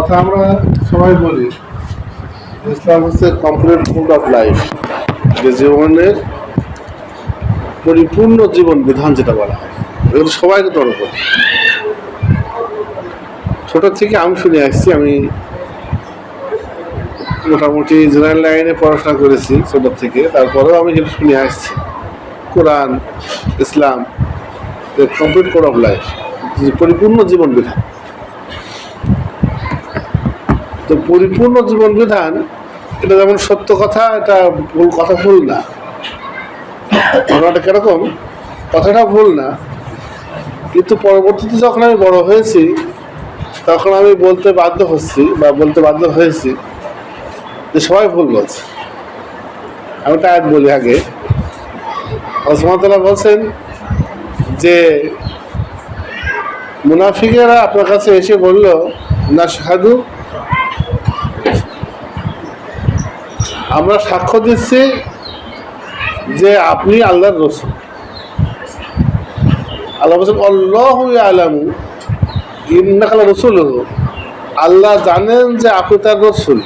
কথা আমরা সবাই বলি, ইসলাম হচ্ছে কমপ্লিট কোড অফ লাইফ, যে জীবনের পরিপূর্ণ জীবন বিধান যেটা বলা হয়, এগুলো সবাইকে দরকার। ছোট থেকে আমি শুনে আসছি, আমি মোটামুটি জেনারেল লাইনে পড়াশোনা করেছি ছোট থেকে, তারপরেও আমি যেটা শুনে আসছি কোরআন, ইসলাম কমপ্লিট কোড অফ লাইফ, পরিপূর্ণ জীবন বিধান। তো পরিপূর্ণ জীবন বিধান এটা যেমন সত্য কথা, এটা ভুল কথা, ভুল না। ঘটনাটা কিরকম, কথাটা ভুল না, কিন্তু পরবর্তীতে যখন আমি বড় হয়েছি তখন আমি বলতে বাধ্য হয়েছি যে সবাই ভুল বলছে। আমি একটা আয়াত বলি আগে। ওসমান বলছেন যে মুনাফিকেরা আপনার কাছে এসে বলল, না শাহাদু, আমরা সাক্ষ্য দিচ্ছি যে আপনি আল্লাহর রসুল। আল্লাহ বলছেন আল্লাহু ইয়ালামু ইন্নাকা লারাসূলুহু, আল্লাহ জানেন যে আপনি তার রসুল,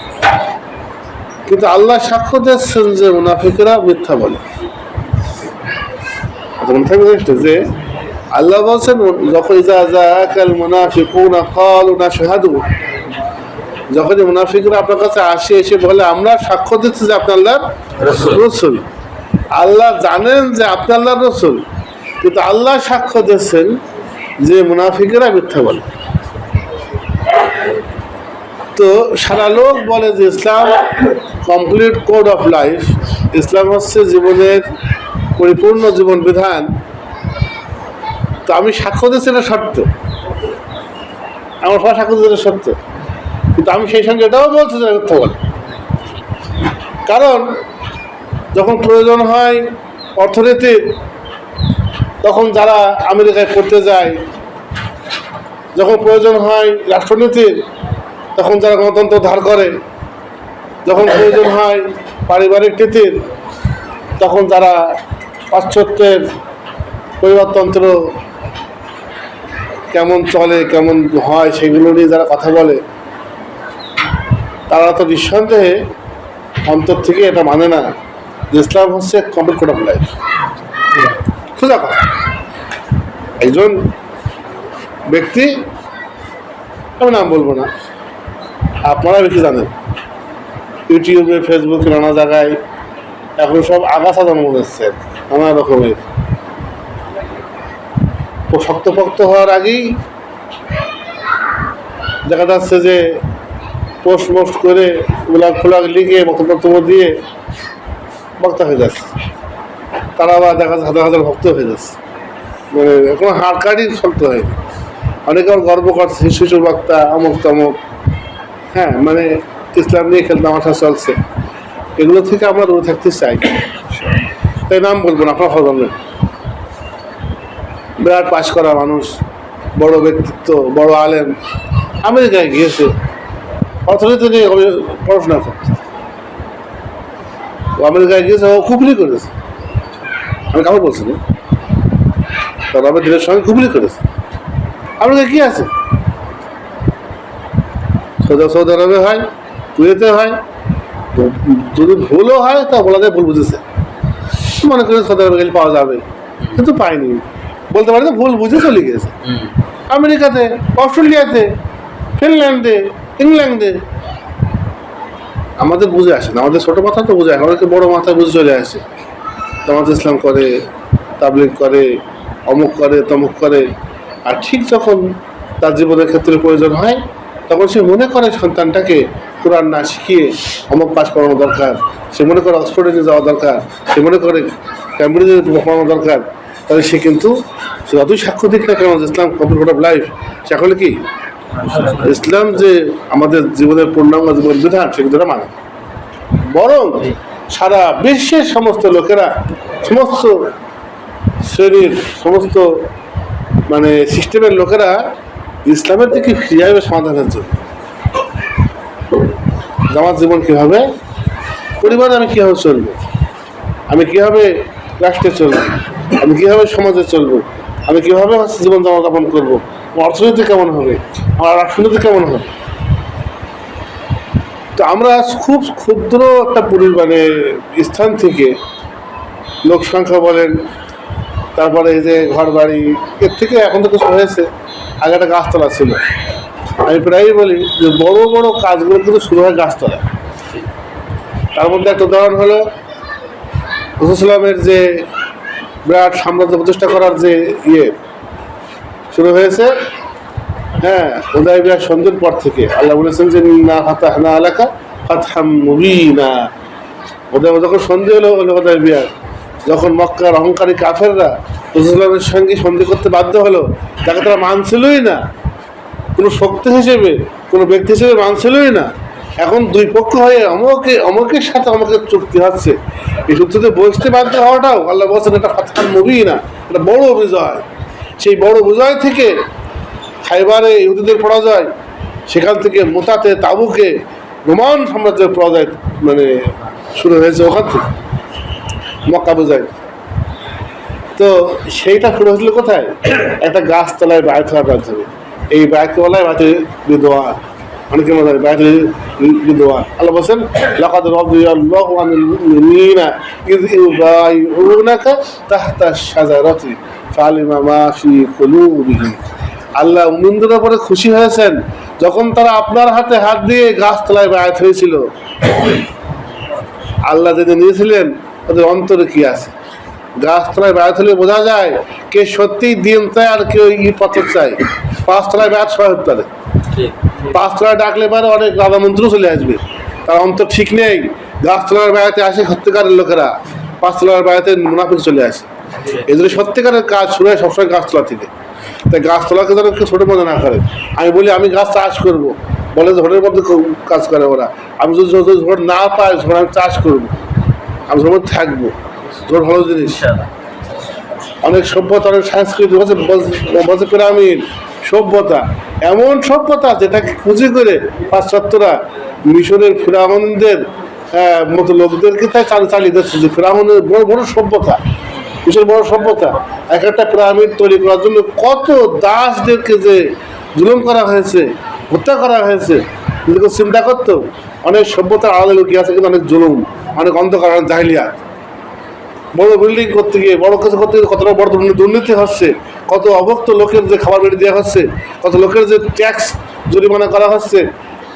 কিন্তু আল্লাহ সাক্ষ্য দিচ্ছেন যে মুনাফিকরা মিথ্যা বলে। যে আল্লাহ বলছেন যখন ইযা জাআকাল মুনাফিকুনা ক্বালু নাশহাদু, যখনই মুনাফিকরা আপনার কাছে এসে বলে আমরা সাক্ষ্য দিচ্ছি যে আপনি আল্লাহর রসুল, আল্লাহ জানেন যে আপনি আল্লাহর রসুল, কিন্তু আল্লাহ সাক্ষ্য দিচ্ছেন যে মুনাফিকরা মিথ্যা বলে। তো সারা লোক বলে যে ইসলাম কমপ্লিট কোড অফ লাইফ, ইসলাম হচ্ছে জীবনের পরিপূর্ণ জীবন বিধান। তো আমি সাক্ষ্য দিচ্ছি এটা সত্য, আমার সবাই সাক্ষ্য দিচ্ছে এটা সত্য, কিন্তু আমি সেই সঙ্গে এটাও বলছি যে মিথ্যা বলে। কারণ যখন প্রয়োজন হয় অর্থনীতির, তখন যারা আমেরিকায় পড়তে যায়, যখন প্রয়োজন হয় রাষ্ট্রনীতির, তখন যারা গণতন্ত্র ধার করে, যখন প্রয়োজন হয় পারিবারিক নীতির, তখন যারা পাশ্চাত্যের পরিবারতন্ত্র কেমন চলে, কেমন হয়, সেগুলো নিয়ে যারা কথা বলে, তারা তো নিঃসন্দেহে অন্তর থেকে এটা মানে না যে ইসলাম হচ্ছে কমপ্লিট কোড অফ লাইফ। সোজা কথা, একজন ব্যক্তি, আমি নাম বলবো না, আপনারা বেশি জানেন, ইউটিউবে, ফেসবুকে, নানা জায়গায় এখন সব আগাছা জন্ম দিচ্ছে নানা রকমের। শক্তপোক্ত হওয়ার আগেই দেখা যাচ্ছে যে পোস্ট করে ফ্লাগ লিখে বক্তব্য দিয়ে বক্তা হয়ে যাচ্ছে, তারা আবার দেখা যাচ্ছে হাজার হাজার ভক্ত হয়ে যাচ্ছে, মানে এখন হাড় কাটি চলতে হয়। অনেকে আবার গর্ব করছে শিশুর বক্তা, অমুক তমুক, হ্যাঁ, মানে ইসলাম নিয়ে খেলতে তামাশা চলছে। এগুলো থেকে আমরা দূরে থাকতে চাই, তাই নাম বলবো না, আপনারা জানবেন। বিরাট পাশ করা মানুষ, বড় ব্যক্তিত্ব, বড় আলেম, আমেরিকায় গিয়েছে অর্থনীতি নিয়ে পড়াশোনা করতে। ও আমেরিকায় গিয়েছে, ও খুবলি করেছে, আমি কাউকে বলছি না, তার রবের দিনের সঙ্গে খুবলি করেছে। আমেরিকায় কি আছে, সৌদি আরবে হয়, কুয়েতে হয়, যদি ভুলও হয় তা বলা যায় ভুল বুঝেছে, মনে করে সৌদি আরবে গেলে পাওয়া যাবে, কিন্তু পাইনি, বলতে পারি না, ভুল বুঝে চলে গিয়েছে। আমেরিকাতে, অস্ট্রেলিয়াতে, ফিনল্যান্ডে, ইংল্যান্ডে আমাদের বুঝে আসে না, আমাদের ছোটো মাথা তো বুঝে আসে, আমাদেরকে বড়ো মাথায় বুঝে চলে আসে। জামাত ইসলাম করে, তাবলীগ করে, অমুক করে, তমুক করে, আর ঠিক যখন তার জীবনের ক্ষেত্রে প্রয়োজন হয় তখন সে মনে করে সন্তানটাকে কোরআন না শিখিয়ে অমুক পাস করানো দরকার, সে মনে করে অক্সফোর্ডে নিয়ে যাওয়া দরকার, সে মনে করে ক্যামব্রিজে পড়ানো দরকার। তাহলে সে কিন্তু সে যতই সাক্ষ্য দিক না কেন ইসলাম কমপ্লিট কোড অফ লাইফ, সে আসলে কি ইসলাম যে আমাদের জীবনের পূর্ণাঙ্গ জীবন বিধান, সেগুলো মানে। বরং সারা বিশ্বের সমস্ত লোকেরা, সমস্ত শ্রেণীর, সমস্ত মানে সিস্টেমের লোকেরা ইসলামের দিকে ফিরে আসবে সমাধানের জন্য। আমার জীবন কীভাবে, পরিবারে আমি কীভাবে চলবো, আমি কীভাবে রাষ্ট্রে চলবো, আমি কীভাবে সমাজে চলবো, আমি কীভাবে জীবন যাপন করবো, আমার অর্থনীতি কেমন হবে, আমার রাষ্ট্রনীতি কেমন হবে, তো আমরা খুব ক্ষুদ্র একটা মানে স্থান থেকে লোক সংখ্যা বলেন, তারপরে এই যে ঘর বাড়ি, এর থেকে এখন তো কিছু হয়েছে, আগে একটা গাছতলা ছিল। আমি প্রায়ই বলি যে বড় বড় কাজগুলো কিন্তু শুরু হয় গাছতলা। তার মধ্যে একটা উদাহরণ হলো রসুলামের যে বিরাট সাম্রাজ্য প্রতিষ্ঠা করার যে শুরু হয়েছে, হ্যাঁ, হুদায়বিয়া সন্ধির পর থেকে আল্লাহ বলেছেন যে না ফাতাহনা আলাকা ফাতহাম মুবিনা। হুদায়বিয়া যখন সন্ধি হলো হুদায়বিয়া, যখন মক্কার অহংকারী কাফেররা রসুলের সঙ্গে সন্ধি করতে বাধ্য হলো, যাকে তারা মানছিলই না, কোনো শক্তি হিসেবে, কোনো ব্যক্তি হিসেবে মানছিলই না, এখন দুই পক্ষ হয়ে অমকের সাথে অমকের চুক্তি হচ্ছে, এই চুক্তিতে বসতে বাধ্য হওয়াটাও আল্লাহ বলছেন এটা ফাতহান মুবিনা, এটা বড় বিজয়। সেই বড় বিজয় থেকে খাইবারে ইহুদিদের পরাজয়, সেখান থেকে মুতাতে তাবুকে রোমান সাম্রাজ্যের পরাজয় মানে শুরু হয়েছে ওখান থেকে, মক্কা বোঝায়। তো সেইটা শুরু হয়েছিল কোথায়? একটা গাছতলায় বায়ত হওয়ার মাধ্যমে। এই বায়তকে বলা হয় বায়তুল রিদওয়ান। অনেকে মনে হয় বায়তুল রিদওয়ান। আল্লাহ বলছেন লাকাদ রাদিয়াল্লাহু আনিল মুমিনিনা ইয ইউবাইউনাকা তাহতা আশ-শাজারাতি ফাআলিমা মা ফি কুলুবিহিম। আল্লাহ মুমিনদের উপরে খুশি হয়েছেন যখন তারা আপনার হাতে হাত দিয়ে গাছতলায় বায়াত হয়েছিল। আল্লাহ যেদিন নিয়েছিলেন ওদের অন্তরে কি আছে। গাছতলায় বায়াত হলে বোঝা যায় কে সত্যিই দিন চায় আর কেউ পথর চায়। পাঁচতলায় বায়াত সবাই হতে পারে, পাঁচতলায় ডাকলে পারে অনেক রাজা মন্ত্রী চলে আসবে, তার অন্তর ঠিক নেই। গাছতলার বায়াতে আসে সত্যিকারের লোকেরা, পাঁচতলার বায়াতে মুনাফিক চলে আসে। এই জন্য সত্যিকারের কাজ শুরু হয় সবসময় গাছতলা থেকে। তাই গাছতলাকে যেন কেউ ছোটো মনে না করে। আমি বলি আমি গাছ চাষ করবো, বলে ঝড়ের মধ্যে কাজ করে ওরা। আমি যদি ঝড় না পাই, ঝড় আমি চাষ করবো, আমি ঝড়ের মধ্যে থাকবো। ঝড় ভালো জিনিস। অনেক সভ্যতা, অনেক সংস্কৃতি বলছে পিরামিড সভ্যতা, এমন সভ্যতা যেটাকে পুঁজি করে পাশ্চাত্যরা মিশরের ফিরাউনদের মতো লোকদেরকে তাই চালিয়ে দিচ্ছে। যে ফিরাউনের বড় বড় সভ্যতা, বিশাল বড় সভ্যতা, এক একটা পিরামিড তৈরি করার জন্য কত দাসদেরকে যে জুলুম করা হয়েছে, হত্যা করা হয়েছে, কিন্তু চিন্তা করতো অনেক সভ্যতার আড়ালে লুকিয়ে আছে কিন্তু অনেক জুলুম, অনেক অন্ধকার, অনেক জাহিলিয়াত। বড় বিল্ডিং করতে গিয়ে, বড় কিছু করতে গিয়ে কতটা বড় দুর্নীতি হচ্ছে, কত অভক্ত লোকের যে খাবার বেড়ে দেওয়া হচ্ছে, কত লোকের যে ট্যাক্স জরিমানা করা হচ্ছে,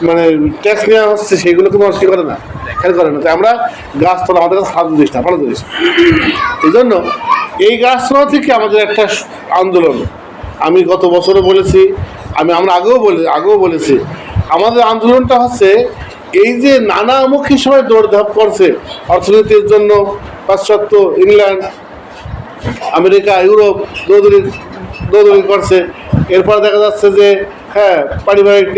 মানে ট্যাক্স নেওয়া হচ্ছে, সেইগুলো কিন্তু মানুষ কি করে না, খেয়াল করে না। তাই আমরা গাছতলা আমাদের কাছে খারাপ জিনিস না, ভালো জিনিস। এই জন্য এই গাছতলা থেকে আমাদের একটা আন্দোলন, আমি গত বছরও বলেছি, আমরা আগেও বলেছি, আমাদের আন্দোলনটা হচ্ছে এই যে নানামুখী সবাই দৌড়ধাপ করছে অর্থনীতির জন্য, পাশ্চাত্য, ইংল্যান্ড, আমেরিকা, ইউরোপ দৌড়দৌড়ি করছে। এরপর দেখা যাচ্ছে যে হ্যাঁ পারিবারিক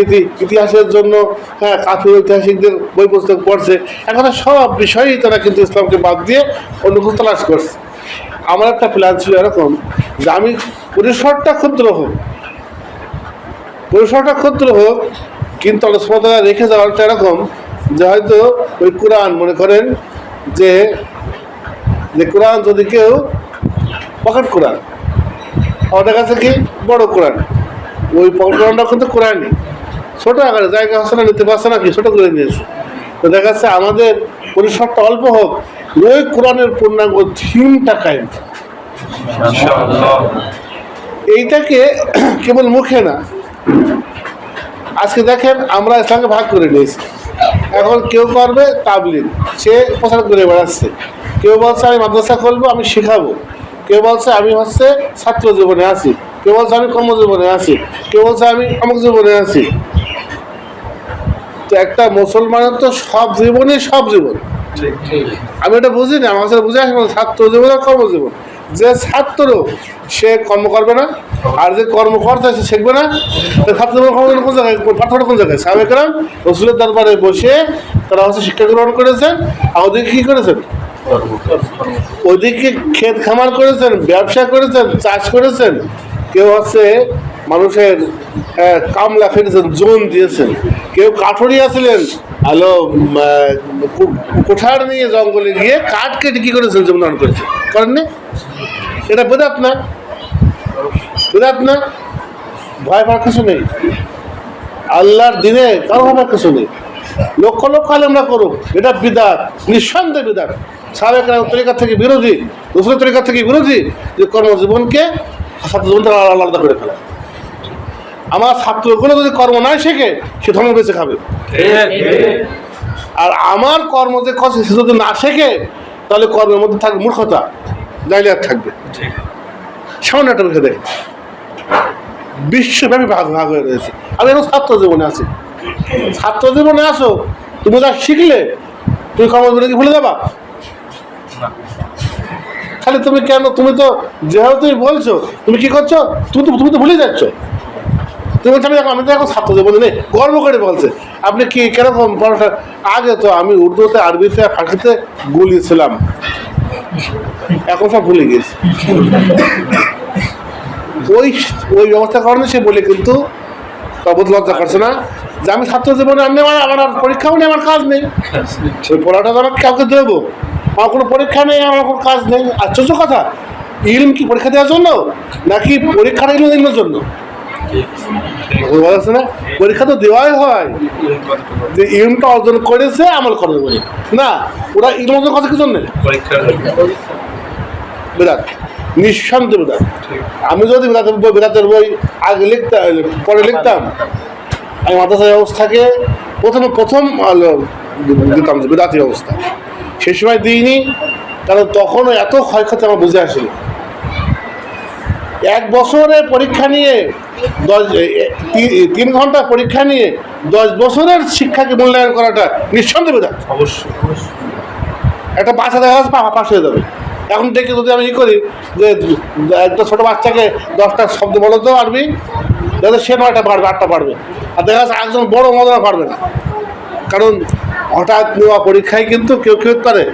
ইতিহাসের জন্য হ্যাঁ কাফির ঐতিহাসিকদের বই পুস্তক পড়ছে। এখন সব বিষয়েই তারা কিন্তু ইসলামকে বাদ দিয়ে অন্য কিছু তালাশ করছে। আমার একটা প্ল্যান ছিল এরকম যে আমি পরিসরটা ক্ষুদ্র হোক, কিন্তু আলোচনা রেখে যাওয়াটা এরকম যে হয়তো ওই কোরআন মনে করেন যে কোরআন যদি কেউ পকেট কোরআন, আমাদের কাছে কি বড় কোরআন, ওই পকেট কোরআনটা কিন্তু কোরআনই ছোটো আকারে জায়গা হচ্ছে না, নিতে পারছে না, কি ছোটো করে নিয়েছে। তো দেখা যাচ্ছে আমাদের পরিসরটা অল্প হোক, ওই কোরআনের পূর্ণাঙ্গ থিমটা কায়েম। এইটাকে কেবল মুখে না, আজকে দেখেন আমরা ইসলামকে ভাগ করে নিয়েছি। এখন কেউ করবে তাবলীগ, সে প্রচার করে বেড়াচ্ছে। কেউ বলছে আমি মাদ্রাসা খুলবো, আমি শেখাবো। কেউ বলছে আমি ছাত্র জীবনে আছি, কেউ বলছে আমি কর্মজীবনে আছি, কেউ বলছে আমি অমুক জীবনে আছি। তো একটা মুসলমানের তো সব জীবন। আমি এটা বুঝি না, আমার কাছে বুঝে আসে ছাত্র জীবন আর কর্মজীবন। যে ছাত্র সে কর্ম করবে না, আর যে কর্মকর্তা সে শিখবে না। ছাত্র জীবন কোন জায়গায়, পাঠটা কোন জায়গায়? সাবেকরাম রসুলের দরবারে বসে তারা শিক্ষা গ্রহণ করেছেন, আর ওদিকে কি করেছেন? ওদিকে ক্ষেত খামার করেছেন, ব্যবসা করেছেন, চাষ করেছেন। কেউ মানুষের কামলা ফেলেছেন, জোন দিয়েছেন। কেউ কাঠুরিয়া ছিলেন, কোঠার নিয়ে জঙ্গলে গিয়ে কাঠ কেটে কি করেছেন, জীবন করেছেন, করেননি? এটা বেদাত না? ভয় পাওয়ার কিছু নেই। আল্লাহর দিনে কারো ভাবার কিছু নেই। লক্ষ লক্ষ আলেমরা করুক, এটা বিদআত, নিঃসন্দেহে বিদআত। সাহাবায়ে তরিকা থেকে বিরোধী, রাসূলের তরিকা থেকে বিরোধী যে কর্মজীবনকে ছাত্র জীবন থেকে আলাদা করে ফেলা। আমার ছাত্রগুলো যদি কর্ম না শেখে সে ধর্ম বেঁচে খাবে, আর আমার কর্ম যে সে যদি না শেখে তাহলে কর্মের মধ্যে থাকবে মূর্খতা, জাইলিয়াত থাকবে। সামান্য একটা রেখে দেয়, বিশ্বব্যাপী ভাগ ভাগ হয়ে রয়েছে। আমি এখন ছাত্র জীবনে আছি, ছাত্র জীবনে আসো, তুমি যা শিখলে তুমি কর্মজীবনে কি ভুলে যাবা? খালি তুমি কেন, তুমি তো যেভাবে তুমি বলছো, তুমি কি করছো, তুমি তো ভুলে যাচ্ছ। তুমি বলছো আমি তো এখন ছাত্র জীবনে নেই, গর্ব করে বলছে। আপনি কি কেরকম পড়াশোনা? আগে তো আমি উর্দুতে, আরবিতে, ফার্সিতে গুলিয়েছিলাম, এখন সব ভুলে গিয়েছি। ওই ওই ব্যবস্থার কারণে সে বলে, কিন্তু তবুত লজ্জা করছে না যে আমি ছাত্র জীবনে আমার আর পরীক্ষাও নেই, আমার কাজ নেই, ওই পড়াটা তো আমাকে কাউকে দেবো, আমার কোনো পরীক্ষা নেই, আমার কোনো কাজ নেই। আশ্চর্য কথা, ইলম কি পরীক্ষা দেওয়ার জন্য নাকি পরীক্ষাটা ইলমের জন্য? বলছে না, পরীক্ষা তো দেওয়াই হয় যে ইলমটা অর্জন করেছে আমল করবে বলে, না ওরা ইলম অর্জন করছে কি জন্য? বিরাট, নিঃসন্দেহে বিরাট। আমি যদি বিরাটের বই আগে লিখতাম, পরে লিখতাম, আমি মাদ্রাসা ব্যবস্থাকে প্রথম দিতাম যে বিরাটি অবস্থা। সে সময় দিইনি, কারণ তখনও এত ক্ষয়ক্ষতি আমার বুঝে আসেনি। 1 বছরের পরীক্ষা নিয়ে 3 ঘন্টা পরীক্ষা নিয়ে 10 বছরের শিক্ষাকে মূল্যায়ন করাটা নিঃসন্দেহে বিরাট। অবশ্যই একটা বাচ্চা দেখা যাচ্ছে পাশ হয়ে যাবে। এখন দেখে যদি আমি করি যে একটা ছোটো বাচ্চাকে 10টা শব্দ বলো তো পারবি, যাতে সে 9টা পারবে, 8টা পারবে, আর দেখা যাচ্ছে একজন বড় মজা পারবে না। কারণ হঠাৎ নেওয়া পরীক্ষায় কিন্তু কেউ পারে,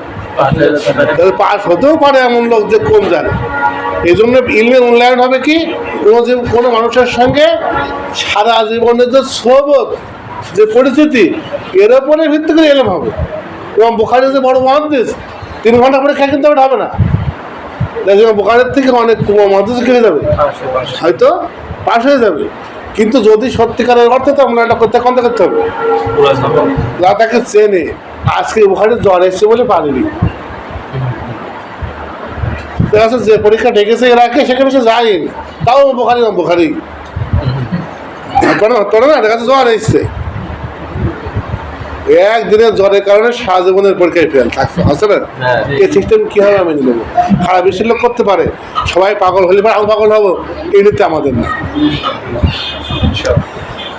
পাস হতেও পারে এমন লোক যে কম জানে। এই জন্য ইলমের মূল্যায়ন হবে কি, কোনো মানুষের সঙ্গে সারা জীবনের যে সোহবত, যে পরিস্থিতি, এর উপরে ভিত্তি করে ইলম হবে। এবং বুখারী যে বড় মুহাদ্দিস, 3 ঘন্টা পরীক্ষা কিন্তু ওটা হবে না, বুখারীর থেকে অনেক মুহাদ্দিস খেলে যাবে, হয়তো পাশ হয়ে যাবে। কিন্তু যদি সত্যিকারের অর্থে তো আমরা এটা করতে হবে, যা তাকে চেনে। আজকে বুখারীর জ্বর এসছে বলে পারেনি, যে পরীক্ষা ডেকেছে এর আগে সেখানে সে যায়নি, তাও বুখারী না, দেখা যাচ্ছে জ্বর এসছে, একদিনের জ্বরের কারণে সারা জীবনের পরীক্ষায় ফেল থাকছে, আছে না? এই সিস্টেম কীভাবে আমি নেব? খারাপ বেশি লোক করতে পারে, সবাই পাগল হলে পরে আমি পাগল হবো, এই নিতে আমাদের না।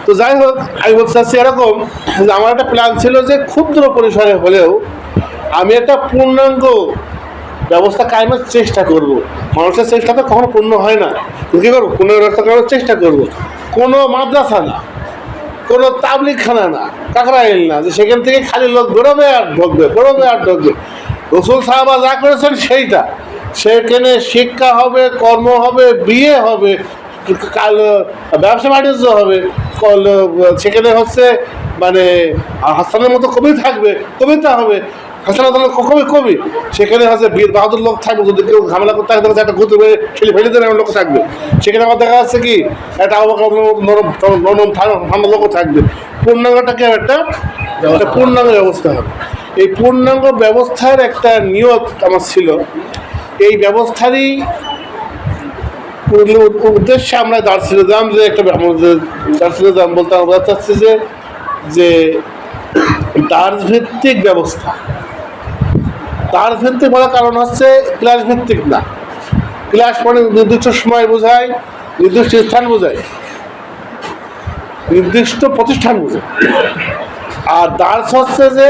তো যাই হোক, আমি বলতে চাচ্ছি এরকম যে আমার একটা প্ল্যান ছিল যে ক্ষুদ্র পরিসরে হলেও আমি একটা পূর্ণাঙ্গ ব্যবস্থা কায়েমের চেষ্টা করব। মানুষের চেষ্টা তো কখনো পূর্ণ হয় না, কী করবো, পূর্ণাঙ্গ ব্যবস্থা করার চেষ্টা করব। কোনো মাদ্রাসা না, কোনো তাবলিগখানা না, কাকরাইল না, যে সেখান থেকে খালি লোক বেরোবে আর ঢুকবে, বেরোবে আর ঢুকবে। রাসূল সাহাবা যা করেছেন সেইটা, সেখানে শিক্ষা হবে, কর্ম হবে, বিয়ে হবে, ব্যবসা বাণিজ্য হবে, সেখানে হচ্ছে মানে হাসানের মতো কবি থাকবে, কবিতা হবে, হাসানের কবি, সেখানে হচ্ছে বীর বাহাদুর লোক থাকবে, যদি কেউ ঝামেলা করতে থাকে একটা গুঁতো ছেলে ফেলে দেন এমন লোক থাকবে। সেখানে আমার দেখা যাচ্ছে কি একটা নরম ঠান্ডা লোকও থাকবে। পূর্ণাঙ্গটাকে একটা পূর্ণাঙ্গ ব্যবস্থা হবে। এই পূর্ণাঙ্গ ব্যবস্থার একটা নিয়ত আমার ছিল, এই ব্যবস্থারই উদ্দেশ্যে আমরা দার্সিলাম যে একটা দার্সিলাম বলতে আমরা চাচ্ছি যে দার্স ভিত্তিক ব্যবস্থা। দার্স ভিত্তিক বলার কারণ হচ্ছে ক্লাস ভিত্তিক না, ক্লাস মানে নির্দিষ্ট সময় বোঝায়, নির্দিষ্ট স্থান বোঝায়, নির্দিষ্ট প্রতিষ্ঠান বোঝায়। আর দার্স হচ্ছে যে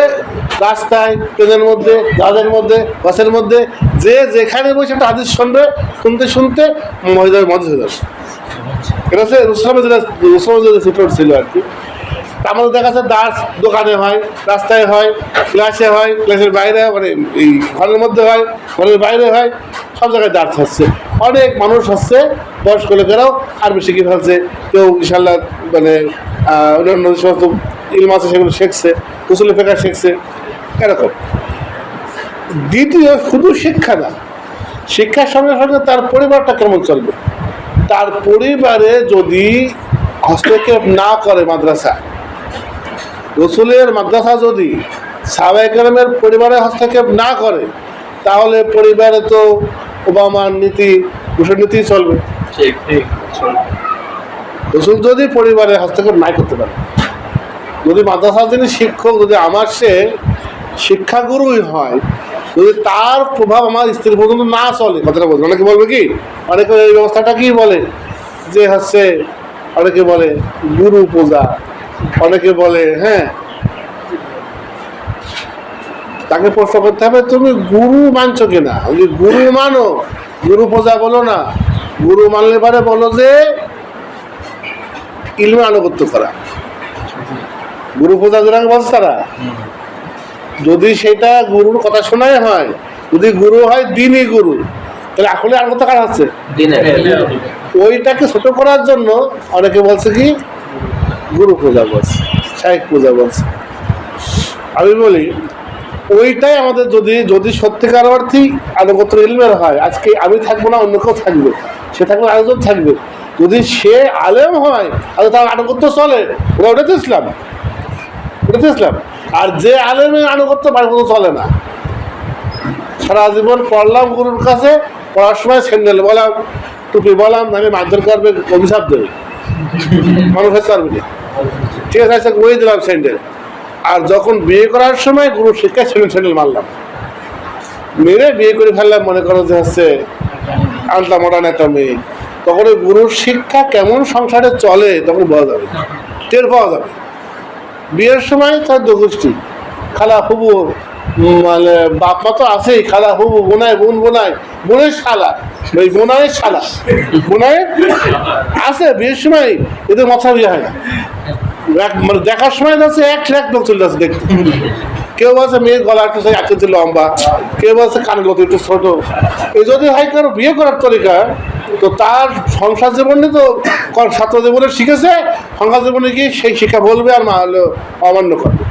রাস্তায়, ট্রেনের মধ্যে, জাহাজের মধ্যে, বাসের মধ্যে, যে যেখানে বসে একটা হাদিস শুনবে, শুনতে মহিলাদের মধ্যে হয়ে যাবে। এটা হচ্ছে রুসলামের ছিল আর কি। আমাদের দেখা যাচ্ছে দার্স দোকানে হয়, রাস্তায় হয়, ক্লাসে হয়, ক্লাসের বাইরে, মানে এই ঘরের মধ্যে হয়, ঘরের বাইরে হয়, সব জায়গায় দার্স হচ্ছে। অনেক মানুষ হচ্ছে, বয়স্ক লোকেরাও আরবি শিখে ফেলছে, কেউ ইনশাল্লাহ মানে অন্যান্য সমস্ত ইলম আছে সেগুলো শিখছে, উসুল ফিকহ শিখছে, এরকম। দ্বিতীয়, শুধু শিক্ষা না, শিক্ষার সঙ্গে সঙ্গে তার পরিবারটা কেমন চলবে। তার পরিবারে যদি হস্তক্ষেপ না করে মাদ্রাসা, রসুলের মাদ্রাসা যদি সাহাবায়ে কেরামের পরিবারের হস্তক্ষেপ না করে, তাহলে পরিবারে তো ওবামার নীতি, বুশের নীতি চলবে। রসুল যদি পরিবারের হস্তক্ষেপ নাই করতে পারে, যদি মাদ্রাসার যিনি শিক্ষক, যদি আমার সে শিক্ষাগুরুই হয়, যদি তার প্রভাব আমার স্ত্রী পর্যন্ত না চলে, কথাটা বলবে, অনেকে বলবে কি, অনেকে এই ব্যবস্থাটা কি বলে যে হচ্ছে, অনেকে বলে গুরু পূজা, অনেকে বলে হ্যাঁ, তাকে প্রশ্ন করতে হবে তুমি গুরু মানছো কিনা। যদি গুরু মানো, গুরু পূজা বলো না, গুরু মানলে পারে বলো যে ইলমে আনুগত্য করা। গুরু পূজা যেরকম বলছে তারা, যদি সেটা গুরুর কথা শোনাই হয়, যদি গুরু হয় দিনই গুরু, তাহলে আসলে আর কথা কার হচ্ছে, ওইটাকে ছোট করার জন্য অনেকে বলছে কি গুরু পূজা বলছে, শাইখ পূজা বলছে। আমি বলি ওইটাই আমাদের যদি যদি সত্যিকার অর্থেই আনুগত্য ইলমের হয়, আজকে আমি থাকবো না, অন্য কেউ থাকবে, সে থাকবে আরেকজন থাকবে, যদি সে আলেম হয় তাহলে তার আনুগত্য চলে, ওটা তো ইসলাম, ওটা তো ইসলাম। আর যে আলেমের আনুগত্য বাড়ি মতো চলে না, সারা জীবন পড়লাম গুরুর কাছে, পড়ার সময় স্যান্ডেল বললাম, টুপি বললাম, আমি মারধর করবে, অভিশাপ দেবে, মানুষ হতে পারবে না, ঠিক আছে ওই দিলাম স্যান্ডেল। আর যখন বিয়ে করার সময় গুরু শিক্ষায় স্যান্ডেল মারলাম, মেরে বিয়ে করে ফেললাম, মনে করো যে হচ্ছে আনলাম মডার্ন একটা মেয়ে, তখন ওই গুরুর শিক্ষা কেমন সংসারে চলে তখন বোঝা যাবে, টের পাওয়া যাবে। বিয়ের সময় তার দুগোষ্ঠী, খালা ফুবু, মানে বাপ মা তো আছেই, খালা ফুবু, বোনায় বোন, বোনায় বোনের শালা, ওই বোনায় শালা, বোনায় আছে, বিয়ের সময় এদের মাথা বিয়ে হয় না, মানে দেখার সময় যাচ্ছে এক লোক চলে যাচ্ছে দেখতে। কেউ বলছে মেয়ের গলা একটু আকৃতি লম্বা, কেউ বলছে কানের গতি একটু ছোট। এই যদি হয় কারো বিয়ে করার তরিকা, তো তার সংসার জীবনে তো ছাত্র জীবনে শিখেছে, সংসার জীবনে গিয়ে সেই শিক্ষা বলবে আর মা হলেও অমান্য করবে।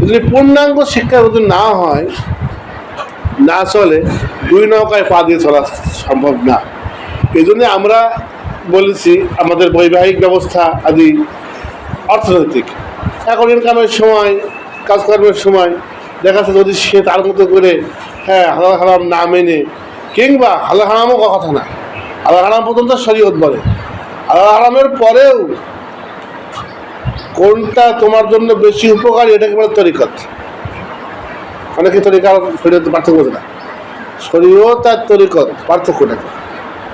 যদি পূর্ণাঙ্গ শিক্ষা যদি না হয়, না চলে, দুই নৌকায় পা দিয়ে চলা সম্ভব না। এই জন্য আমরা বলেছি আমাদের বৈবাহিক ব্যবস্থা আদি অর্থনৈতিক, এখন ইনকামের সময়, কাজকর্মের সময় দেখা যাচ্ছে যদি সে তার মতো করে হ্যাঁ হালাল হারাম না মেনে, কিংবা হালাল হারামও কথা না, হালাল হারাম পর্যন্ত শরীয়ত বলে, হালাল হারামের পরেও কোনটা তোমার জন্য বেশি উপকারী এটাকে বলে তরিকত। অনেকে তরিকা শরীয়ত পার্থক্য বোঝে না, শরীয়ত আর তরিকত পার্থক্যটাকে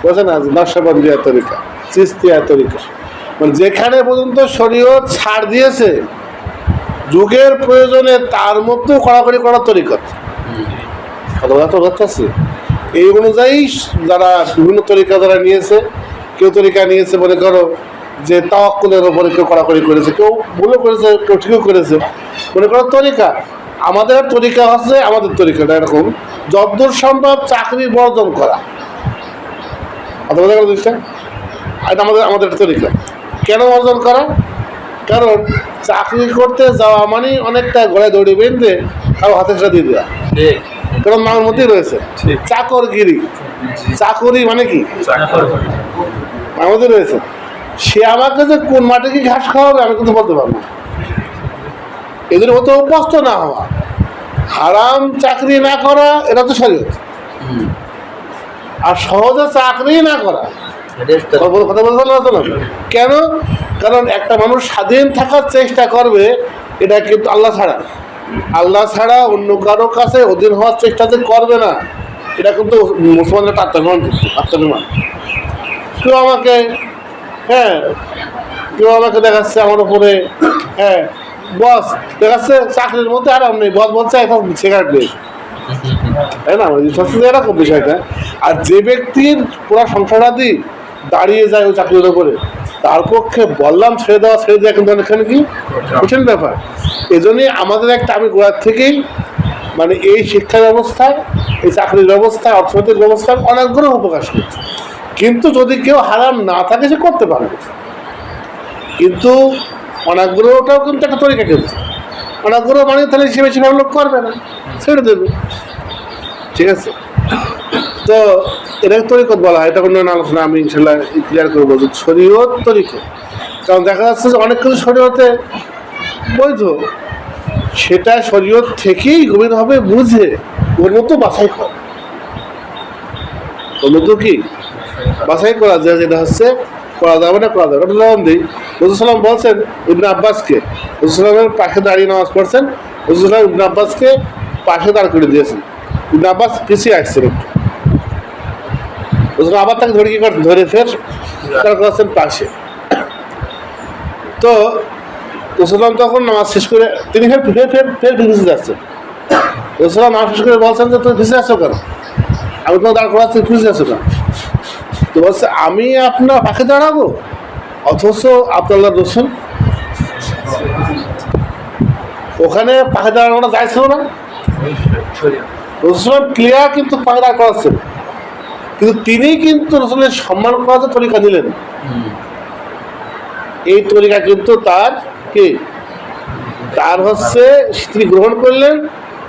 বোঝে না। নকশবন্দিয়া তরিকা, চিস্তিয়া তরিকা, মানে যেখানে পর্যন্ত শরীয়ত ছাড় দিয়েছে যুগের প্রয়োজনে তার মধ্যেও কড়াকড়ি করার তরিকত, আছে। এই অনুযায়ী যারা বিভিন্ন তরিকা যারা নিয়েছে, কেউ তরিকা নিয়েছে মনে করো যে তাওয়াক্কুলের ওপরে কেউ কড়াকড়ি করেছে, কেউ ভুলও করেছে, কেউ ঠিকও করেছে, মনে করো তরিকা। আমাদের তরিকা হচ্ছে, আমাদের তরিকাটা এরকম যতদূর সম্ভব চাকরি বর্জন করা, আমাদের তরিকা। কেন বর্জন করা? কারণ চাকরি করতে যাওয়া মানে অনেকটা গলায় দড়ি বেঁধে কারো হাতে সেটা দিয়ে দেওয়া, কারণ আমার মধ্যেই রয়েছে চাকরগিরি। চাকরি মানে কি আমাদের রয়েছে, সে আমাকে যে কোন মাঠে কি ঘাস খাওয়াবে আমি কিন্তু বলতে পারবো না। এদের মতো অভ্যস্ত না হওয়া, হারাম চাকরি না করা, এটা তো শরীয়ত। আর সহজে চাকরি না করা, কথা বলতে না। কেন? কারণ একটা মানুষ স্বাধীন থাকার চেষ্টা করবে, এটা কিন্তু আল্লাহ ছাড়া, আল্লাহ ছাড়া অন্য কারো কাছে অধীন হওয়ার চেষ্টা যে করবে না, এটা কিন্তু মুসলমানদের আত্মনির্মাণ। কেউ আমাকে হ্যাঁ, কেউ আমাকে দেখাচ্ছে আমার উপরে হ্যাঁ, বস দেখাচ্ছে চাকরির মধ্যে আরাম নেই, বস বলছে এখন সিগারেট নেই, তাই না? এরকম বিষয়টা। আর যে ব্যক্তির পুরা সংসারাদি দাঁড়িয়ে যায় ওই চাকরির উপরে, তার পক্ষে বললাম ছেড়ে দেওয়া কিন্তু অনেকখানি কি কঠিন ব্যাপার। এই জন্যই আমাদের একটা, আমি গোড়ার থেকেই মানে এই শিক্ষা ব্যবস্থায়, এই চাকরির ব্যবস্থায়, অর্থনৈতিক ব্যবস্থার অনেকগুলো উপকাশ করছে। কিন্তু যদি কেউ হারাম না থাকে সে করতে পারবে, কিন্তু অনাগ্রহটাও কিন্তু একটা তরিকা, কিন্তু অনাগ্রহ মানে তাহলে সে বেশিরভাগ লোক করবে না, ছেড়ে দেবে, ঠিক আছে? তো এটাকে তরিকত বলা হয়, এটা কোনো আলোচনা আমি ইনশাল্লাহ ক্লিয়ার করবো যে শরীয়ত তরিকত। কারণ দেখা যাচ্ছে যে অনেক কিছু শরীয়তে বৈধ, সেটা শরীয়ত থেকেই গভীরভাবে বুঝে ওর মতো বাছাই করা, ওর মতো কি বাছাই করা যায়, যেটা হচ্ছে করা যাবে না করা যাবে। উদাহরণ দিই, রসুলাম বলছেন ইবনে আব্বাসকে, রসুলামের পাশে দাঁড়িয়ে নামাজ পড়ছেন, রসুলাম ইবনে আব্বাসকে পাশে দাঁড় করে দিয়েছেন, ইবনে আব্বাস পিছিয়ে আসছেন একটু, রসুলাম আবার তাকে ধরে কি করছেন, ধরে ফের দাঁড় করাচ্ছেন পাশে। তো রসুলাম তখন নামাজ শেষ করে তিনি ফের ফের ফের ফের পিছিয়ে যাচ্ছেন। রসুলাম নামাজ শেষ করে বলছেন যে তুমি পিছিয়ে আসছো কেন, আমি তোমার দাঁড় করাচ্ছি, পিছিয়ে আসছো কেন? তো বলছে আমি আপনার পাশে দাঁড়াবো অথচ আপনার রসুল ওখানে পাশে দাঁড়ানোটা যাইছিল না, রসুল ক্লিয়ার কিন্তু পাশে দাঁড় করাচ্ছেন, কিন্তু তিনি কিন্তু রসুলের সম্মান করার যে তরিকা দিলেন, এই তরিকা কিন্তু তার কি তার হচ্ছে স্ত্রী গ্রহণ করলেন।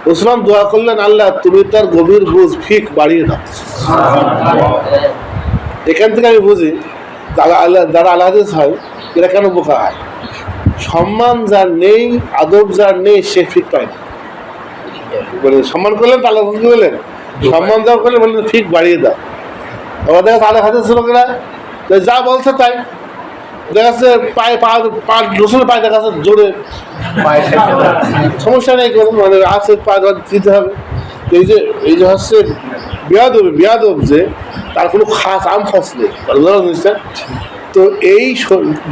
রসুলাম দোয়া করলেন, আল্লাহ তুমি তার গভীর বুঝ ফিক বাড়িয়ে দাও। এখান থেকে আমি বুঝি যারা আল্লাহ হাদিস হয় এরা কেন বোকা হয়, সম্মান যার নেই, আদব যার নেই, সে ফিক পায় না। সম্মান করলেন তো আল্লাহ বললেন, সম্মান যাওয়া করলে বললেন ফিক বাড়িয়ে দাও। আবার দেখা যাচ্ছে আল্লাহ হাদিস লোকেরা যা বলছে তাই, দেখা যাচ্ছে পায়ে পা রসুলের পায়ে দেখা যাচ্ছে জোরে, সমস্যা নেই কোনো, মানে আছে পা দিতে হবে। এই যে হচ্ছে বিয়াদব যে তার কোনো খাস আম খাস নেই জিনিসটা। তো এই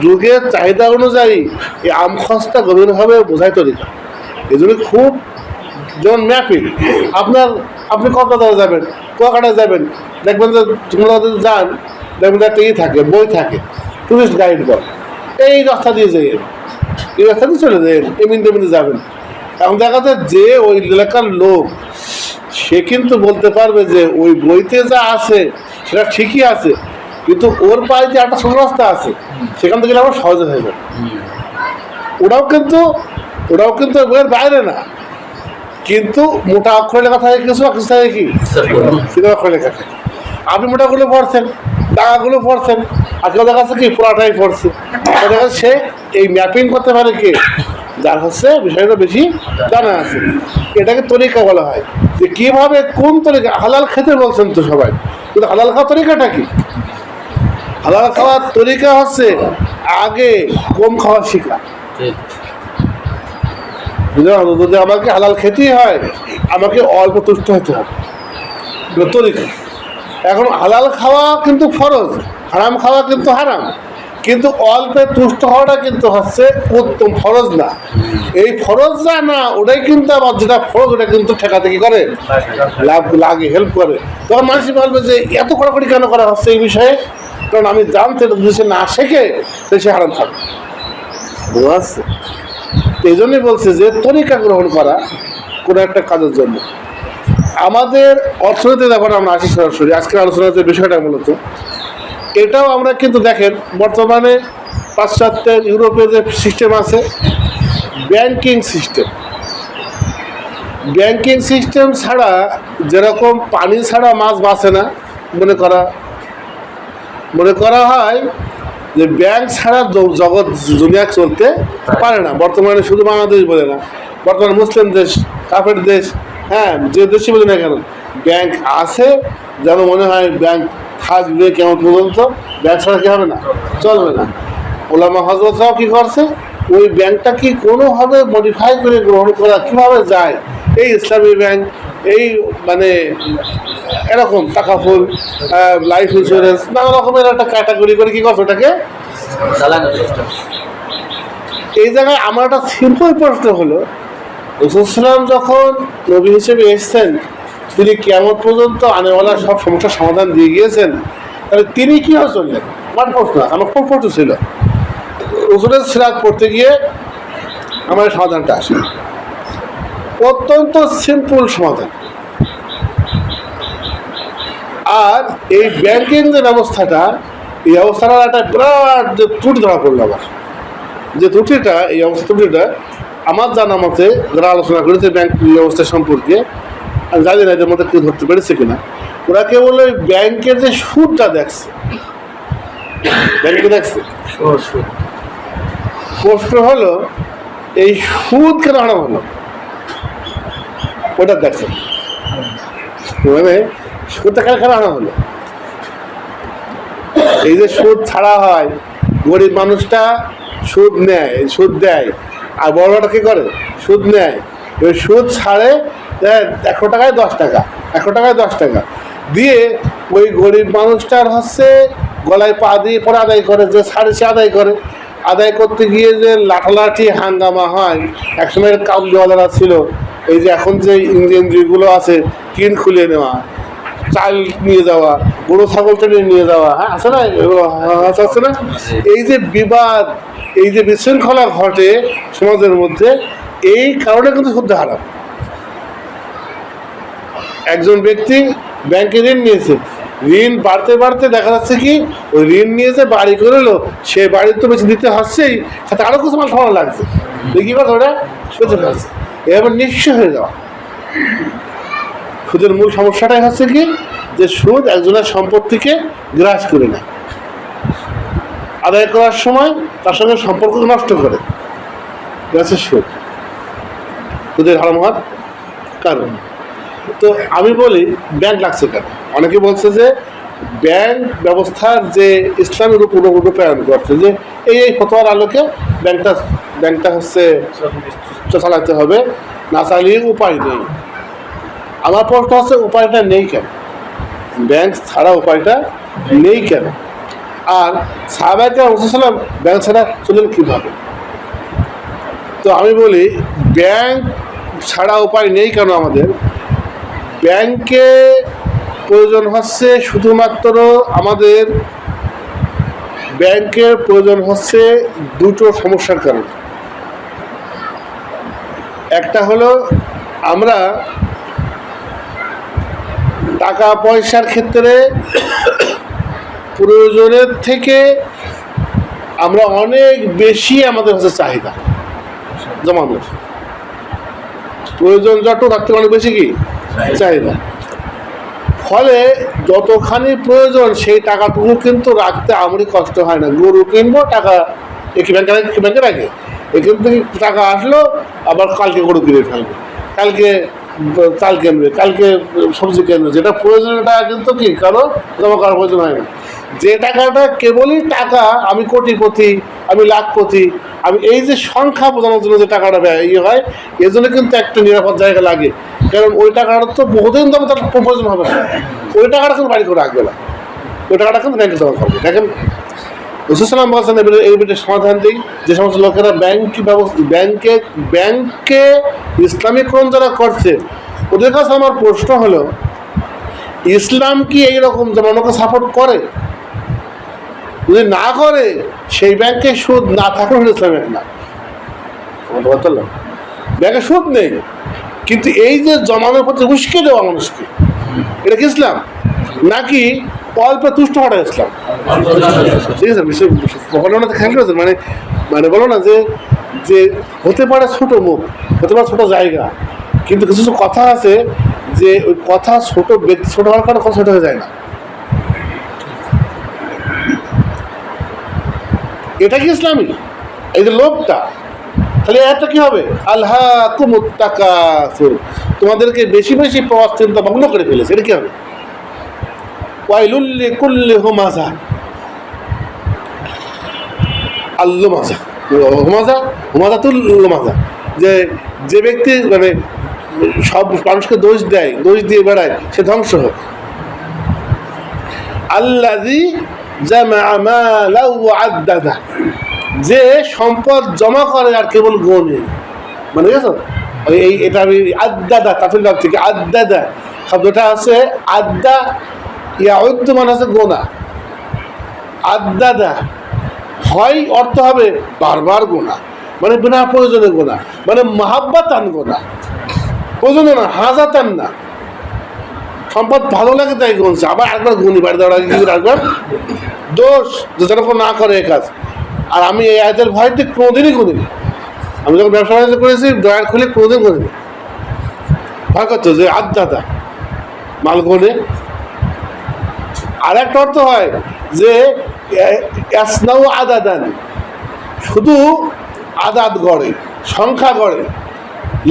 যুগের চাহিদা অনুযায়ী এই আম খসটা গভীরভাবে বোঝাই তরিকা, এই জন্য খুব যেমন ম্যাপিং আপনি কলকাতায় যাবেন, কুয়াকাটায় যাবেন, দেখবেন যে তোমরা যান দেখবেন একটা থাকে বই থাকে টুরিস্ট গাইড বল, এই রাস্তা দিয়ে যাই, এই রাস্তা দিয়ে চলে যায়, এমনি তেমনি যাবেন। এখন দেখা যায় যে ওই এলাকার লোক সে কিন্তু বলতে পারবে যে ওই বইতে যা আছে সেটা ঠিকই আছে, কিন্তু ওর পায়ে যে একটা ছোট রাস্তা আছে সেখান থেকে আমরা সহজে হয়ে যাবে। ওরাও কিন্তু বইয়ের বাইরে না, কিন্তু মোটা অক্ষরে লেখা থাকে কিছু, কিছু থাকে কি সিধা অক্ষরে লেখা থাকে। আপনি মোটাগুলো পড়ছেন, টাকাগুলো পড়ছেন, আর কেউ দেখা যাচ্ছে কি পুরাটাই পড়ছে, দেখা যাচ্ছে সে এই ম্যাপিং করতে পারে কি যার হচ্ছে বিষয়টা বেশি জানা আছে। এটাকে তরিকা বলা হয়, যে কিভাবে কোন তরিকা। হালাল খেতে বলছেন তো সবাই, কিন্তু হালাল খাওয়ার তরিকাটা কি? হালাল খাওয়ার তরিকা হচ্ছে আগে কম খাওয়া শিখা। যদি আমাকে হালাল খেতেই হয় আমাকে অল্প তুষ্ট হতে হবে, তরিকা। এখন হালাল খাওয়া কিন্তু ফরজ, হারাম খাওয়া কিন্তু হারাম, কিন্তু অল্পে তুষ্ট হওয়াটা কিন্তু হচ্ছে উত্তম, ফরজ না। এই ফরজ না ওটাই কিন্তু আবার যেটা ফরজ ওটা কিন্তু ঠেকাতে কি করে লাভ লাগে, হেল্প করে। তখন মানুষ বলবে যে এত কড়াকড়ি কেন করা হচ্ছে এই বিষয়ে, কারণ আমি জানতে যদি সে না শেখে সে হারাম খাবে, বুঝতে পারছে? এই জন্যই বলছে যে তরিকা গ্রহণ করা কোনো একটা কাজের জন্য। আমাদের অর্থনীতির ব্যাপারে আমরা আসি সরাসরি, আজকের আলোচনার যে বিষয়টা মূলত এটাও আমরা কিন্তু দেখেন বর্তমানে পাশ্চাত্যের ইউরোপের যে সিস্টেম আছে ব্যাংকিং সিস্টেম ছাড়া, যেরকম পানি ছাড়া মাছ বাঁচে না, মনে করা হয় যে ব্যাংক ছাড়া জগৎ দুনিয়া চলতে পারে না। বর্তমানে শুধু বাংলাদেশ বলে না, বর্তমানে মুসলিম দেশ, কাফের দেশ, হ্যাঁ যে দেশই বলে না কেন ব্যাংক আছে, যেন মনে হয় ব্যাংক থাকবে কেমন পর্যন্ত, ব্যাংক ছাড়া কি হবে না, চলবে না। ওলামা হযরতরাও কি করছে, ওই ব্যাংকটা কি কোনোভাবে মডিফাই করে গ্রহণ করা কীভাবে যায়, এই ইসলামী ব্যাংক, এই মানে এরকম টাকাফুল, লাইফ ইন্স্যুরেন্স, নানা রকমের একটা ক্যাটাগরি করে কী করছে ওটাকে। এই জায়গায় আমার একটা সিম্পল প্রশ্ন হলো, রাসূল সাল্লাল্লাহু যখন নবী হিসেবে এসেছেন, তিনি কিয়ামত পর্যন্ত আনেওয়ালা সব সমস্যার সমাধান দিয়ে গিয়েছেন, তাহলে তিনি কীভাবে চললেন? আমার প্রশ্ন, আমার খুব প্রশ্ন ছিল। রাসূলের সিরাত পড়তে গিয়ে আমার সমাধানটা আসে, অত্যন্ত সিম্পল সমাধান। আর এই ব্যাংকিং যে ব্যবস্থাটা, এই ব্যবস্থাটার একটা বিরাট যে ত্রুটি ধরা পড়লো আমার, যে ত্রুটিটা, এই অবস্থা ত্রুটিটা আমার জানা মতে যারা আলোচনা করেছে ব্যাংক ব্যবস্থা সম্পর্কে, আমি জানি না এদের মধ্যে কেউ ধরতে পেরেছে কিনা, ওরা কেবল ওই ব্যাংকের যে সুদটা দেখছে, ব্যাংকে দেখছে। প্রশ্ন হলো এই সুদ কেন হারাম হলো ওটা দেখছেন, মানে সুদটা কেন কেন হারাম হলো? এই যে সুদ ছাড়া হয়, গরিব মানুষটা সুদ নেয়, সুদ দেয়, আর বড়টা কি করে সুদ নেয়, ওই সুদ ছাড়ে 100 টাকায় 10 টাকা, 100 টাকায় 10 টাকা দিয়ে ওই গরিব মানুষটার হচ্ছে গলায় পা দিয়ে পরে আদায় করে, যে ছাড়ে সে আদায় করে। আদায় করতে গিয়ে যে লাঠালাঠি হাঙ্গামা হয়, একসময় কাবুলিওয়ালারা ছিল, এই যে এখন যে ইঞ্জিন যেগুলো আছে, টিন খুলে নেওয়া, চাল নিয়ে যাওয়া, গরু ছাগল টেনে নিয়ে যাওয়া, হ্যাঁ আছে না, আছে না? এই যে বিবাদ, এই যে বিশৃঙ্খলা ঘটে সমাজের মধ্যে, এই কারণে কিন্তু শুদ্ধ হারাম। একজন ব্যক্তি ব্যাংকে ঋণ নিয়েছে, ঋণ বাড়তে বাড়তে দেখা যাচ্ছে কি ওই ঋণ নিয়েছে, বাড়ি করে এলো, সে বাড়ির তো বেশি দিতে হচ্ছেই, সাথে আরো কিছু মাল খাওয়া লাগছে, দেখি কথা ওটা সহ্য লাগছে, এবার নিঃস্ব হয়ে যাওয়া। সুদের মূল সমস্যাটাই হচ্ছে কি যে সুদ একজনের সম্পত্তিকে গ্রাস করে নেয়, আদায় করার সময় তার সঙ্গে সম্পর্ক নষ্ট করে, গ্রাসের সুদ সুদের হারাম হওয়ার কারণ। তো আমি বলি ব্যাংক লাগছে কেন? অনেকে বলছে যে ব্যাংক ব্যবস্থার যে ইসলামের রূপায়ণ করছে, যে এই ফতোয়ার আলোকে ব্যাংকটা হচ্ছে চালাতে হবে, না চালিয়ে উপায় নেই। আমার প্রশ্ন হচ্ছে উপায়টা নেই কেন? ব্যাংক ছাড়া উপায়টা নেই কেন? আর সাহাবায়ে কেরাম রাসূলুল্লাহ ব্যাংক ছাড়া চলেন কীভাবে? তো আমি বলি ব্যাংক ছাড়া উপায় নেই কেন আমাদের? ব্যাংকে প্রয়োজন হচ্ছে শুধুমাত্র আমাদের, ব্যাংকের প্রয়োজন হচ্ছে দুটো সমস্যার কারণে। একটা হলো আমরা টাকা পয়সার ক্ষেত্রে প্রয়োজনের থেকে আমরা অনেক বেশি আমাদের হচ্ছে চাহিদা জমানোর, প্রয়োজন যত তার থেকে অনেক বেশি কি চাহিদা, ফলে যতখানি প্রয়োজন সেই টাকাটুকু কিন্তু রাখতে আমারই কষ্ট হয় না। গরু কিনবো, টাকা একই ব্যাংকে রাখে, এখান থেকে টাকা আসলো, আবার কালকে গরু কিনে ফেলবে, কালকে চাল কিনবে, কালকে সবজি কিনবে, যেটা প্রয়োজনীয় টাকা কিন্তু কি কারো জমা করার প্রয়োজন হয় না। যে টাকাটা কেবলই টাকা, আমি কোটিপতি, আমি লাখপতি, আমি এই যে সংখ্যা বোঝানোর জন্য যে টাকাটা ব্যয় হয়, এর জন্য কিন্তু একটা নিরাপদ জায়গা লাগে, কারণ ওই টাকাটা তো বহুদিন তো তার প্রয়োজন হবে না, ওই টাকাটা কিন্তু বাড়ি করে রাখবে না, ওই টাকাটা কিন্তু ব্যাংকে জমা করবে। দেখেন রাসূল সাল্লাল্লাহু আলাইহি ওয়াসাল্লাম এই বিষয়ে সমাধান দিই, যে সমস্ত লোকেরা ব্যাংকে ইসলামীকরণ যারা করছে, ওদের কাছে আমার প্রশ্ন হলো, ইসলাম কি এইরকম জমানোকে সাপোর্ট করে? যদি না করে সেই ব্যাংকে সুদ না থাকলে ইসলাম ব্যাংক না, ব্যাংকে সুদ নেই, কিন্তু এই যে জমানোর প্রতি উস্কে দেওয়া মানুষকে, এটা কি ইসলাম? নাকি অল্প তুষ্ট হওয়াটা ইসলাম? ঠিক আছে, খেয়াল করেছেন, মানে বলো না যে হতে পারে ছোট মুখ, হতে পারে ছোট জায়গা, কিন্তু কিছু কিছু কথা আছে যে ওই কথা ছোট ব্যক্তি ছোট হওয়ার কারণে কথা ছোট হয়ে যায় না। এটা কি ইসলামী? এই যে লোভটা, তাহলে এটা কি হবে? আলহাকুমুত তাকাসুর, তোমাদেরকে বেশি বেশি পাওয়ার চিন্তা ভাবনা করে ফেলেছে, এটা কি হবে? ওয়াইলুল লিকুল্লি হুমাযা, আল্লুমাযা, হুমাযাতুল লুমাযা, যে ব্যক্তি মানে সব মানুষকে দোষ দিয়ে বেড়ায়, সে ধ্বংস হোক। আল্লাযী জামাআ মালান ওয়া আদ্দাদা, যে সম্পদ জমা করে আর কেবল গোনে, মানে বুঝেছো? এই এটা আমি আদ্দাদা, কাফিল ভাব থেকে আদ্দাদা শব্দটা আছে, আদ্দা ইয়াউদ্দ মানে হচ্ছে গোনা, আদ্দাদা হয় অর্থ হবে বারবার গোনা, মানে বিনা প্রয়োজনে গোনা, মানে মাহাব্বাতান গোনা, প্রয়োজনে না, হাজাতান না, সম্পদ ভালো লাগে তাই গুনছে, আবার একবার গুনি বাড়ি দেওয়ার আগে কি রাখবেন দোষ, যেন না করে এ কাজ। আর আমি এই আয়াতের ভয়তে কোনোদিনই গুনিনি, আমি যখন ব্যবসা বাণিজ্য করেছি ড্রয়ার খুলে কোনোদিন গুনিনি, ভয় করতো যে আদ্দাদা মাল গোনে। আর একটা অর্থ হয় যে ইয়াসনাউ আদাদান, শুধু আদাদ গড়ে, সংখ্যা গড়ে,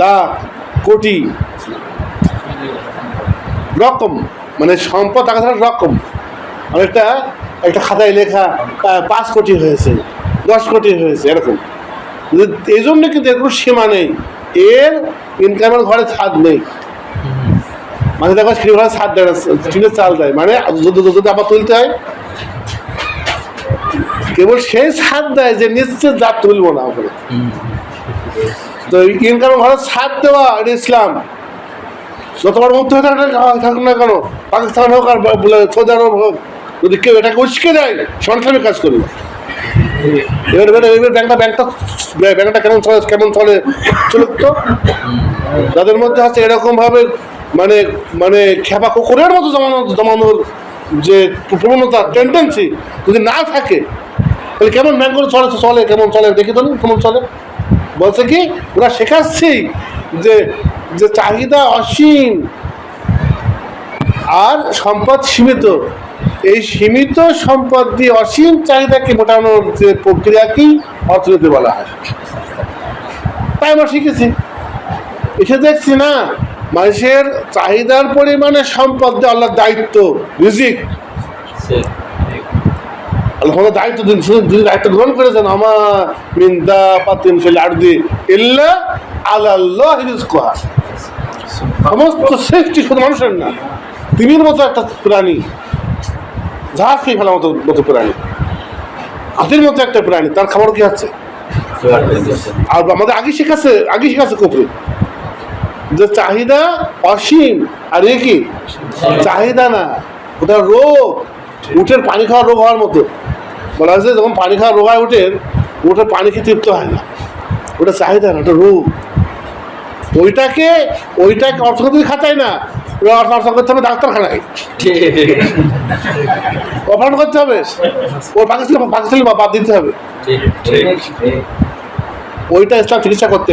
লাখ, কোটি, রকম, মানে সম্পদ টাকা থাকার রকম। অনেকটা একটা খাতায় লেখা 5 কোটি হয়েছে, 10 কোটি হয়েছে, এরকম। এই জন্য কিন্তু এর কোনো সীমা নেই, এর ইনকামের ঘরে ছাদ নেই। মানে দেখো ছিঁড়ে ঘরে ছাদ দেয় না, টিনের চাল দেয়, মানে যদি আবার তুলতে হয় কেবল সেই ছাদ দেয় যে নিশ্চিত যা তুলবো না ওখানে। তো ইনকামের ঘরে ছাদ দেওয়া এটা ইসলাম। যতবার মধ্যে থাকুক না কেন, পাকিস্তান হোক আর সৌদি আরব হোক, যদি কেউ এটাকে উস্কে দেয় সন্ত্রাসী কাজ করবে। এবার ব্যাংকটা কেমন চলে চলুক তো। যাদের মধ্যে আছে এরকম ভাবে মানে মানে খেপা কুকুরের মতো জমানোর যে প্রবণতা, টেন্ডেন্সি যদি না থাকে, তাহলে কেমন ব্যাংকগুলো চলে কেমন চলে দেখি তো কেমন চলে। বলছে কি ওরা শেখাচ্ছি যে যে চাহিদা অসীম আর সম্পদ সীমিত, এই সীমিত সম্পদ দিয়ে অসীম চাহিদাকে মোটানোর যে প্রক্রিয়াকেই অর্থনীতি বলা হয়। তাই আমরা শিখেছি, এসে দেখছি না মানুষের চাহিদার পরিমাণে সম্পদ দিয়ে আল্লাহর দায়িত্ব, রিজিক, আল্লাহ দায়িত্ব দিন, যিনি দায়িত্ব গ্রহণ করেছেন আমার মিন্দা পাতিন আর্দি ইল্লা আল্লাহ রিজকুহা, সমস্ত সৃষ্টি শুধু মানুষের না, তিমির মতো একটা প্রাণী, জাহাজ খেয়ে ফেলার মতো প্রাণী, হাতির মতো একটা প্রাণী, তার খাবার কি আছে? আর আমাদের আগে শিখাচ্ছে কুফরি যে চাহিদা অসীম, আর এ কি চাহিদা না, ওটা রোগ। উঠের পানি খাওয়ার রোগ হওয়ার মতো বলা হয়েছে, যখন পানি খাওয়ার রোগ হয় উঠের পানি খেয়ে তৃপ্ত হয় না, ওটা চাহিদা না, ওটা রোগ। ওইটাকে অর্থনীতি খাতায় না, অর্থ করতে হবে ডাক্তারখানায়, অপারেশন করতে হবে, ওর পাকিস্তানি বাদ দিতে হবে। ওইটা ইসলাম চিকিৎসা করতে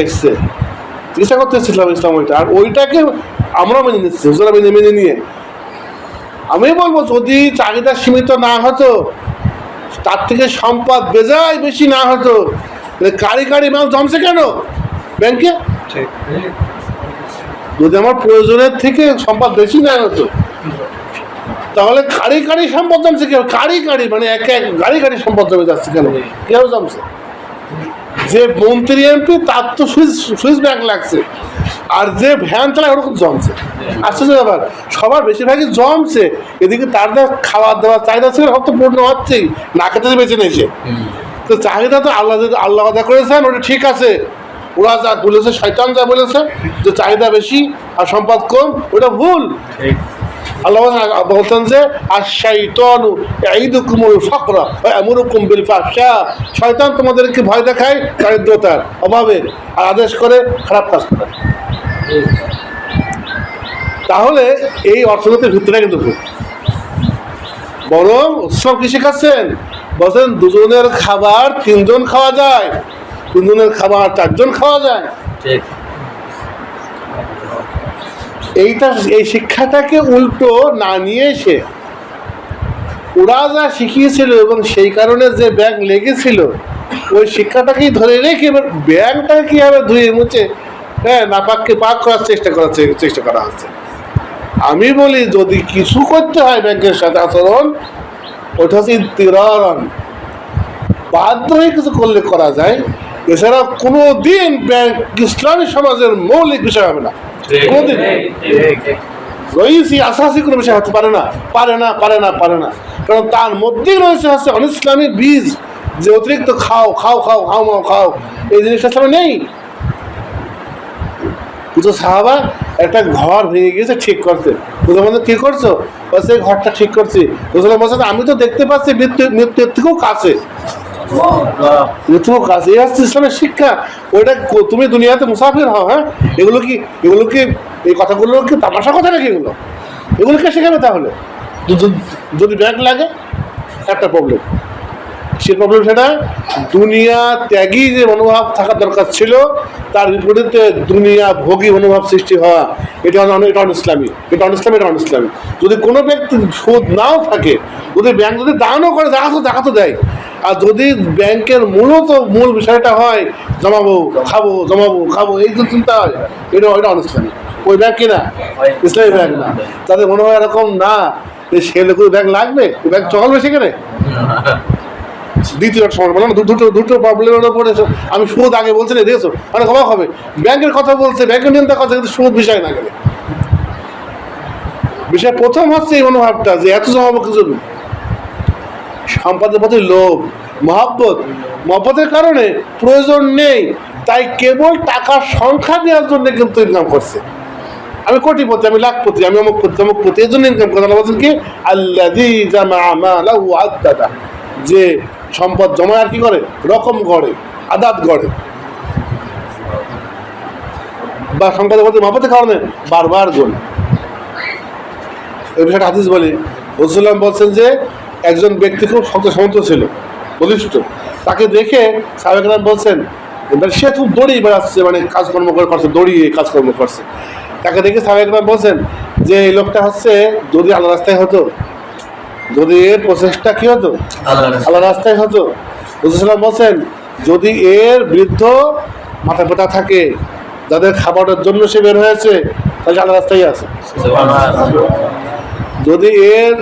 এসেছিলাম ইসলাম ওইটা, আর ওইটাকে আমরা মেনে নিচ্ছি, হুজুরা মেনে নিয়ে। আমি বলবো যদি চাহিদা সীমিত না হতো, তার থেকে সম্পদ বেজায় বেশি না হতো, কারি মাল জমছে কেন ব্যাংকে? যদি আমার প্রয়োজনের থেকে সম্পদ বেশি না হতো, তাহলে কারি সম্পদ জমছে কেন? কারি মানে এক গাড়ি সম্পদ জমে যাচ্ছে কেন? কেউ জমছে? যে মন্ত্রী এমপি তার তো সুইস ব্যাংক লাগছে, আর যে ভ্যান চালায় ওরকম জমছে। আশ্চর্য ব্যাপার, সবার বেশিরভাগই জমছে, এদিকে তার যা খাওয়া দাওয়ার চাহিদা ছিল সব তো পূর্ণ হচ্ছেই, না খেতে বেঁচে নিয়েছে। তো চাহিদা তো আল্লাহ আদা করেছেন, ওটা ঠিক আছে। ওরা যা বলেছে, শয়তান যা বলেছে যে চাহিদা বেশি আর সম্পদ কম, ওটা ভুল। আল্লাহ বলছেন যে আশ-শাইতানু ইয়াইদুকুমুল ফাকরা ওয়া ইয়ামুরুকুম বিল ফাহশা, শয়তান তোমাদেরকে ভয় দেখায় দারিদ্রতার, অভাবের, আর আদেশ করে খারাপ কাজ করার। তাহলে এই অর্থনীতির ভিত্তিটা কিন্তু ভুল। বরং উৎসব কি শেখাচ্ছেন? বলছেন 2 জনের খাবার 3 জন খাওয়া যায়, 3 জনের খাবার 4 জন খাওয়া যায়। এই শিক্ষাটাকে উল্টো না নিয়ে এসে ওরা যা শিখিয়েছিল এবং সেই কারণে যে ব্যাগ লেগেছিল, ওই শিক্ষাটাকেই ধরে রেখে এবার ব্যাগটাকে কীভাবে ধুয়ে মুছে নাপাককে পাক করার চেষ্টা করা হচ্ছে। আমি বলি যদি কিছু করতে হয় ব্যাংকের সাথে আচরণ, ওটা হচ্ছে ইতিরারন, বাধ্য হয়ে কিছু করলে করা যায়, এছাড়া কোনো দিন ব্যাংক ইসলামী সমাজের মৌলিক বিষয় হবে না। কোনদিন আসাসি কোনো বিষয় হতে পারে না, কারণ তার মধ্যেই রয়েছে হচ্ছে অনিসলামী বীজ, যে অতিরিক্ত খাও এই জিনিসটা আসলে নেই। কিছু সাহাবা একটা ঘর ভেঙে গিয়েছে, ঠিক করছে, বুঝে কি করছো? বলছে ঘরটা ঠিক করছি। বুঝলাম বলছে আমি তো দেখতে পাচ্ছি মৃত্যুর থেকেও কাছে, এই হচ্ছে ইসলামের শিক্ষা। ওইটা তুমি দুনিয়াতে মুসাফির হও, হ্যাঁ, এগুলো কি এই কথাগুলো কি তামাশা কথা নাকি? এগুলোকে শেখাবে। তাহলে যদি ব্যাগ লাগে একটা প্রবলেম, সে প্রবলেম সেটা দুনিয়া ত্যাগী যে মনোভাব থাকার দরকার ছিল, তার বিপরীতে দুনিয়া ভোগী মনোভাব সৃষ্টি হওয়া, এটা অনিসলামী। যদি কোনো ব্যক্তি সুদ নাও থাকে, যদি ব্যাংক যদি দানও করে, দেখা তো দেয়, আর যদি ব্যাংকের মূল বিষয়টা হয় জমাবো খাবো এই যে চিন্তা হয়, এটা অনুষ্ঠানে ওই ব্যাংক কিনা ইসলামী ব্যাংক না। তাদের মনে হয় এরকম না যে সে লোক ব্যাংক লাগবে, ওই ব্যাংক চলবে সেখানে। দ্বিতীয় সময় বললাম দুটো প্রবলেমের উপরে আমি সুদ আগে বলছি না, দেখেছো অনেক অবাক হবে, ব্যাংকের কথা বলছে, ব্যাংকের নিয়ন্ত্রণ কথা, কিন্তু সুদ বিষয় না গেলে বিষয় প্রথম হচ্ছে এই মনোভাবটা যে এত জমাবো কিছু সম্পদের প্রতি লোভ, মহব্বতের কারণে প্রয়োজন নেই, তাই কেবল টাকার সংখ্যা দেওয়ার জন্য কিন্তু ইনকাম করছে। আমি কোটিপতি, আমি লাখপতি, আমি অমুকপতি, এই জন্য ইনকাম করতে বলছেন কি আল্লাযী জামাআ মালাহু আদাদা, যে সম্পদ জমা আর কি করে রকম গড়ে, আদাত গড়ে, বা সম্পদের প্রতি মহব্বতের কারণে বারবার গুণ। এই বিষয়টা হাদিস বলি, রাসূলুল্লাহ বলছেন যে একজন ব্যক্তি খুব শক্ত সমর্থ ছিল, বলিষ্ঠ, তাকে দেখে সাহাবায়ে কেরাম বলছেন সে খুব দৌড়িয়ে বেড়াচ্ছে, মানে কাজকর্ম করে করছে, দৌড়িয়ে কাজকর্ম করছে। তাকে দেখে সাহাবায়ে কেরাম বলছেন যে এই লোকটা হচ্ছে যদি আল্লাহ রাস্তায় হতো, যদি এর প্রচেষ্টা কি হতো আল্লাহ রাস্তায় হতো। রাসূলুল্লাহ বলছেন যদি এর বৃদ্ধ মাথা ব্যথা থাকে, যাদের খাবারের জন্য সে বের হয়েছে, তাহলে আল্লাহ রাস্তায় আছে। যদি এর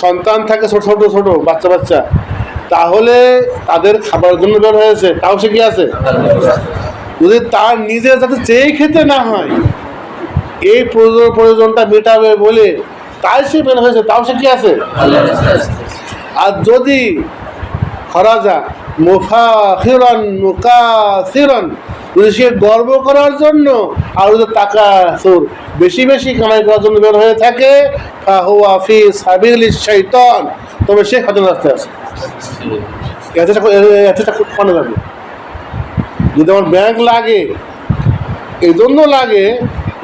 সন্তান থাকে ছোট ছোট বাচ্চা, তাহলে তাদের খাবারের জন্য বের হয়েছে, তাও সে কি আছে। যদি তার নিজের যাতে চেয়ে খেতে না হয়, এই প্রয়োজনটা মেটাবে বলে তাই সে বের হয়েছে, তাও সে কি আছে। আর যদি খরাজা মুফাখিরান মুকাসিরান, যদি সে গর্ব করার জন্য আর যদি টাকা বেশি কামাই করার জন্য বের হয়ে থাকে, ফাহুয়া ফি সাবিলিশ শাইতান, তবে সে শয়তানের রাস্তায় আছে। এতটা খুব ফোনে যাবে। যদি আমার ব্যাংক লাগে, এই জন্য লাগে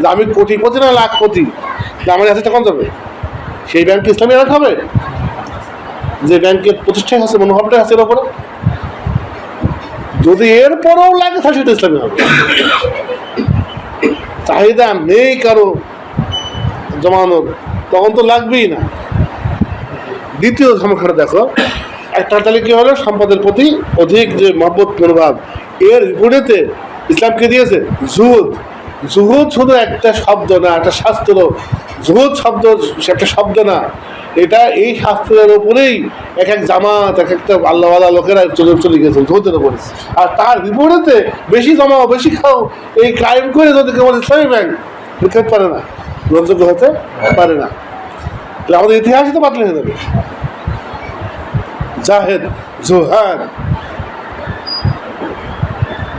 যে আমি কোটিপতি না লাখপতি, আমার এতটা কম যাবে, সেই ব্যাংক ইসলামী ব্যাংক হবে, যে ব্যাংকের প্রতিষ্ঠান আছে, মনোভাবটা আছে এর উপরে। যদি এরপরেও লাগে তাহলে সেটা ইসলামী হবে। চাহিদা নেই কারো জমানোর, তখন তো লাগবেই না। দ্বিতীয় সমস্যাটা দেখো, একটা তাহলে কি হলো, সম্পদের প্রতি অধিক যে মহব্বত মনোভাব, এর বিপরীতে ইসলামকে দিয়েছে জুহুদ। শুধু একটা শব্দ না, একটা শাস্ত্র। জুহুদ শব্দ একটা শব্দ না, এটা এই শাস্ত্রের ওপরেই এক জামাত, এক একটা আল্লাহওয়ালা লোকেরা চলে গেছে জুহুদের ওপরে। আর তার বিপরীতে বেশি জমাও, বেশি খাও, এই ক্রাইম করে যদি কেবল ইসলামী ব্যাংক বিখ্যাত পারে না, গ্রহণযোগ্য হতে পারে না, তাহলে আমাদের ইতিহাসই তো বাতিল হয়ে যাবে। জাহেদ জুহাদ।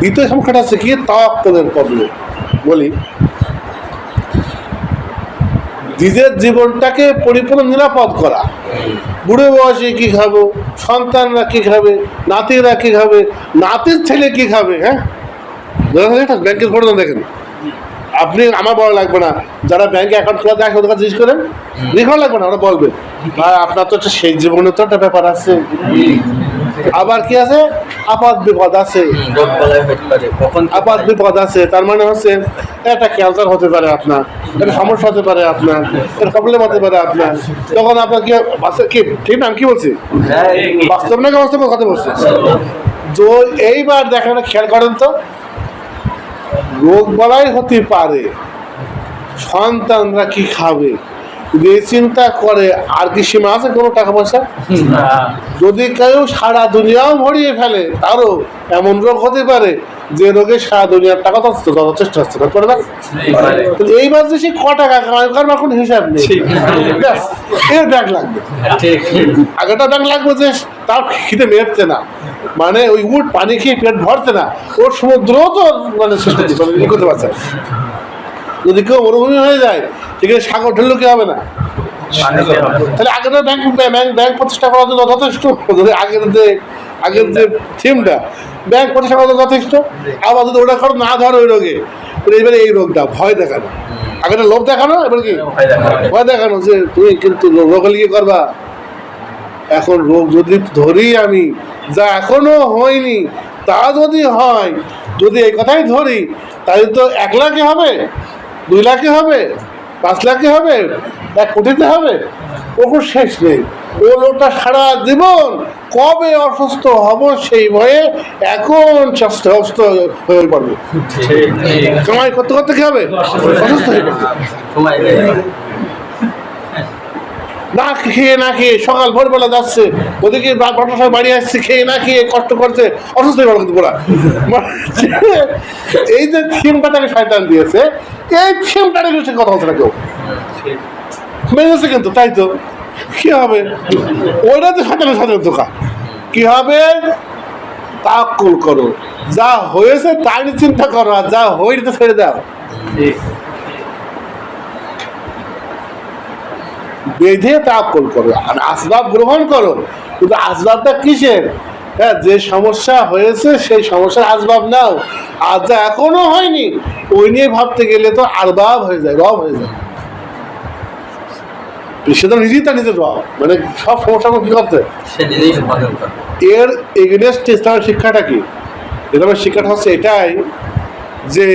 দ্বিতীয় সংখ্যাটা হচ্ছে কি তাওয়াক্কুলের প্রবলেম। বলি নিজের জীবনটাকে পরিপূর্ণ নিরাপদ করা। বুড়ো বয়সে কি খাবো, সন্তানরা কি খাবে, নাতিরা কি খাবে, নাতির ছেলে কি খাবে। হ্যাঁ, ব্যাংকের ঘটনা দেখেন, আপনি আমার বড় লাগবে না, যারা ব্যাংকে অ্যাকাউন্ট খোলা যায় ওদের কাছে জিজ্ঞেস করেন, লিখাও লাগবে না, ওরা বলবে ভাই আপনার তো একটা সেই জীবনে তো একটা ব্যাপার আছে, আবার কি আছে আপাত বিপদ আছে, আপাত বিপদ আছে। তার মানে হচ্ছে একটা ক্যান্সার হতে পারে আপনার, একটা সমস্যা হতে পারে আপনার, একটা প্রবলেম হতে পারে আপনার, তখন আপনার কি কি ঠিক না, আমি কি বলছি বাস্তব নাকি বাস্তব কথা বলছি। তো এইবার দেখেন, খেয়াল করেন তো, রোগ বলাই হতে পারে, সন্তানরা কি খাবে, যে চিন্তা করে আর কি সীমা আছে কোনো টাকা পয়সা? যদি কেউ সারা দুনিয়াও ভরিয়ে ফেলে, তারও এমন রোগ হতে পারে যে রোগে সারা দুনিয়ার টাকা যথেষ্ট হচ্ছে না, করে না। এইবার যে সে ক টাকা কামাই করবে কোনো হিসাব নেই, এর ব্যাংক লাগবে। আগেটা ব্যাংক লাগবে যে তার খিদে মেরছে না, মানে ওই উট পানি খেয়ে পেট ভরছে না, ওর সমুদ্রও তো মানে করতে পারছে। যদি কেউ মরুভূমি হয়ে যায়, সেখানে সাগর ঢেললে কি হবে না? তাহলে আগের ব্যাংক প্রতিষ্ঠা করার জন্য যথেষ্ট, আগের যে থিমটা ব্যাংক প্রতিষ্ঠা করার জন্য যথেষ্ট। আবার যদি ওটা করো না ধরো ওই রোগে, এবারে এই রোগটা ভয় দেখানো, আগেটা লোভ দেখানো, এবার কি ভয় দেখানো যে তুমি কিন্তু রোগ হলে কি করবা। এখন রোগ যদি ধরি আমি, যা এখনো হয়নি তা যদি হয়, যদি এই কথাই ধরি, তাহলে তো 1 লাখে হবে, 2 লাখে হবে, 5 লাখে হবে, 1 কোটিতে হবে, ওর শেষ নেই। ও লোকটা সারা জীবন কবে অসুস্থ হব সেই ভয়ে এখন অসুস্থ হয়ে পড়বে, কামাই করতে করতে কি হবে, অসুস্থ হয়ে পড়বে। না খেয়ে না খেয়ে সকাল ভোরবেলা যাচ্ছে, ওদিকে সময় বাড়ি আসছে, খেয়ে না খেয়ে কষ্ট করছে, অসুস্থ হয়ে পড়ে কিন্তু পুরা। এই যে থিমটা তাকে শয়তান দিয়েছে, এই থিমটা নিয়ে কথা বলছে না কেউ, মেরেছে কিন্তু, তাই তো কি হবে, ওইটা তো শয়তানের সাথে ধোকা। কি হবে, তাওয়াক্কুল করো, যা হয়েছে তাই নিয়ে চিন্তা করো, আর যা হয়েছে ছেড়ে দাও। বেঁধে তাওয়াক্কুল করো আর আসবাব গ্রহণ করো, কিন্তু আসবাবটা কিসের? হ্যাঁ, যে সমস্যা হয়েছে সেই সমস্যার আসবাব নাও, আর যা এখনো হয়নি ওই নিয়ে ভাবতে গেলে তো আরবাব হয়ে যায়, রব হয়ে যায়। সে তো নিজেই তার নিজের রব, মানে সব সমস্যাগুলো কি করতে এর এগেনস্ট ইসলামের শিক্ষাটা কি? ইসলামের শিক্ষাটা হচ্ছে এটাই যে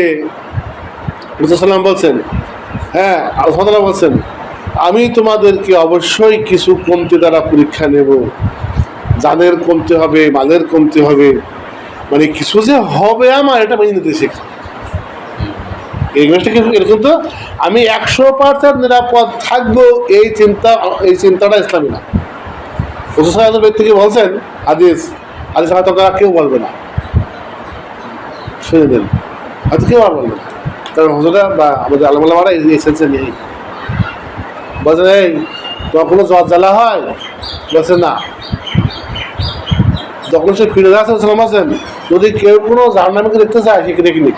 মুসাল্লাম বলছেন, হ্যাঁ আল্লাহ বলছেন, আমি তোমাদেরকে অবশ্যই কিছু কমতি দ্বারা পরীক্ষা নেব, জানের কমতে হবে, মালের কমতে হবে, মানে কিছু যে হবে আমার এটা মেনে নিতে শেখা। এই জিনিসটা কিন্তু এরকম, তো আমি 100% নিরাপদ থাকবো এই চিন্তাটা ইসলামী না। রসূল ব্যক্তিকে বলছেন হাদিস হয়তো কেউ বলবে না, শুনে দেন, হয়তো কেউ আর বলবে না, কারণ হুজুরা বা আমাদের আলমারা এই সেন্সে নেই। বলছেন এই তোমার কোনো জ্বর জ্বালা হয়? বলছে না। যখন সে ফিরে যাচ্ছে আছেন, যদি কেউ কোনো জাহান্নামীকে দেখতে চায় সে দেখে নিক,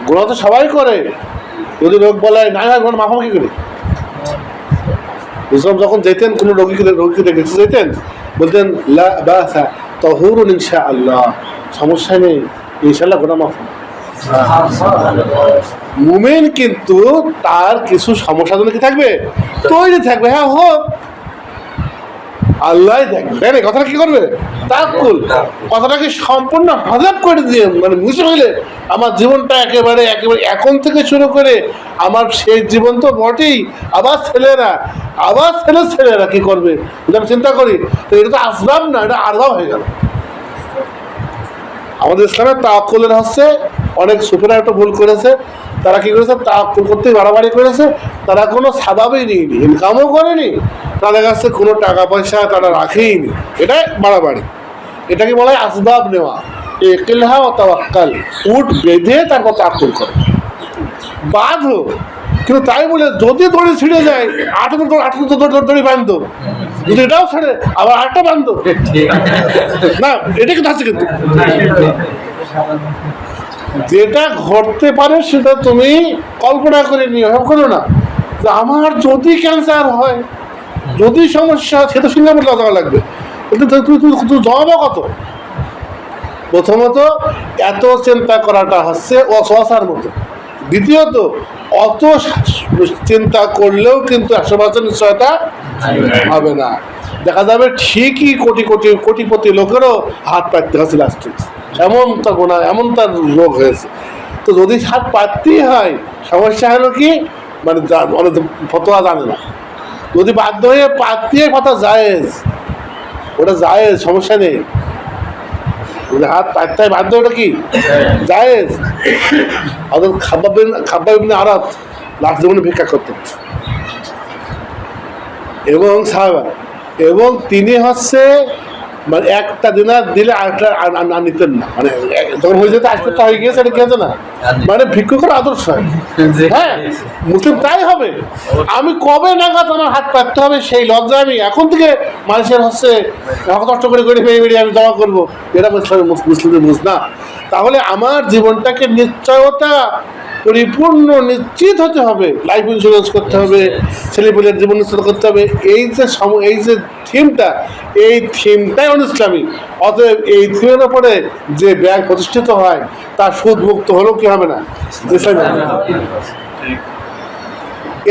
গুনাহ তো সবাই করে, যদি রোগ বলে না না গুনাহ মাফ কি করে। বুঝলাম, যখন যেতেন কোনো রোগীকে দেখতে যেতেন বলতেন লা বাসা তাহুরুন ইনশাআল্লাহ, সমস্যা নেই, ইনশাআল্লাহ গুনাহ মাফ। মুমিন কিন্তু তার কিছু সমস্যা জন্য কি থাকবে, তৈরি থাকবে, হ্যাঁ হোক, আল্লাহ দেখবে, তাই না? কথাটা কি করবে, তাওয়াক্কুল, কথাটাকে সম্পূর্ণ হযফ করে দিয়ে, মানে মুছে হইলে আমার জীবনটা একেবারে এখন থেকে শুরু করে আমার শেষ জীবন তো বটেই, আবার ছেলেরা কি করবে যদি আমি চিন্তা করি, তো এটা তো আসবাব না, এটা আরবাব হয়ে গেল। আমাদের ইসলামের তাওয়াক্কুলের হচ্ছে অনেক সুফিরা একটা ভুল করেছে, তারা কি করেছে, তাওয়াক্কুল করতে বাড়াবাড়ি করেছে, তারা কোনো সাবাবই নিয়নি, ইনকামও করেনি, তাদের কাছে কোনো টাকা পয়সা তারা রাখেই নি, এটাই বাড়াবাড়ি। এটাকে বলা হয় আসবাব নেওয়া, ইকিলহা ও তাওয়াক্কাল, উট বেঁধে তারপর তাওয়াক্কুল করে, বাঁধো, কিন্তু তাই বলে যদি দড়ি ছিঁড়ে যায় আঠো দড়ি বাঁধো, যদি এটাও ছেড়ে আবার আটটা বাঁধো না, এটা কিন্তু আছে। কিন্তু যেটা ঘটতে পারে সেটা তুমি কল্পনা করে নিও, করো না যে আমার যদি ক্যান্সার হয়, যদি সমস্যা, সেটা সিঙ্গাপুর যাওয়া লাগবে, তুই জবাবও কত। প্রথমত এত চিন্তা করাটা হচ্ছে অসহার মতো, দ্বিতীয়ত অত চিন্তা করলেও কিন্তু 100% নিশ্চয়তা হবে না, দেখা যাবে ঠিকই কোটিপতি লোকেরও হাত পাততে হচ্ছে লাস্টে, এমন তার গোনা, এমন তার রোগ হয়েছে। তো যদি হাত পাততেই হয়, সমস্যা হলো কি, মানে অনেক ফতোয়া জানে না, যদি বাধ্য হয়ে পাততে কথা জায়েজ, ওটা জায়েজ, সমস্যা নেই, হাত পাততে বাধ্য, ওটা কি জায়েজ। অর্থাৎ খাব্বাব ইবনে আরাত লাস্ট জীবনে ভিক্ষা করতেন এবং সাহাবা, এবং তিনি হচ্ছে মানে একটা দিনার দিলে আরেকটা নিতেন না, মানে যখন হয়ে যেত আজকে হয়ে গিয়েছে, এটা কি হতো না, মানে ভিক্ষুকের আদর্শ হয়। হ্যাঁ, মুসলিম তাই হবে। আমি কবে নাগাদ আমার হাত পাততে হবে সেই লজ্জা আমি এখন থেকে মানুষের হচ্ছে কষ্ট করে বেরিয়ে আমি জমা করবো, এটা মুসলিমদের বুঝ না। তাহলে আমার জীবনটাকে নিশ্চয়তা পরিপূর্ণ নিশ্চিত হতে হবে, লাইফ ইন্স্যুরেন্স করতে হবে, ছেলেপেলের জীবন নিশ্চিত করতে হবে, এই যে থিমটা, এই থিমটাই অনুইসলামী। অতএব এই থিমের ওপরে যে ব্যাংক প্রতিষ্ঠিত হয় তার সুদ মুক্ত হলেও কি হবে না,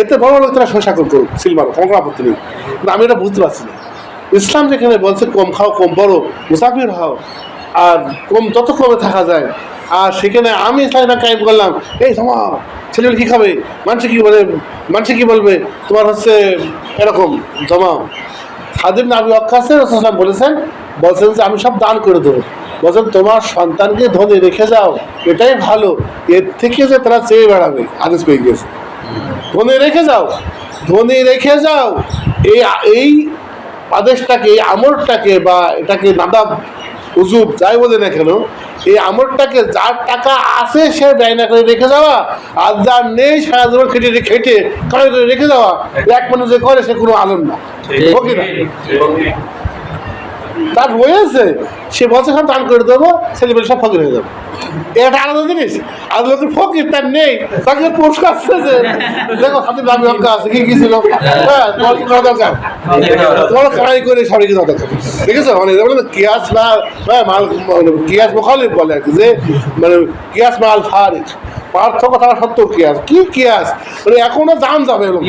এতে বড় লোকেরা সংসার করুক, সিলমার কোনো আপত্তি নেই, কিন্তু আমি এটা বুঝতে পারছি না। ইসলাম যেখানে বলছে কম খাও, কম বড়ো, মুসাফির হও, আর যত কমে থাকা যায়, আর সেখানে আমি ইসলাম কায়েম করলাম, এই তোমার ছেলেমেয়ে কী খাবে, মানুষ কী বলে মানুষ কি বলবে তোমার হচ্ছে এরকম জমাও। খাদিম আবি ওয়াক্কাস রাসূলুল্লাহ বলেছেন যে আমি সব দান করে দেবো। বলছেন তোমার সন্তানকে ধনী রেখে যাও, এটাই ভালো, এর থেকে যে তারা চেয়ে বেড়াবে। হাদিস পেয়ে গেছে, ধনী রেখে যাও, ধনী রেখে যাও। এই আদেশটাকে, এই আমরটাকে বা এটাকে নাদাব উজুব যাই বলে না কেন, এই আমরটাকে যার টাকা আছে সে ব্যয় না করে রেখে যাওয়া, আর যার নেই সারা জীবন খেটে খেটে করে রেখে যাওয়া, এক মানুষ যে করে সে কোনো আনন্দ না। তার রয়েছে, সে বছর সব দান করে দেবো, ছেলেমেয়ে সব ফকির হয়ে যাবে, এটা আলাদা জিনিস। আর লোকের ফকির তার নেই, তাকে পুরস্কার আসছে, দেখো হাতে দামি অঙ্কা আছে, কি ছিল, হ্যাঁ তোমার দরকার, তোমার কামাই করে সবাইকে দরকার, ঠিক আছে। মানে কিয়াস না মাল, কিয়াস মুখালিফ বলে আর কি, যে মানে কিয়াস মাল ফারিক, পার্থক্য থাকা সত্ত্বেও কিয়াস, কি কিয়াস মানে এখনো জান যাবে লোক।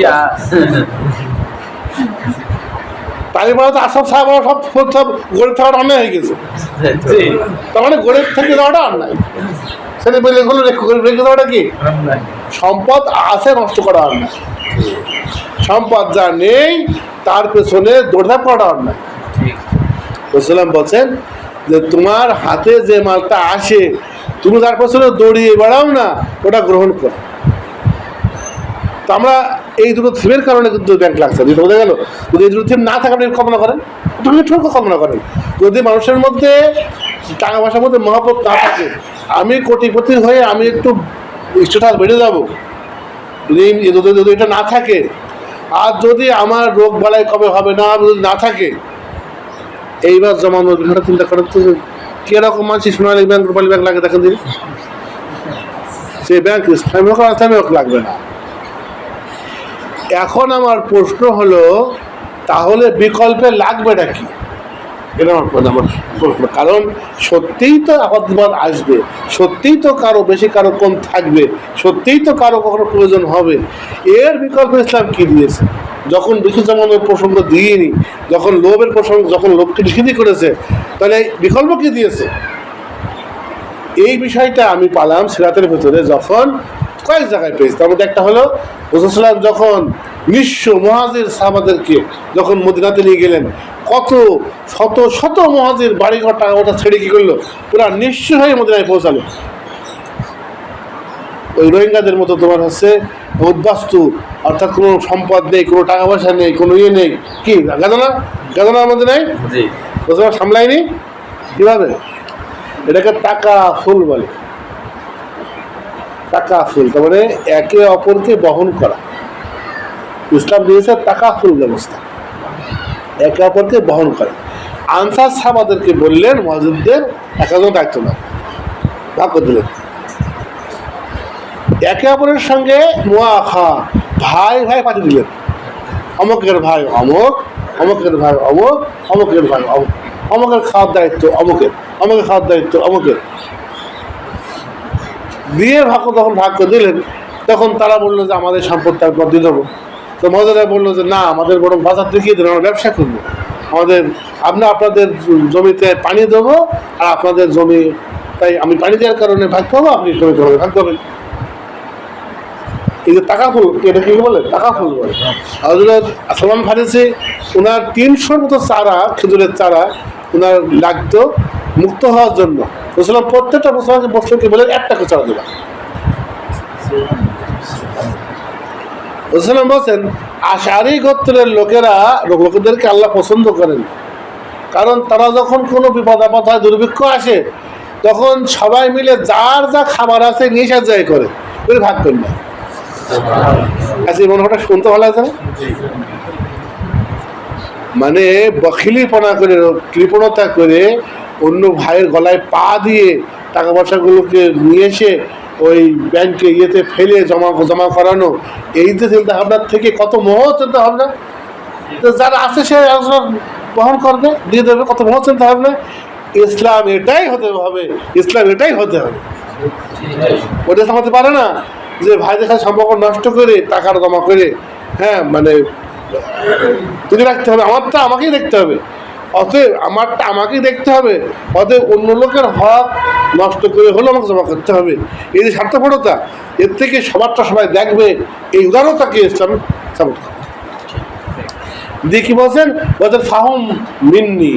তাই বলে তো আসব সাহেব সব গরিব থাকার অন্যায় হয়ে গেছে, তার মানে গরিব থেকে যাওয়াটা অন্যায়, সেটা বলে এগুলো রেখে দেওয়াটা কি সম্পদ আছে নষ্ট করা অন্যায়, সম্পদ যা নেই তার পেছনে দৌড়ধাপ করাটা অন্যায়। রাসূলুল্লাহ বলছেন যে তোমার হাতে যে মালটা আসে তুমি তার পেছনে দৌড়িয়ে বেড়াও না, ওটা গ্রহণ করো। তো আমরা এই দুটো থিমের কারণে কিন্তু ব্যাংক লাগছে, দুটো বোঝা গেল। যদি এই দুটো থিম না থাকে আপনি কল্পনা করেন, তুমি ঠোঁট কল্পনা করেন, যদি মানুষের মধ্যে টাকা পয়সার মধ্যে মহাপত না থাকে, আমি কোটিপতি হয়ে আমি একটু স্ট্যাটাস বেড়ে যাবো, যদি এটা না থাকে, আর যদি আমার রোগ বালাই কবে হবে না যদি না থাকে, এইবার জমানোর বিষয়টা চিন্তা করেন তো কিরকম মানুষ সোনালী ব্যাংক রূপালী ব্যাংক লাগে দেখেন দিন, সেই ব্যাংক ইসলামী হোক আর ইসলামী হোক লাগবে না। এখন আমার প্রশ্ন হলো তাহলে বিকল্পে লাগবেটা কি, এটা আমার প্রশ্ন। কারণ সত্যিই তো আপদ আসবে, সত্যিই তো কারো বেশি কারো কম থাকবে, সত্যিই তো কারো কখনো প্রয়োজন হবে, এর বিকল্প ইসলাম কি দিয়েছে? যখন বেশি জমানোর প্রসঙ্গ দিইনি, যখন লোভের প্রসঙ্গ, যখন লোভকে নিষিদ্ধ করেছে, তাহলে বিকল্প কি দিয়েছে? এই বিষয়টা আমি পালাম সিরাতের ভেতরে যখন কয়েক জায়গায় পেয়েছি। তার মধ্যে একটা হলো রাসূলুল্লাহ যখন নিঃস্ব মুহাজির সাহাবাদেরকে যখন মদিনাতে নিয়ে গেলেন, কত শত শত মুহাজির বাড়িঘর টাকা পয়সা ছেড়ে কি করলো, পুরা নিঃস্ব হয়ে মদিনায় পৌঁছালো। ওই রোহিঙ্গাদের মতো তোমার হচ্ছে উদ্বাস্তু, অর্থাৎ কোনো সম্পদ নেই, কোনো টাকা পয়সা নেই, কোনো ইয়ে নেই, কি গাজানার মধ্যে নেই, রাসূলুল্লাহ সামলায়নি কিভাবে? এটাকে টাকা ফুল বলে, টাকা ফুল, তার মানে একে অপরকে বহন করা। ইসলাম দিয়েছে টাকা ফুল ব্যবস্থা, একে অপরকে বহন করে। আনসার সাহাবাদেরকে বললেন মুহাজিরদের একজন দায়িত্ব না, ভাগ করে দিলেন, একে অপরের সঙ্গে মুআখা, ভাই ভাই পাঠিয়ে দিলেন, অমুকের ভাই অমুক, অমুকের ভাই অমুক, অমুকের ভাই অমুক, অমুকের খাওয়ার দায়িত্ব অমুকের, অমুকের খাওয়ার দায়িত্ব অমুকের, দিয়ে যখন ভাগ করে দিলেন, তখন তারা বললো যে আমাদের সম্পদটা একবার দিয়ে দেবো। তো মজারা বললো যে না, আমাদের বরং বাজার দেখিয়ে দেন, আমরা ব্যবসা করবো, আপনাদের জমিতে পানি দেবো, আর আপনাদের জমি, তাই আমি পানি দেওয়ার কারণে ভাগ পাবো, আপনি জমি করবে ভাগ পাবেন। এই যে টাকা ফুল, এটা কি বলে? টাকা ফুল বলে। হযরত সালমান ফারিসি ওনার 300 মতো চারা, খেজুরের চারা ওনার লাগতো মুক্ত হওয়ার জন্য। রাসূলুল্লাহ প্রত্যেকটা মুসলমানকে বলে 1 টাকা চারা দেবা। রাসূলুল্লাহ বলছেন আশআরী গোত্রের লোকেদেরকে আল্লাহ পছন্দ করেন, কারণ তারা যখন কোনো বিপদ আপদ হয়, দুর্ভিক্ষ আসে, তখন সবাই মিলে যার যা খাবার আছে নিয়ে সাহায্য করে ভাগ করে নেয়। আচ্ছা, মনে হঠাৎ শুনতে ভালো লাগছে না? মানে বখিলিপনা করে, কৃপণতা করে অন্য ভাইয়ের গলায় পা দিয়ে টাকা পয়সাগুলোকে নিয়ে এসে ওই ব্যাংকে ইয়েতে ফেলে জমা করানো, এই যে চিন্তা ভাবনার থেকে কত মহৎ চিন্তা ভাবনা। যারা আছে সে বহন করবে, দিয়ে দেবে, কত মহৎ চিন্তা ভাবনা। ইসলাম এটাই হতে হবে, ইসলাম এটাই হতে হবে। ওটা হতে পারে না যে ভাইদের সাথে সম্পর্ক নষ্ট করে টাকার জমা করে, হ্যাঁ মানে তুমি রাখতে হবে, আমারটা আমাকেই দেখতে হবে। অতএব আমারটা আমাকেই দেখতে হবে, অতএব অন্য লোকের হক নষ্ট করে হলেও আমাকে জমা করতে হবে। এই যে স্বার্থপরতা, এর থেকে সবারটা সবাই দেখবে, এই উদারতাকে ইসলাম সাপোর্ট করে। দিয়ে কি বলছেন, ওদের ফাহুম মিন্নি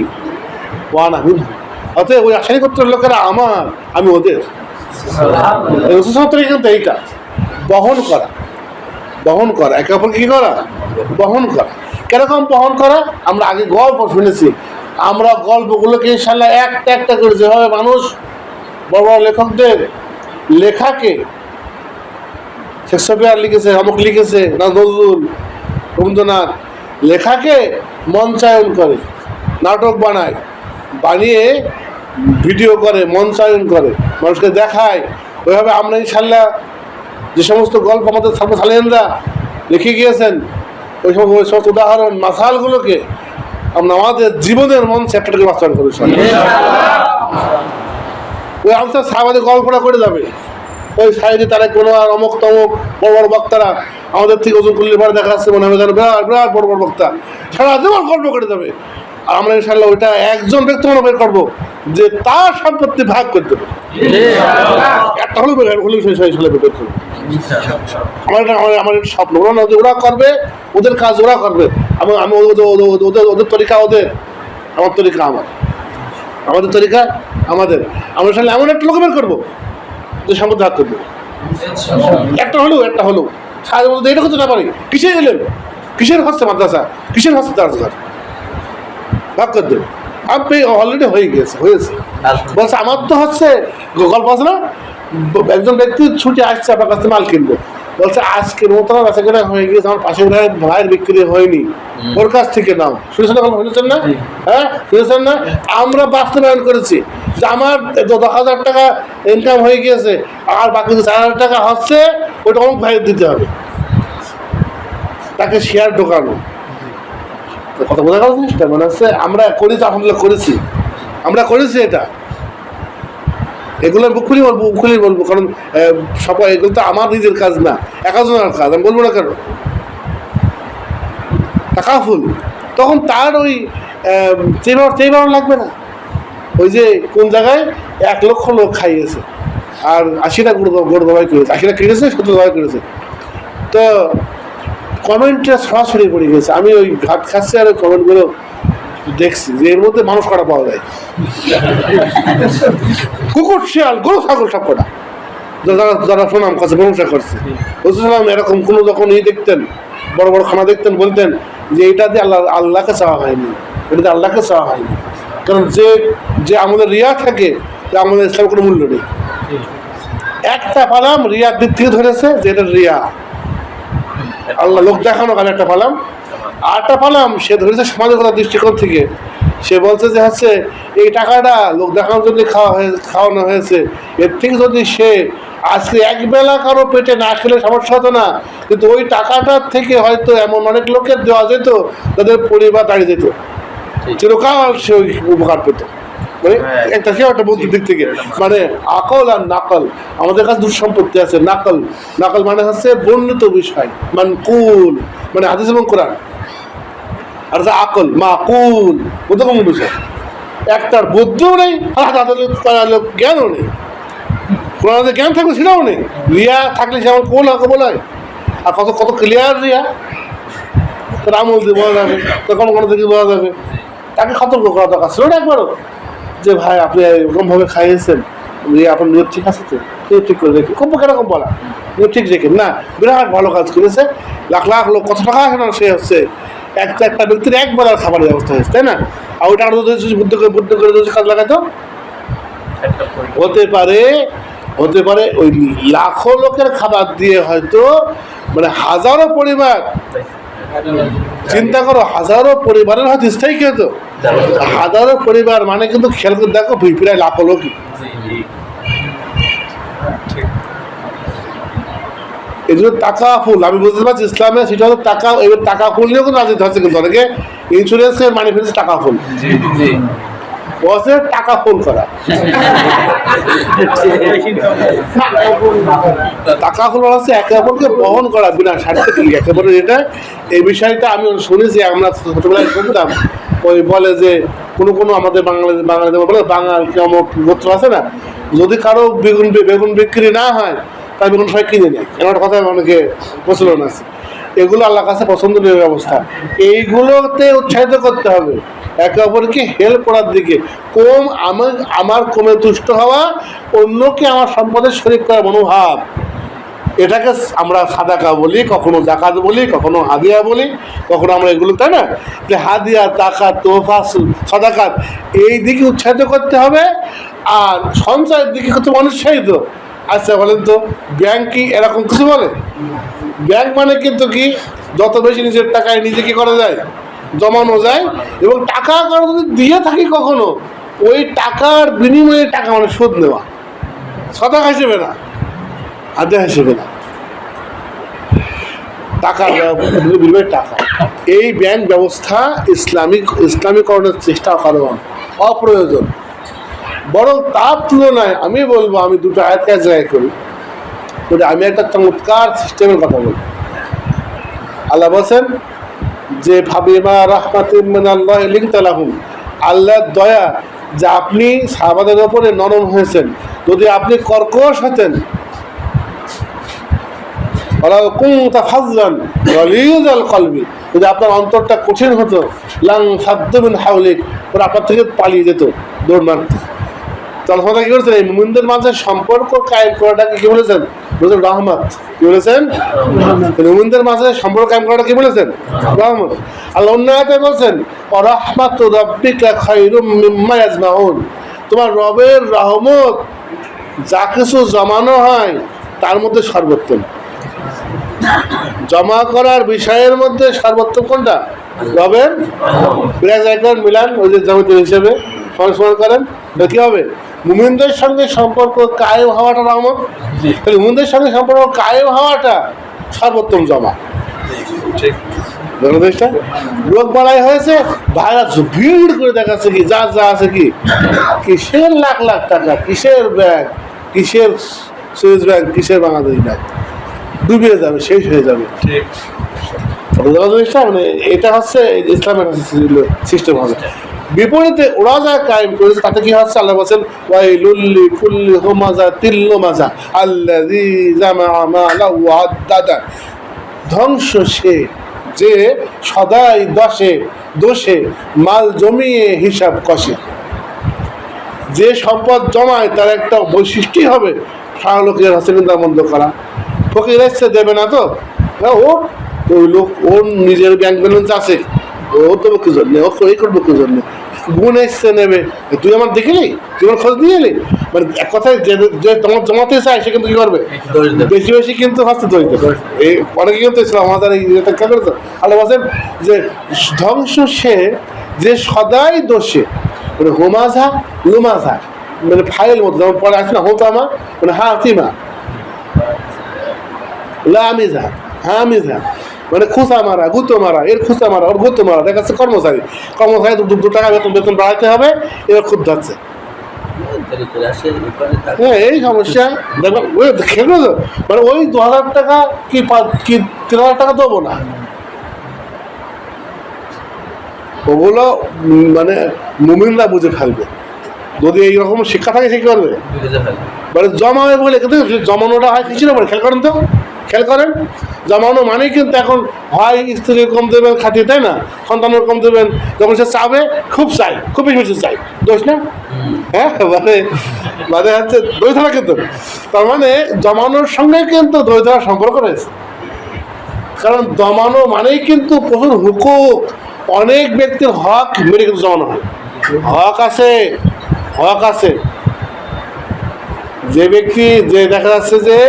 ওয়ানা মিনহুম, অতএব ওই আশারি গোত্রের লোকেরা আমার, আমি ওদের। কিন্তু এই কাজ বহন করা, বহন করা, একে অপরকে কি করা, বহন করা। কিরকম বহন করা? আমরা আগে গল্প শুনেছি, আমরা গল্পগুলোকে ইনশাল্লাহ একটা একটা করে, যেভাবে মানুষ বড় বড় লেখকদের লেখাকে, শেক্সপিয়ার লিখেছে, অমুক লিখেছে, নজরুল, রবীন্দ্রনাথ, লেখাকে মঞ্চায়ন করে, নাটক বানায়, বানিয়ে ভিডিও করে, মঞ্চায়ন করে, মানুষকে দেখায়, ওইভাবে আমরা ইনশাল্লাহ যে সমস্ত গল্প আমাদের সালেনরা লিখে গিয়েছেন, ওই সমস্ত উদাহরণ মাসালগুলোকে আমরা আমাদের জীবনের মঞ্চে একটা করে বাস্তবায়ন করেছি। ওই আনসার সাহাবাদের গল্পটা করে যাবে, ওই সাইডে তারা কোনো আর অমুক তমুক বড় বড় বক্তারা আমাদের থেকে ওজন করলে পরে দেখা যাচ্ছে মনে হবে যেন বিরাট বিরাট বড় বড় বক্তা, সারা জীবন গল্প করে যাবে। আর আমরা ইনশাল্লাহ ওইটা একজন ব্যক্তি মনে বের করবো যে তার সম্পত্তি ভাগ করে দেবে, একটা হলেও বের করবো। আমার স্বপ্ন, ওরা করবে, ওদের কাজ ওরা করবে, আমি ওদের তরিকা ওদের, আমার তরিকা আমার, আমাদের তরিকা আমাদের। আমরা এমন একটা লোক বের করবো যে সম্পত্তি ভাগ করে দেবে, একটা হলেও সারা মধ্যে এটা করতে না পারি। কিসের এলেন, কিসের হচ্ছে মাদ্রাসা, কিসের হচ্ছে দার্সগার, ভাগ করে দেবে। আপনি অলরেডি হয়েছে বলছে আমার তো হচ্ছে গল্প আছে না, একজন ব্যক্তি ছুটি আসছে আপনার কাছে মাল কিনবো, বলছে আজকের মতো বেচা কেনা হয়ে গিয়েছে, আমার পাশের ভাইয়ের বিক্রি হয়নি, ওর কাছ থেকে নাও। শুনেছেন না, শুনেছেন না? হ্যাঁ শুনেছেন না? আমরা বাস্তবায়ন করেছি যে আমার 10,000 টাকা ইনকাম হয়ে গিয়েছে, আর বাকি 4,000 টাকা হচ্ছে, ওইটা অনেক ভাইয়ের দিতে হবে, তাকে শেয়ার ঢোকানো। কথা বোঝা গেল জিনিসটা? মানে হচ্ছে আমরা করেছি, আলহামদুলিল্লাহ করেছি, আমরা করেছি এটা। এগুলো বুক খুলেই বলবো, কারণ সবাই এগুলো তো আমার নিজের কাজ না, একাজনের কাজ, আমি বলবো না কেন। টাকাফুল তখন তার ওই চেয়ে লাগবে না। ওই যে কোন জায়গায় 1 লক্ষ লোক খাইয়েছে আর 80টা গরু জবাই করেছে, 80টা কিনেছে, 70 জবাই করেছে, তো কমেন্টটা সরাসরি পড়ে গেছে। আমি ওই ভাত খাচ্ছি আর ওই কমেন্টগুলো দেখছি যে এর মধ্যে মানুষ কটা পাওয়া যায়, কুকুর, শিয়াল, গরু, ছাগল সব কটা, যারা সুনাম কাছে প্রশংসা করছে। বুঝলাম এরকম কোনো যখন দেখতেন, বড় বড় খানা দেখতেন, বলতেন যে এটা দিয়ে আল্লাহকে চাওয়া হয়নি, এটা দিয়ে আল্লাহকে চাওয়া হয়নি। কারণ যে আমাদের রিয়া থাকে, আমাদের ইসলামের কোনো মূল্য নেই। একটা পালাম রিয়ার দিক থেকে ধরেছে যে এটা রিয়া, আল্লাহ লোক দেখানো কারণে একটা পালাম, আরটা পালাম সে ধরেছে সমাজের দৃষ্টিকোণ থেকে। সে বলছে যে হচ্ছে এই টাকাটা লোক দেখানোর জন্য খাওয়ানো হয়েছে, এর থেকে যদি সে আজকে একবেলা কারো পেটে না খেলে সমস্যা হতো না, কিন্তু ওই টাকাটার থেকে হয়তো এমন অনেক লোকের দেওয়া যেত তাদের পরিবার দাঁড়িয়ে যেত, চিরকাল সে ওই উপকার পেত। মানে একটা বন্ধুর দিক থেকে, মানে আকল আর নাকল, আমাদের কাছে দুটো সম্পত্তি আছে। নাকল মানে হচ্ছে বর্ণিত বিষয়, মানকুল মানে হাদিস এবং কোরআন, আর আকল মাকুল বোধগম্য বিষয়। একটার বুদ্ধিও নেই আর জ্ঞানও নেই, কোরআনের জ্ঞান থাকলে সেটাও নেই, রিয়া থাকলে সে আমার কোল হাকে বলা হয়। আর কত কত ক্লিয়ার রিয়া, তার আমল দিয়ে বলা যাবে, তখন কোনো দিকে বলা যাবে। তাকে সতর্ক করা দরকার ছিল না একবারও, যে ভাই আপনি এরকমভাবে খাইয়েছেন, আপনার নিয়ত ঠিক আছে তো, নিয়ত ঠিক করে রেখে খুব কেরকম বলা, নিয়ত ঠিক রেখে না, বিরাট ভালো কাজ করেছে, লাখ লাখ লোক কত টাকা আসে না, সে হচ্ছে একটা ব্যক্তির একবেলার খাবারের ব্যবস্থা হয়েছে, তাই না? আর ওই টাকাটা যদি বুদ্ধি করে যদি কাজ লাগাতো, হতে পারে ওই লাখো লোকের খাবার দিয়ে হয়তো মানে হাজারো পরিবার, চিন্তা করো, হাজারো পরিবারের হয়তো স্থায়ী কি হতো, হাজারো পরিবার মানে কিন্তু খেয়াল করে দেখো প্রায় লাখো লোকই। এই জন্য টাকা ফুল আমি বুঝতে পারছি ইসলামে, সেটা হচ্ছে টাকা, এবার টাকা ফুল নিয়েও কিন্তু রাজনীতি হচ্ছে, কিন্তু অনেকে ইন্স্যুরেন্সের মানি ফেলছে টাকা ফুল, বসের টাকা ফোন করা, টাকা ফোন হচ্ছে একে অপরকে বহন করা বিনা স্বার্থে কি একেবারে এটা। এই বিষয়টা আমি শুনেছি, আমরা ছোটবেলায় শুনতাম, ওই বলে যে কোনো আমাদের বাঙালি বলে বাঙাল অমুক গোত্র আছে না, যদি কারো বেগুন বিক্রি না হয় তার বেগুন সবাই কিনে নেয়, এমন একটা কথা অনেকে প্রচলন আছে। এগুলো আল্লাহর কাছে পছন্দনীয় ব্যবস্থা, এইগুলোতে উৎসাহিত করতে হবে, একে অপরকে হেল্প করার দিকে। আমার কমে তুষ্ট হওয়া, অন্যকে আমার সম্পদের শরীক করার মনোভাব, এটাকে আমরা সাদাকা বলি, কখনো জাকাত বলি, কখনো হাদিয়া বলি, কখনো আমরা এগুলো, তাই না, যে হাদিয়া, তাকাত, তোফা, সাদাকাত, এই দিকে উৎসাহিত করতে হবে। আর সঞ্চয়ের দিকে কত উৎসাহিত। আচ্ছা বলেন তো, ব্যাংক কি এরকম কিছু বলে? ব্যাংক মানে কিন্তু কি, যত বেশি নিজের টাকায় নিজে কি করা যায়, জমানো যায়, এবং টাকা কারো যদি দিয়ে থাকি কখনো, ওই টাকার বিনিময়ে টাকা মানে সুদ নেওয়া, সাদাকা হিসেবে না, আদায় হিসেবে না, টাকা বিনিময়ে টাকা। এই ব্যাংক ব্যবস্থা ইসলামীকরণের চেষ্টা করা অপ্রয়োজন। বরং তার তুলনায় আমি বলবো, আমি দুটো আয়াত জায়গায় করি, আমি একটা চমৎকার সিস্টেমের কথা বলি। আল্লাহ বলছেন যে ফাবিমা রাহমাতিন মিনাল্লাহ লিনতা লাহুম, আল্লাহর দয়া যে আপনি সাহাবাদের ওপরে নরম হয়েছেন। যদি আপনি কর্কশ হতেন, ওয়ালাউ কুনতা ফাযলান গালিযাল কলবি, যদি আপনার অন্তরটা কঠিন হতো, লাং ফাদ্দু মিন হাওলিক, ওরা আপনার থেকে পালিয়ে যেত, দৌড় মারত। তাহলে কি করেছেন? এই মুমিনদের মাঝে সম্পর্ক কায়েম করাটাকে কি বলেছেন? বলেছেন রহমত। কি বলেছেন? মুমিনদের মাঝে সম্পর্ক কায়েম করাটা কি বলেছেন? রহমত। আল্লাহ অন্য আয়াতে বলছেন রাহমাতু রাব্বিকা খায়রুম মিম্মা ইয়াজমাউন, তোমার রবের রহমত যা কিছু জমানো হয় তার মধ্যে সর্বোত্তম। জমা করার বিষয়ের মধ্যে সর্বোত্তম কোনটা? রবের মিলান, ওই যে জামাতের হিসেবে সংস্মরণ করেন, কি হবে? মুমিনদের সঙ্গে সম্পর্ক কায়েম হওয়াটা রহমত, তাহলে মুমিনদের সঙ্গে সম্পর্ক কায়েম হওয়াটা সর্বোত্তম জমা। বাংলাদেশটা রোগ বাড়াই হয়েছে, ভাইরা ভিড় করে দেখাচ্ছে কি যা আছে, কি কিসের লাখ লাখ টাকা, কিসের ব্যাংক, কিসের সুইস ব্যাংক, কিসের বাংলাদেশ ব্যাংক, ডুবিয়ে যাবে, শেষ হয়ে যাবে। মানে এটা হচ্ছে ইসলামের সিস্টেম হবে। বিপরীতে ওরা যা কায়েম করেছে তাতে কি হচ্ছে? আল্লাহ বলছেন ওয়াইলুল লিকুল্লি হুমাযাতিল লুমাযা আল্লাযী জামাআ মালাহু ওয়া আদ্দাদা, ধ্বংস সে যে সদাই দোষে মাল জমিয়ে হিসাব কষে। যে সম্পদ জমায় তার একটা বৈশিষ্ট্যই হবে শাহলোকের হাসে নিন্দা মন্দ করা। ফকির এসছে দেবে না তো, ওই লোক ওর নিজের ব্যাংক ব্যালেন্স আছে, ও দেবো কি জন্যে, ও এই করবো কি জন্যে, গুণ এসছে নেবে, তুই আমার দেখিনি, তুই আমার খোঁজ নিয়ে এলি। মানে এক কথায় যে তোমার জমাতে চায় সে কিন্তু কি করবে, বেশি বেশি কিন্তু হচ্ছে দরিদ্র। এই অনেকে কিন্তু আমাদের এইটা খেয়াল করে তো। আল্লাহ বলছেন যে ধ্বংস সে যে সদাই দোষে, মানে হোমাঝা লুমাঝা, মানে ফাইল মতো যেমন পরে আছে না, হোতামা মানে হাতিমা, লামিজা হামিজা, মানে খুঁচা মারা, গুঁতো মারা, এর খুঁচা মারা, ওর গুঁতো মারা। দেখা যাচ্ছে কর্মচারী 2 টাকা বেতন বাড়াইতে হবে, এবার খুব যাচ্ছে। হ্যাঁ, এই সমস্যা দেখবেন। ওই খেলো তো, মানে ওই 2,000 টাকা কি 3,000 টাকা দেবো না, ওগুলো মানে মুমিনরা বুঝে ফেলবে। যদি এইরকম শিক্ষা থাকে সে কি করবে, মানে জমাবে বলে। কিন্তু জমানোটা হয় কিছু না, খেয়াল করেন জমানো মানেই কিন্তু এখন হয় স্ত্রীর কম দেবেন খাটিয়ে, তাই না, সন্তানের কম দেবেন, যখন সে চাবে খুব বেশি চাই, দোষ না? হ্যাঁ, মানে হচ্ছে দই ধরা। কিন্তু তার মানে জমানোর সঙ্গে কিন্তু দই ধরার সম্পর্ক রয়েছে। কারণ জমানো মানেই কিন্তু প্রচুর হুকুক, অনেক ব্যক্তির হক মেরে কিন্তু জমানো হয়। হক আছে যে ব্যক্তি, যে দেখা যাচ্ছে যে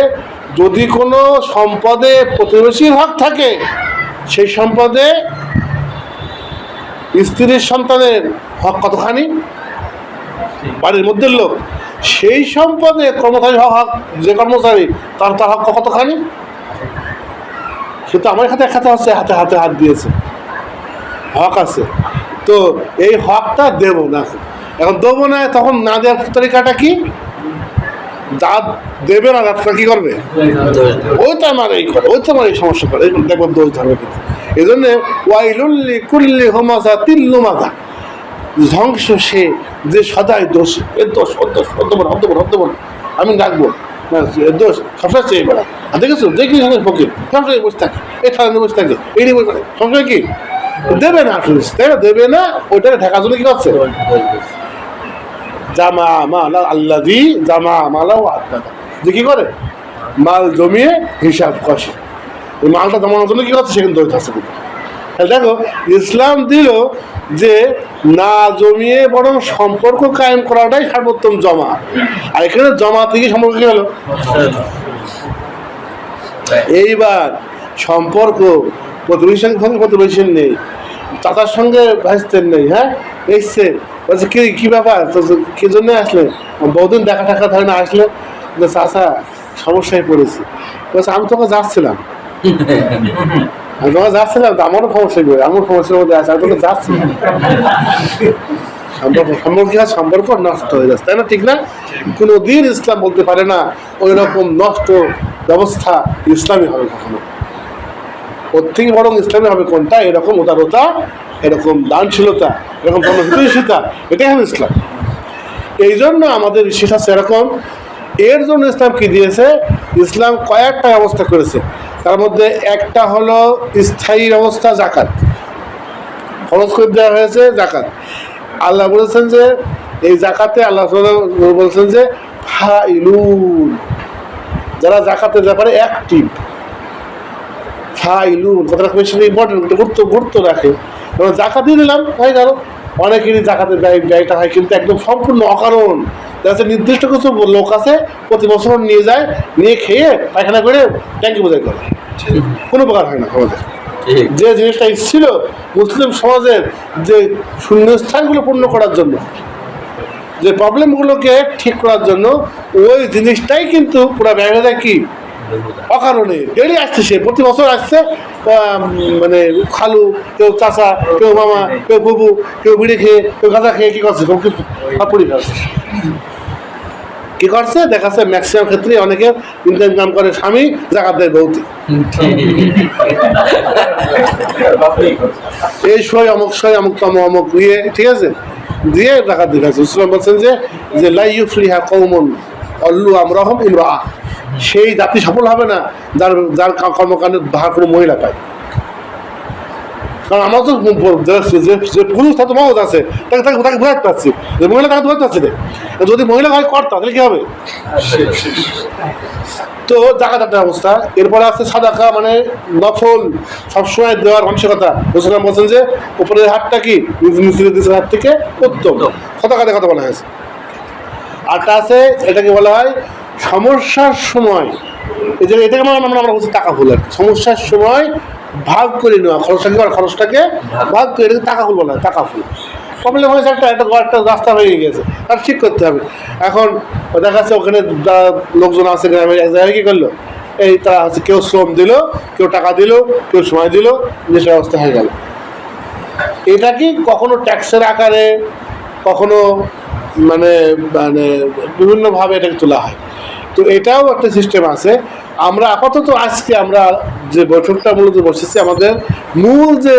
যদি কোনো সম্পদে প্রতিবেশীর হক থাকে, সেই সম্পদে স্ত্রীর সন্তানের হক কতখানি, বাড়ির মধ্যে লোক, সেই সম্পদে কর্মচারী হক, যে কর্মচারী তার হক কতখানি, সে তো আমার খাতে হচ্ছে, হাতে হাত দিয়েছে, হক আছে। তো এই হকটা দেব না, এখন দেবো না, তখন না দেওয়ার তরিকাটা কি? যা দেবে না তার কি করবে? ওই তো আমার এই করে, ওই তো আমার এই সমস্যা করে, দেখবেন দোষ ধরবে। কিন্তু এই জন্যে ওয়াইলুল্লি কুল্লি হোমাজা তিল্লুমাদা, ধ্বংস সে যে সদাই দোষ, এর দোষ, ওর দোষ, হদ্দবন হদ্দবন হদ্দবন, আমি ডাকবো না এর দোষ, সবসময় চেয়ে বেড়া। আর দেখেছো দেখি ফকির সবসময় বসে থাকে, এই ঠান্ডা বসে থাকে, এই নিয়ে বসে থাকে সবসময়, কি দেবে না আসলে, তাই না? দেবে না, ওইটাকে ঢাকার জন্য কি করছে? জামা মালা আল্লাযী জামা মালা ওয়া আদ্দাদা, যে কি করে মাল জমিয়ে হিসাব কষে, ওই মালটা জমানোর জন্য কি করছে? সেখানে দৌড় থাকছে। দেখো ইসলাম দিল যে না জমিয়ে বরং সম্পর্ক কায়েম করাটাই সর্বোত্তম জমা, আর এখানে জমা থেকে সম্পর্ক কি হলো? এইবার সম্পর্ক প্রতিবেশীর সঙ্গে প্রতিবেশীর নেই, চাচার সঙ্গে ভাইস্তের নেই, হ্যাঁ এসছে বলছে কি ব্যাপার, কি জন্য আসলে? বহুদিন দেখা টাকা ধরে না, আসলে চাচা সমস্যায় পড়েছি। বলছে আমি তোকে যাচ্ছিলাম, আমি তোমাকে যাচ্ছিলাম, আমারও সমস্যা করে, আমার সমস্যার মধ্যে আছে, আমি তোকে যাচ্ছিলাম। সম্পর্ক কি হয়? সম্পর্ক নষ্ট হয়ে যাচ্ছে, তাই না? ঠিক না? কোনোদিন ইসলাম বলতে পারে না ওই রকম নষ্ট ব্যবস্থা ইসলামী হবে কখনো। ওর থেকে বরং ইসলামী হবে কোনটা? এরকম উদারতা, এরকম দানশীলতা, এরকম জনহিতৈষিতা, এটাই হবে ইসলাম। এই জন্য আমাদের বিশেষ আছে এরকম। এর জন্য ইসলাম কি দিয়েছে? ইসলাম কয়েকটা ব্যবস্থা করেছে, তার মধ্যে একটা হলো স্থায়ী ব্যবস্থা, জাকাত খরচ করে দেওয়া হয়েছে। জাকাত আল্লাহ বলেছেন যে এই জাকাতে, আল্লাহ বলছেন যে ফাইলুন, যারা জাকাতের ব্যাপারে অ্যাক্টিভ, ফাইলুন কথাটা বেশি ইম্পর্টেন্ট, গুরুত্ব রাখে। কারণ জাকাতই দিলাম হয়ে গেল, অনেকেরই জাকাতের ব্যয়টা হয় কিন্তু একদম সম্পূর্ণ অকারণ। দেখা যাচ্ছে নির্দিষ্ট কিছু লোক আছে প্রতি বছর নিয়ে যায়, নিয়ে খেয়ে পায়খানা করে ট্যাঙ্কি বোঝাই করে, কোনো প্রকার হয় না আমাদের। যে জিনিসটা ছিল মুসলিম সমাজের যে শূন্যস্থানগুলো পূর্ণ করার জন্য, যে প্রবলেমগুলোকে ঠিক করার জন্য, ওই জিনিসটাই কিন্তু পুরো ব্যয় হয়ে যায় কি অকারণে। ডেলি আসছে, সে প্রতি বছর আসছে, মানে খালু, কেউ চাচা, কেউ মামা, কেউ বুবু, কেউ বিড়ি খেয়ে, কেউ গাঁজা খেয়ে কি করছে? কাপড়ি খাচ্ছে। কি করছে? দেখাচ্ছে ম্যাক্সিমাম ক্ষেত্রে অনেকে ইনকাম করে স্বামী, জাকাত দেয় বউতি, এই সই অমুক সই অমুক তম অমুক ইয়ে, ঠিক আছে, দিয়ে জাকাত দিয়ে খাচ্ছে। ইসলাম বলছেন যে লা ইউফলিহা কওমুন আল্লু আমরাহুম ইমরাআ, সেই জাতি সফল হবে না যার যার কর্মকাণ্ডে বাহার কোনো মহিলা পায়। কারণ আমার তো যে পুরুষ তার তো মহৎ আছে, তাকে বোঝাতে পারছি, যে মহিলা তাকে বোঝাতে পারছি না। যদি মহিলা হয় কর্তা, তাহলে কি হবে? তো জাকাত একটা অবস্থা। এরপরে আছে সাদাকা, মানে নফল সবসময় দেওয়ার মানসিকতা। মুসলমান বলছেন যে উপরের হাতটা কি নিচের হাত থেকে উত্তম, সাদাকাতে কথা বলা হয়েছে। আরটা আছে, এটাকে বলা হয় সমস্যার সময়, এই যে এটাকে আমরা বলছি টাকা ফুল। আর সমস্যার সময় ভাগ করে নেওয়া, খরচটাকে ভাগ করে, এটাকে টাকা ফুল বলা হয়। টাকা ফুল প্রবলেম হয়েছে, একটা রাস্তা হয়ে গেছে, তার ঠিক করতে হবে। এখন দেখা যাচ্ছে ওখানে যারা লোকজন আছে গ্রামের, এক জায়গায় কী করলো, এই তারা হচ্ছে কেউ শ্রম দিল, কেউ টাকা দিল, কেউ সময় দিল, জিনিসের ব্যবস্থা হয়ে গেল। এটা কি কখনো ট্যাক্সের আকারে, কখনো মানে মানে বিভিন্নভাবে এটাকে তোলা হয়। তো এটাও একটা সিস্টেম আছে। আমরা আপাতত আজকে আমরা যে বৈঠকটা মূলত বসেছি, আমাদের মূল যে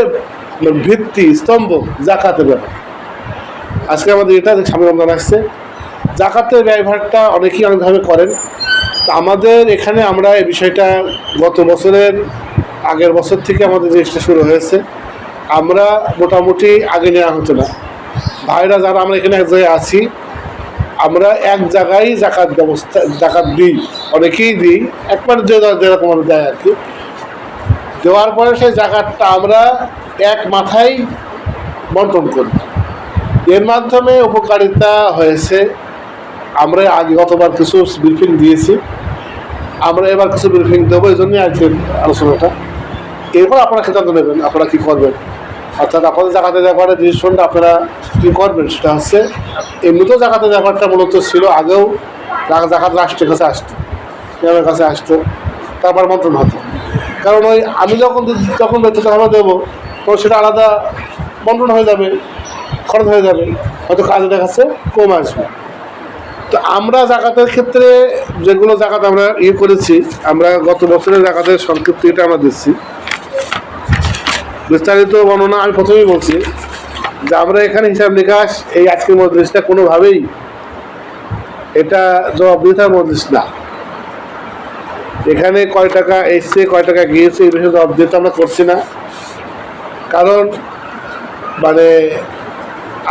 ভিত্তি স্তম্ভ জাকাতের ব্যাপার। আজকে আমাদের এটা সামনে রমজান আসছে, জাকাতের ব্যয়ভারটা অনেকেই অনেকভাবে করেন। তা আমাদের এখানে আমরা এই বিষয়টা গত বছরের আগের বছর থেকে আমাদের জিনিসটা শুরু হয়েছে। আমরা মোটামুটি আগে নেওয়া হতো না, ভাইরা যারা আমরা এখানে এক জায়গায় আছি, আমরা এক জায়গায় জাকাত দিই, অনেকেই দিই, একবার যেরকম আমরা দেয় আর কি। দেওয়ার পরে সেই জাকাতটা আমরা এক মাথায় বন্টন করি। এর মাধ্যমে উপকারিতা হয়েছে। আমরা আগে গতবার কিছু ব্রিফিং দিয়েছি, আমরা এবার কিছু ব্রিফিং দেবো, এই জন্যই আজকের আলোচনাটা। এরপর আপনারা সিদ্ধান্ত নেবেন আপনারা কী করবেন। অর্থাৎ আপনাদের জাকাতের ব্যাপারে ডিসিশনটা আপনারা কী করবেন সেটা হচ্ছে, এমনিতেও জাকাতের ব্যাপারটা মূলত ছিল আগেও জাকাত রাষ্ট্রের কাছে আসতো, গ্রামের কাছে আসতো, তারপর মন্ত্রণ হতো। কারণ ওই আমি যখন বেতনটা দেবো, তখন সেটা আলাদা বন্টন হয়ে যাবে। খরচ হয়ে যাবে, হয়তো কাজে দেখাচ্ছে কম আসবে। তো আমরা জাকাতের ক্ষেত্রে যেগুলো জাকাত আমরা করেছি, আমরা গত বছরের জাকাতের সংক্ষিপ্ত এটা আমরা দিচ্ছি, বিস্তারিত বর্ণনা আমি প্রথমেই বলছি যে আমরা এখানে হিসাব নিকাশ এই আজকের মজলিসটা কোনোভাবেই এটা জবাবদিহিতার মজলিস না। এখানে কয় টাকা এসছে কয় টাকা গিয়েছে এই বিষয়ে জবাবদিহিতা আমরা করছি না, কারণ মানে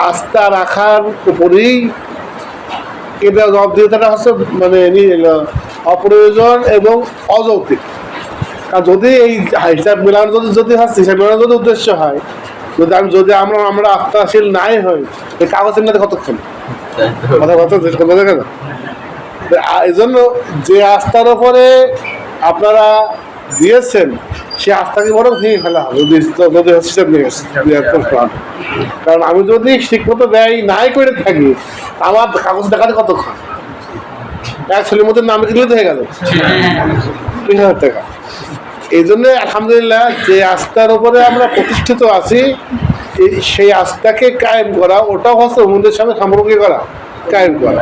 আস্থা রাখার উপরেই এটা জবাবদিহিতাটা হচ্ছে মানে অপ্রয়োজন এবং অযৌক্তিক। কারণ যদি এই হিসাব মেলানো যদি হচ্ছে হিসাব মেলানোর যদি উদ্দেশ্য হয়, যদি আমরা আস্থাশীল নাই হই, এই কাগজের নাতে কতক্ষণ কথা কথা কেন? এই জন্য যে আস্থার ওপরে আপনারা দিয়েছেন সে আস্থাকে বরং ভেঙে ফেলা হবে যদি হিসাব নিয়ে কারণ আমি যদি ঠিকমতো ব্যয় নাই করে থাকি আমার কাগজ দেখাতে কতক্ষণ? এক ছেলের মধ্যে নামে দিলে হয়ে গেল 20,000 টাকা। এই জন্য আলহামদুলিল্লাহ যে আস্থার উপরে আমরা প্রতিষ্ঠিত আছি সেই আস্থাকে কায়েম করা, ওটাও হচ্ছে অন্যদের সঙ্গে সম্পর্ক করা, কায়েম করা।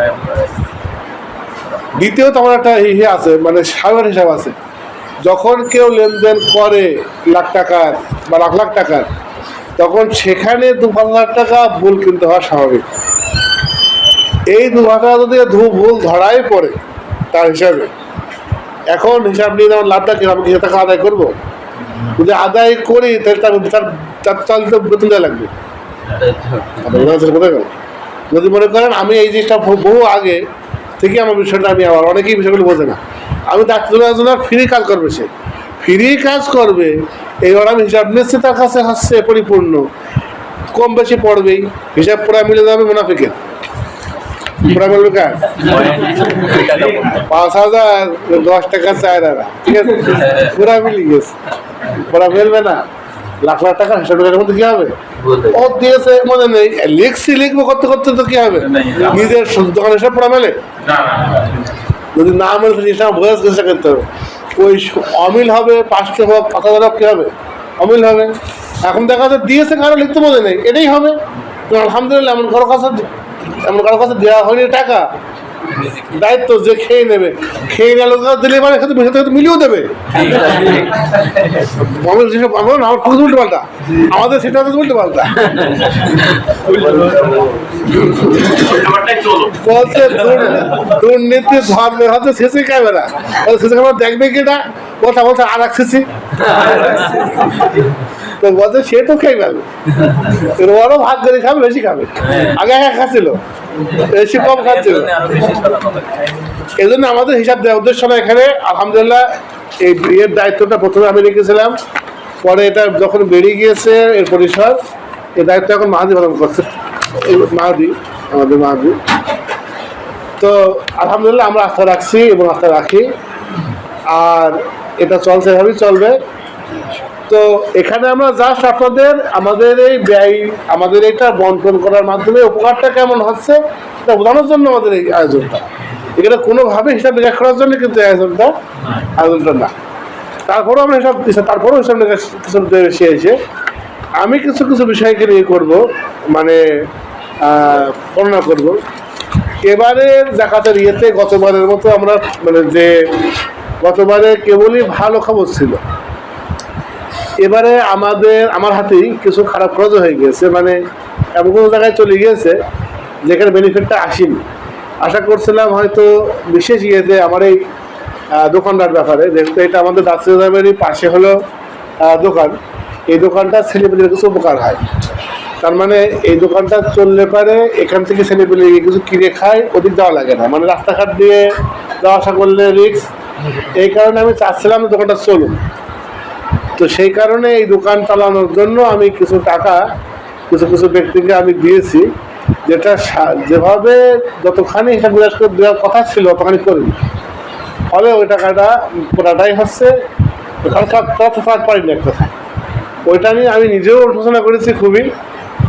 দ্বিতীয়ত আমার একটা আছে মানে সাবের হিসাব আছে, যখন কেউ লেনদেন করে লাখ টাকার বা লাখ লাখ টাকার, তখন সেখানে 2,000 টাকা ভুল কিনতে হওয়া স্বাভাবিক। এই 2,000 টাকা যদি ভুল ধরাই পড়ে তার হিসাবে, এখন হিসাব নিয়ে যেমন লাভটা কিনা আমি কিছু টাকা আদায় করবো, যদি আদায় করি তাহলে তার চালিত বেতন দেওয়া লাগবে। যদি মনে করেন আমি এই জিনিসটা বহু আগে থেকে আমার বিষয়টা আমি আবার অনেকেই বিষয়গুলো বোঝে না, আমি তার তুলনার ফ্রি কাজ করবে, সে ফ্রি কাজ করবে, এইবার আমি হিসাব নিচ্ছি তার কাছে হচ্ছে পরিপূর্ণ, কম বেশি পড়বেই, হিসাব পুরা মিলে যাবে মুনাফিকের। পুরা মিলবে কার 5,000 10 টাকা 4,000, ঠিক আছে, পুরা মিলে গেছে, পুরা মিলবে না। লাখ লাখ টাকা হিসাব টাকার মধ্যে কি হবে? ও দিয়েছে মনে নেই, লিখবো করতে করতে তো কি হবে, নিজের দোকানের সব পুরা মেলে। যদি না মেলে জিনিসটা বোঝার চেষ্টা করতে হবে, ওই অমিল হবে, 500 হোক 5,000 হোক, কি হবে? অমিল হবে। এখন দেখা যাচ্ছে দিয়েছে কারো লিখতে মনে নেই, এটাই হবে। আলহামদুলিল্লাহ এমন কারো কাছে দেওয়া হয়নি টাকা, দায়িত্ব যে খেয়ে নেবে, খেয়ে গেল দিলে মানে সাথে মিলিয়েও দেবে। আমার খুব উল্টো পাল্টা, আমাদের সেটা হচ্ছে উল্টো পাল্টা। বলছে দুর্নীতি ধর্মের হচ্ছে শেষে ক্যামেরা, শেষে ক্যামেরা দেখবে কিনা কথা বলছে আর রাখছি তো বলছে সে তো খেয়ে যাবে, ওরও ভাগ করে খাবে, বেশি খাবে। আগে একা খাচ্ছিল, বেশি কম খাচ্ছিল। এই জন্য আমাদের হিসাব দেওয়ার উদ্দেশ্য না এখানে। আলহামদুলিল্লাহ এই বিয়ের দায়িত্বটা প্রথমে আমি রেখেছিলাম, পরে এটা যখন বেরিয়ে গিয়েছে এর পরিসর, এই দায়িত্ব এখন মাহাদি পালন করছে, আমাদের মাহাদি। তো আলহামদুলিল্লাহ আমরা আস্থা রাখছি এবং আস্থা রাখি, আর এটা চলছে, এভাবেই চলবে। তো এখানে আমরা জাস্ট আপনাদের আমাদের এই ব্যয়, আমাদের এটা বন্টন করার মাধ্যমে উপকারটা কেমন হচ্ছে এটা বোঝানোর জন্য আমাদের এই আয়োজনটা। এখানে কোনোভাবে হিসাব নিকাশ করার জন্য কিন্তু আয়োজনটা না। তারপরেও আমরা তারপরেও হিসাব নিকাশ কিছু বেশি এসে আমি কিছু কিছু বিষয়কে নিয়ে করবো, মানে বর্ণনা করবো। এবারের জাকাতের ইয়েতে গতবারের মতো আমরা মানে যে গতবারে কেবলই ভালো খবর ছিল, এবারে আমার হাতেই কিছু খারাপ খরচ হয়ে গিয়েছে, মানে এমন কোনো জায়গায় চলে গিয়েছে যেখানে বেনিফিটটা আসেনি। আশা করছিলাম হয়তো বিশেষ ইয়েতে আমার এই দোকানটার ব্যাপারে, যেহেতু এটা আমাদের দাসের পাশে হলো দোকান, এই দোকানটা ছেলেমেয়েদের কিছু উপকার হয়। তার মানে এই দোকানটা চললে পারে এখান থেকে ছেলেমেয়ে কিছু কিনে খায়, ওদিক যাওয়া লাগে না, মানে রাস্তাঘাট দিয়ে যাওয়া আসা করলে রিস্ক। এই কারণে আমি চাচ্ছিলাম দোকানটা চলুন। তো সেই কারণে এই দোকান চালানোর জন্য আমি কিছু টাকা কিছু ব্যক্তিকে আমি দিয়েছি, যেটা যেভাবে যতখানি হিসাব নিকাশ করে দেওয়ার কথা ছিল ততখানি করিনি। ফলে ওই টাকাটা পুরাটাই হচ্ছে পারিনি এক কথা। ওইটা নিয়ে আমি নিজেও আলোচনা করেছি খুবই।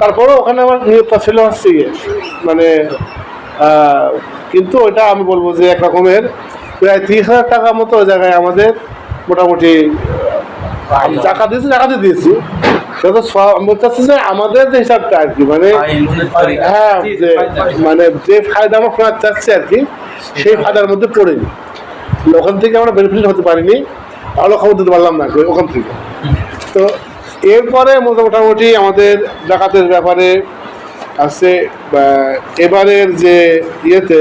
তারপরেও ওখানে আমার নিয়তটা ছিল হচ্ছে মানে কিন্তু ওইটা আমি বলবো যে এক রকমের প্রায় 30,000 টাকা মতো ওই জায়গায় আমাদের মোটামুটি টাকা দিয়েছি বলতে চাচ্ছি যে আমাদের যে হিসাবটা আর কি, মানে হ্যাঁ মানে যে ফায়দা আমরা ফেরাতে চাচ্ছি আর কি, সেই ফায়দার মধ্যে পড়েনি, ওখান থেকে আমরা বেনিফিট হতে পারিনি, তাহলে খবর দিতে পারলাম না ওখান থেকে। তো এরপরে মোটামুটি আমাদের জাকাতের ব্যাপারে আছে এবারের যে ইয়েতে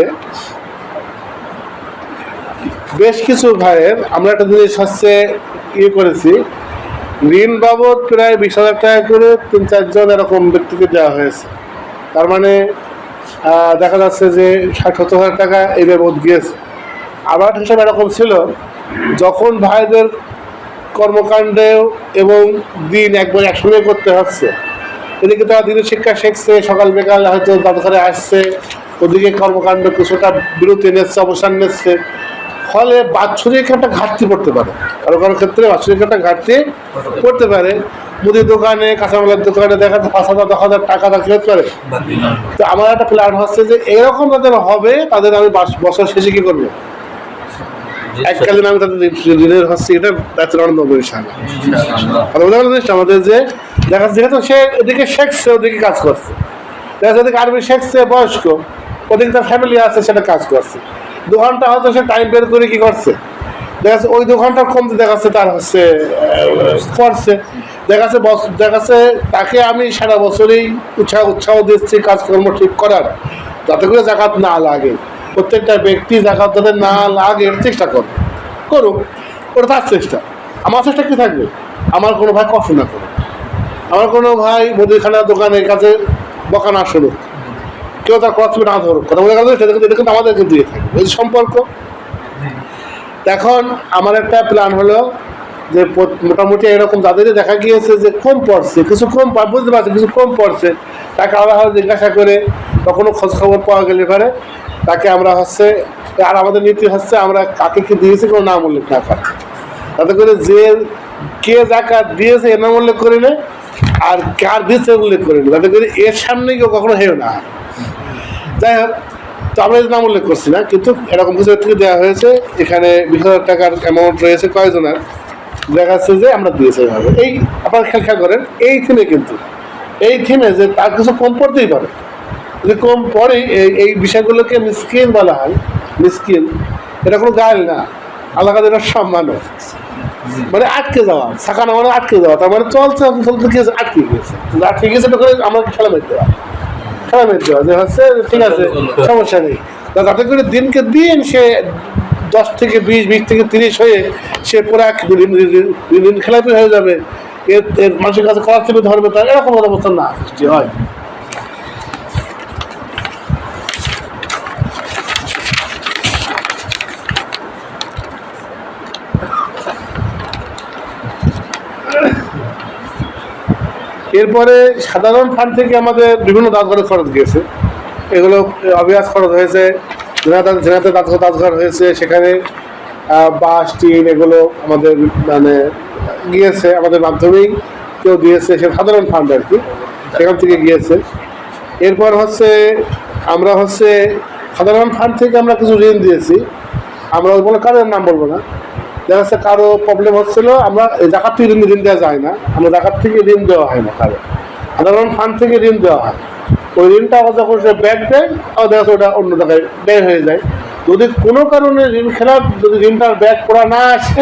বেশ কিছু ভাইয়ের আমরা একটা জিনিস হচ্ছে ইয়ে করেছি, ঋণ বাবদ প্রায় 20,000 টাকা করে 3-4 জন এরকম ব্যক্তিকে দেওয়া হয়েছে। তার মানে দেখা যাচ্ছে যে 60-70,000 টাকা এই বাবদ গিয়েছে। আবার হিসাবে এরকম ছিল, যখন ভাইদের কর্মকাণ্ডে এবং দিন একবার একসঙ্গে করতে হচ্ছে, এদিকে তারা দিনের শিক্ষা শিখছে, সকাল বিকাল হয়তো দরকারে আসছে, ওদিকে কর্মকাণ্ড কিছুটা বিরতি নিচ্ছে, অবসান নিচ্ছে, ফলে বাৎসরিক একটা ঘাটতি পড়তে পারে, কারো কারো ক্ষেত্রে বাৎসরিক একটা ঘাটতি পড়তে পারে। মুদির দোকানে, কাঁচামালের দোকানে দেখা যাচ্ছে 5,000-10,000 টাকা তার খেতে পারে। তো আমার একটা প্ল্যান হচ্ছে যে এরকম যাদের হবে তাদের আমি বছর শেষে কি করবো, এককালীন আমি তাদের ঋণের হচ্ছে এটা দায়িত্ব নেবো ইনশাআল্লাহ। আমাদের যে দেখা যাচ্ছে যেহেতু সে এদিকে শেখছে ওদিকে কাজ করছে, দেখা যাচ্ছে ওদিকে আরবি শেখছে বয়স্ক, ওদিকে তার ফ্যামিলি আছে সেটা কাজ করছে, 2 ঘন্টা হয়তো সে টাইম বের করে কি করছে, দেখা যাচ্ছে ওই 2 ঘন্টার কমতে দেখা যাচ্ছে তার হচ্ছে করছে, দেখা যাচ্ছে তাকে আমি সারা বছরই উৎসাহ দিচ্ছি কাজকর্ম ঠিক করার, যাতে করে জাকাত না লাগে। প্রত্যেকটা ব্যক্তি জাকাত যাতে না লাগে এর চেষ্টা করুক, ওটা তার চেষ্টা। আমার চেষ্টা কি থাকবে, আমার কোনো ভাই কষ্ট না করুক, আমার কোনো ভাই মুদিখানার দোকানের কাছে বকা না শুনুক, কেউ তার খরচ না ধরুক, কথা বলে গেলে সেটা কিন্তু আমাদের কিন্তু দিয়ে থাকবে এই সম্পর্ক। এখন আমার একটা প্ল্যান হলো যে মোটামুটি এরকম যাদেরই দেখা গিয়েছে যে কম পড়ছে, কিছু কম বুঝতে পারছে কিছু কম পড়ছে, তাকে আলাদা জিজ্ঞাসা করে কখনো খোঁজ খবর পাওয়া গেলে পরে তাকে আমরা হচ্ছে, আর আমাদের নীতি হচ্ছে আমরা কাকে কি দিয়েছি কোনো নাম উল্লেখ না করে, তাতে করে যে কে জাকাত দিয়েছে এর নাম উল্লেখ করে নেয় আর কার দিয়েছে উল্লেখ করে নেয়, তাতে করে এর সামনে কেউ কখনো হেও না। যাই হোক, তো আমরা নাম উল্লেখ করছি না, কিন্তু এরকম কিছু থেকে দেওয়া হয়েছে। এখানে 20,000 টাকার অ্যামাউন্ট রয়েছে কয়েকজনের, দেখা যাচ্ছে যে আমরা দিয়েছি এইভাবে। এই আপনারা খেয়াল করেন এই থিমে, কিন্তু এই থিমে যে তার কিছু কম পড়তেই পারে, যদি কম পড়ে এই বিষয়গুলোকে মিসকিন বলা হয়। মিসকিন এটা কোনো গাল না, আল্লাহ কাদের সম্মানও, মানে আটকে যাওয়া, শাখা না মানে আটকে যাওয়া, তার মানে চলছে গিয়েছে আটকে গিয়েছে, আটকে গিয়েছে এটা করে আমাকে খেলা মেরে দেওয়া যে হচ্ছে ঠিক আছে সমস্যা নেই, যাতে করে দিনকে দিন সে 10 থেকে 20 থেকে 30 হয়ে সে পুরো ঋণ খেলাপি হয়ে যাবে, এর মানুষের কাছে করার থেকে ধরবে, তার এরকম অবস্থা না সৃষ্টি হয়। এরপরে সাধারণ ফান্ড থেকে আমাদের বিভিন্ন দাঁতঘরের খরচ গিয়েছে, এগুলো অভ্যাস খরচ হয়েছে, জেনাতে দাঁতঘর হয়েছে, সেখানে বাস টিন এগুলো আমাদের মানে গিয়েছে, আমাদের মাধ্যমেই কেউ দিয়েছে, সে সাধারণ ফান্ড আর কি, সেখান থেকে গিয়েছে। এরপর হচ্ছে আমরা হচ্ছে সাধারণ ফান্ড থেকে আমরা কিছু ঋণ দিয়েছি, আমরা বলে কারোর নাম বলবো না, দেখা যাচ্ছে কারো প্রবলেম হচ্ছিল, আমরা জাকাত থেকে ঋণ দেওয়া যায় না, আমরা জাকাত থেকে ঋণ দেওয়া হয় না, কারো সাধারণ ফান্ড থেকে ঋণ দেওয়া হয়। ওই ঋণটা আবার যখন সে ব্যাক দেয় আবার দেখা যাচ্ছে ওটা অন্য জায়গায় ব্যয় হয়ে যায়। যদি কোনো কারণে ঋণ খেলাপ যদি ঋণটার ব্যাক করা না আসে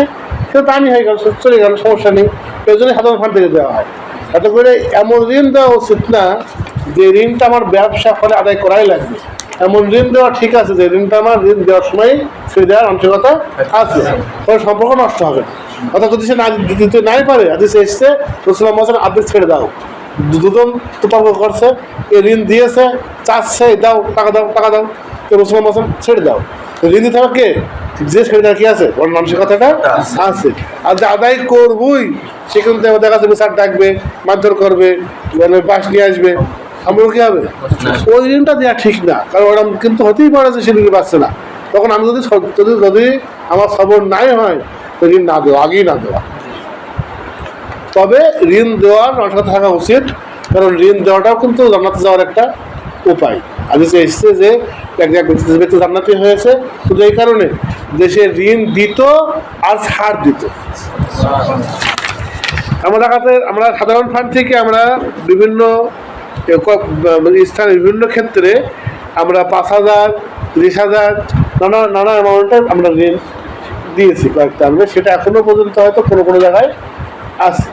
সেটা দামি হয়ে গেল, চলে গেল, সমস্যা নেই, এই জন্যই সাধারণ ফান্ড থেকে দেওয়া হয়। তাতে করে এমন ঋণ দেওয়া উচিত না যে ঋণটা আমার ব্যবসা ফলে আদায় করাই লাগবে, এমন ঋণ দেওয়া ঠিক আছে যে ঋণটা আমার ঋণ দেওয়ার সময় ছেড়ে দেওয়ার আন্তরিকতা আছে, ফলে সম্পর্ক নষ্ট হবে না। অর্থাৎ যদি সে না দিতে নাই পারে, আদি সে এসছে রসুলাম বলছেন আর্ধেক ছেড়ে দাও, দুজন তর্ক করছে, এ ঋণ দিয়েছে চাচ্ছে দাও টাকা দাও টাকা দাও, রসুলাম বলছেন ছেড়ে দাও, ঋণ দিতে হবে কে, যে ছেড়ে দেওয়া কি আছে ওর মানুষের কথাটা আছে। আর যে আদায় করবই সেখান থেকে দেখা যাচ্ছে বিচার ডাকবে, মারধর করবে, মানে বাস নিয়ে আসবে, আমার কি হবে, ওই ঋণটা দেওয়া ঠিক না, কারণ ওরা কিন্তু হতেই পারে যে সে ঋণ পাচ্ছে না, তখন আমি যদি আমার খবর নাই হয় তো ঋণ না দেওয়া, আগেই না দেওয়া। তবে ঋণ দেওয়ার মানসিকতা থাকা উচিত, কারণ ঋণ দেওয়াটাও কিন্তু জান্নাতে যাওয়ার একটা উপায়। আজকে এসছে যে এক ব্যক্তি জান্নাতি হয়েছে শুধু এই কারণে যে সে ঋণ দিত আর ছাড় দিত। আমরা সাধারণ ফান্ড থেকে আমরা বিভিন্ন স্থানে বিভিন্ন ক্ষেত্রে আমরা 5,000, 30,000 নানা অ্যামাউন্টের আমরা ঋণ দিয়েছি কয়েকটা। আমরা সেটা এখনো পর্যন্ত হয়তো কোনো কোনো জায়গায় আছে,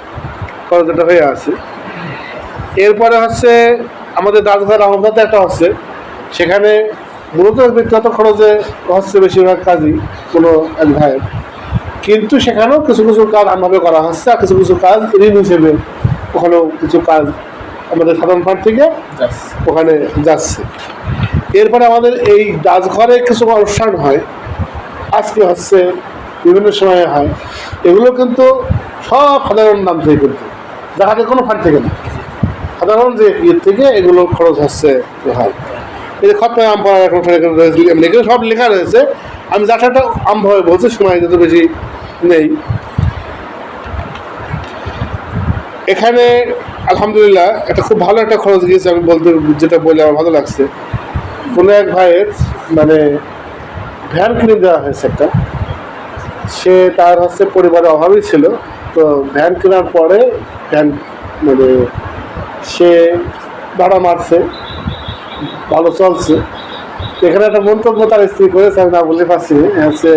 খরচটা হয়ে আছে। এরপরে হচ্ছে আমাদের দাসঘর আহমদাতে একটা হচ্ছে, সেখানে মূলত ব্যক্তিগত খরচে হচ্ছে বেশিরভাগ কাজই কোনো এক ভাইয়ের, কিন্তু সেখানেও কিছু কিছু কাজ আমভাবে করা হচ্ছে, আর কিছু কিছু কাজ ঋণ হিসেবে ওখানেও কিছু কাজ আমাদের সাধারণ ফান্ড থেকে ওখানে যাচ্ছে। এরপরে আমাদের এই ডাকঘরে কিছু অনুষ্ঠান হয়, আজকে হচ্ছে, বিভিন্ন সময়ে হয়, এগুলো কিন্তু সব সাধারণ নাম থেকে, কিন্তু দেখাতে কোনো ফান্ড থেকে না, সাধারণ যে ইয়ের থেকে এগুলো খরচ হচ্ছে হয়। এই যে খত আম পড়ার এখন এখানে সব লেখা রয়েছে, আমি যার সাথে আমভাবে বলছি, সময় যত বেশি নেই। এখানে আলহামদুলিল্লাহ একটা খুব ভালো একটা খরচ গিয়েছে, আমি বলতে যেটা বলে আমার ভালো লাগছে। কোনো এক ভাইয়ের মানে ভ্যান কিনে দেওয়া হয়েছে একটা, সে তার হচ্ছে পরিবারের অভাবই ছিল, তো ভ্যান কেনার পরে ভ্যান মানে সে ভাড়া মারছে, ভালো চলছে। এখানে একটা মন্তব্য তার স্ত্রী করেছে, আমি না বলতে পারছি, হচ্ছে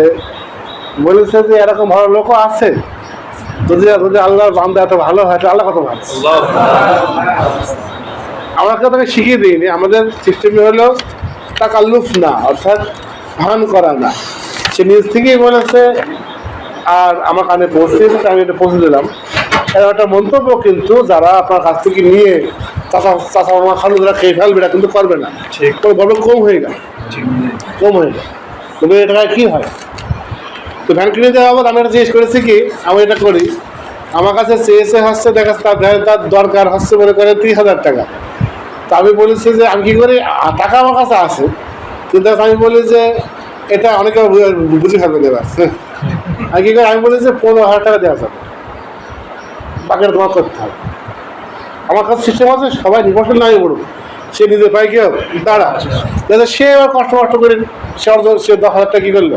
বলেছে যে এরকম ভালো লোকও আছে, যদি যদি আল্লাহর বান্দা এত ভালো হয়, আল্লাহ কত ভালো। আমাকে তাকে শিখিয়ে দিইনি, আমাদের সিস্টেমে হলো তাকাল্লুফ না, অর্থাৎ ভান করা না। সে নিজ থেকেই বলেছে, আর আমার কানে পৌঁছে, আমি এটা পৌঁছে দিলাম। এর একটা মন্তব্য কিন্তু যারা আপনার কাছ থেকে নিয়ে চাষা মামা খালু যারা খেয়ে ফেলবে, এটা কিন্তু করবে না, বড় কম হয়ে গেল, কম হয়ে গেল। তবে এটা কী হয়, তো ভ্যান কিনে দেওয়া আবার আমি এটা জিজ্ঞেস করেছি কি, আমি এটা করি, আমার কাছে চেয়েছে হচ্ছে দেখা তার দরকার হচ্ছে মনে করে 30,000 টাকা। তা আমি বলেছি যে আমি কী করি, টাকা আমার কাছে আছে, কিন্তু আমি বলি যে এটা অনেকে বুঝে খাবেন এবার, আর কী করে আমি বলি যে 15,000 টাকা দেওয়া যাবে, বাকিটা তোমার করতে হবে। আমার কাছে সিস্টেম আছে, সবাই নির্ভরশীল নাই বলুন, সে নিজের পায়ে কেউ দাঁড়া, যাতে সে এবার কষ্ট করে সে 10,000 টাকা কী করলো,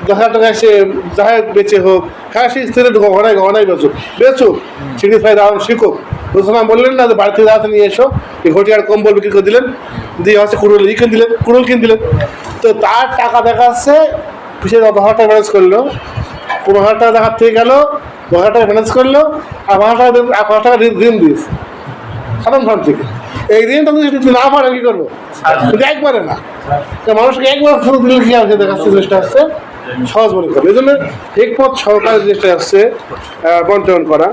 10,000 টাকায় সে যাই বেঁচে হোক, হ্যাঁ সে স্ত্রীর গহনায় বেচুক, সিঁড়ি ফাই দাঁড়ানো শিখুক। রোজনা বললেন না যে বাড়ি থেকে দাঁড়াতে নিয়ে এসো, এই ঘটি আর কম্বল বিক্রি করে দিলেন, দিয়ে হচ্ছে কুড়ুল কিনে দিলেন। তো তার টাকা দেখা যাচ্ছে পিছিয়ে 10,000 টাকা ম্যানেজ করলো, 15,000 টাকা দেখার থেকে গেল, 10,000 টাকা ম্যানেজ করলো, আর 5,000 টাকা ঋণ দিয়েছে সাধারণ ফান্ড থেকে। এই ঋণটা যদি না পারে কী করবো, কিন্তু একবারে না, মানুষকে একবার ফেরত দিলে কী আছে, দেখাচ্ছে জিনিসটা হচ্ছে সহজ মনে করবে। এই জন্য একমত সরকারের যেটা আসছে বন্টন করা,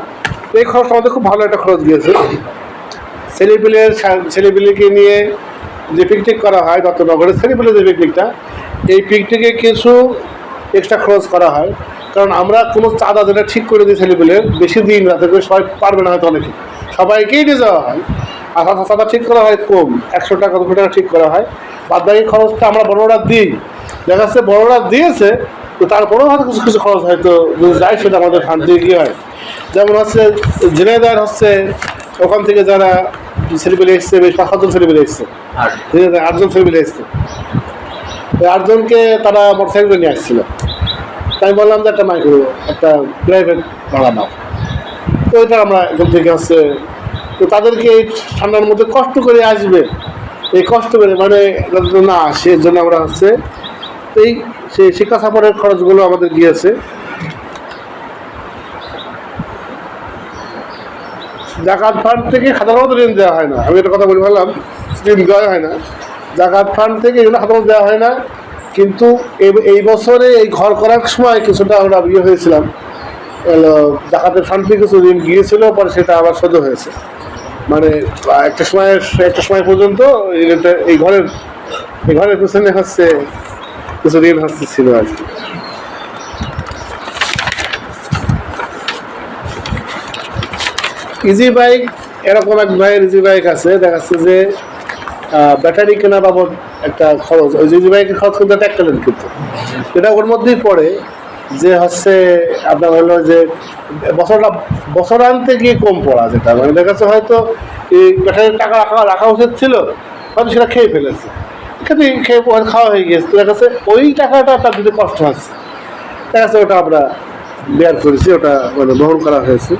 এই খরচ আমাদের খুব ভালো একটা খরচ গিয়েছে। ছেলেপিলেকে নিয়ে যে পিকনিক করা হয় দত্তনগরের ছেলেপিলের যে পিকনিকটা, এই পিকনিকে কিছু এক্সট্রা খরচ করা হয়, কারণ আমরা কোনো চাঁদা যেটা ঠিক করে দিই ছেলেপিলের বেশি দিন রাতে করে সবাই পারবে না হয়তো, অনেকে সবাইকেই নিয়ে যাওয়া হয়, আর চাঁদা ঠিক করা হয় কম, 100 টাকা 200 টাকা ঠিক করা হয়, বাদ বাকি খরচটা আমরা বড়রা দিই। দেখা যাচ্ছে বড়রা দিয়েছে, তো তারপরেও হয়তো কিছু কিছু খরচ হয়তো যদি যায়, সেটা আমাদের ফান্ড দিয়ে কী হয়। যেমন হচ্ছে ঝিনাইদহ হচ্ছে, ওখান থেকে যারা ছেলেপিলে এসছে, বেশ 5-7 ছেলেপিলে এসছে, 8জন ছেলেপিলে এসছে, ওই 8জনকে তারা মোটরসাইকেল নিয়ে আসছিল। তাই বললাম যে একটা প্রাইভেট ভাড়া নাও, তো ওইটা আমরা এখান থেকে হচ্ছে, তো তাদেরকে এই ঠান্ডার মধ্যে কষ্ট করে আসবে, এই কষ্ট করে মানে না আসে, এর জন্য আমরা হচ্ছে এই সেই শিক্ষা সাপোর্টের খরচগুলো আমাদের গিয়েছে। জাকাত ফান্ড থেকে সাধারণত ঋণ দেওয়া হয় না, আমি একটা কথা বলে ভাবলাম, ঋণ দেওয়া হয় না জাকাত ফান্ড থেকে, এগুলো সাধারণত দেওয়া হয় না। কিন্তু এই বছরে এই ঘর করার সময় কিছুটা আমরা ইয়ে হয়েছিলাম, জাকাতের ফান্ড থেকে কিছু ঋণ গিয়েছিল, পরে সেটা আবার শোধ হয়েছে। মানে একটা সময় পর্যন্ত এই ঘরের পিছনে হচ্ছে কিছু ঋণ হচ্ছে ছিল আর কি। ইজি বাইক, এরকম এক ভাইয়ের ইজি বাইক আছে, দেখাচ্ছে যে ব্যাটারি কেনা বাবদ একটা খরচ, ওই ইজি বাইকের খরচ কিন্তু একটা লেন, কিন্তু এটা ওর মধ্যেই পড়ে যে হচ্ছে আপনার হলো যে বছর আনতে গিয়ে কম পড়া, যেটা মানে দেখা যাচ্ছে হয়তো এই ব্যাটারির টাকা রাখা উচিত ছিল, হয়তো সেটা খেয়ে ফেলেছে, খেয়ে খাওয়া হয়ে গিয়েছে, দেখা যাচ্ছে ওই টাকাটা তার যদি কষ্ট হচ্ছে, দেখা যাচ্ছে ওটা আমরা বের করেছি, ওটা মানে বহন করা হয়েছে।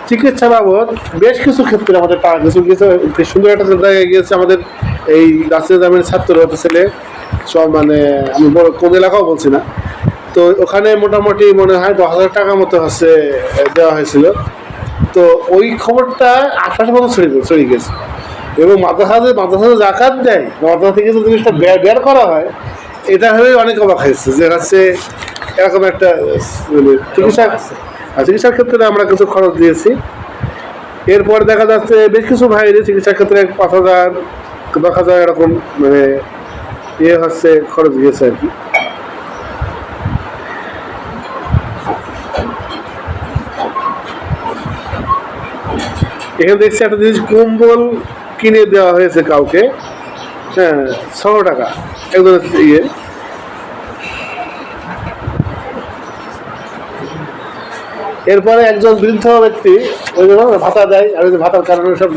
চিকিৎসা বাবদ বেশ কিছু ক্ষেত্রে আমাদের টাকা কিছু কিছু সুন্দর একটা জায়গায় গিয়েছে। আমাদের এই রাষ্ট্রীয় গ্রামের ছাত্র ছেলে সব, মানে আমি বড় কোন এলাকাও বলছি না, তো ওখানে মোটামুটি মনে হয় 10,000 টাকা মতো হচ্ছে দেওয়া হয়েছিল। তো ওই খবরটা আশপাশে মতো ছড়িয়ে গেছে। এবং মাদ্রাসা জাকাত দেয়, মাদ্রাসা থেকে যে জিনিসটা বের করা হয়, এটা ভেবেই অনেক অবাক হয়েছে যে হচ্ছে এরকম একটা মানে চিকিৎসার ক্ষেত্রে আমরা কিছু খরচ দিয়েছি। এরপর দেখা যাচ্ছে বেশ কিছু ভাইয়ের চিকিৎসার ক্ষেত্রে 5,000 10,000 এরকম মানে হচ্ছে খরচ গিয়েছে আর কি। এখানে দেখছি একটা জিনিস, কম্বল কিনে দেওয়া হয়েছে কাউকে, হ্যাঁ 600 টাকা একজনের ইয়ে। এরপরে একজন বৃদ্ধ ব্যক্তি ওই ভাতা দেয়, আর ওই ভাতার কারণে সব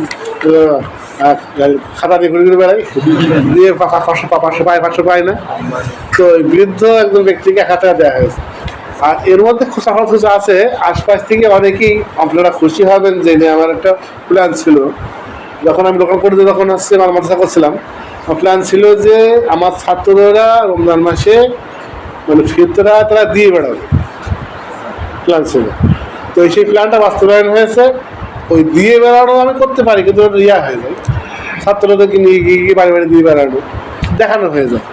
খাতা দিয়ে ঘুরে ঘুরে বেড়ায়, দিয়ে 500 পায়, 500 পায় না। তো ওই বৃদ্ধ একজন ব্যক্তিকে 1,000 টাকা দেওয়া হয়েছে। আর এর মধ্যে খোঁচা আছে আশপাশ থেকে অনেকেই। আপনারা খুশি হবেন যে আমার একটা প্ল্যান ছিল, যখন আমি লোকাল পর্যায়ে যখন আসছে মাদ্রাসা করছিলাম, প্ল্যান ছিল যে আমার ছাত্ররা রমজান মাসে মানে ফিতরা তারা দিয়ে বেড়াবে, প্ল্যান ছিল। তো সেই প্ল্যানটা বাস্তবায়ন হয়েছে। ওই দিয়ে বেড়ানো আমি করতে পারি, কিন্তু ইয়া হয়ে যায়, ছাত্রদেরকে নিয়ে গিয়ে বাড়ি বাড়ি দিয়ে বেড়ানো দেখানো হয়ে যায়।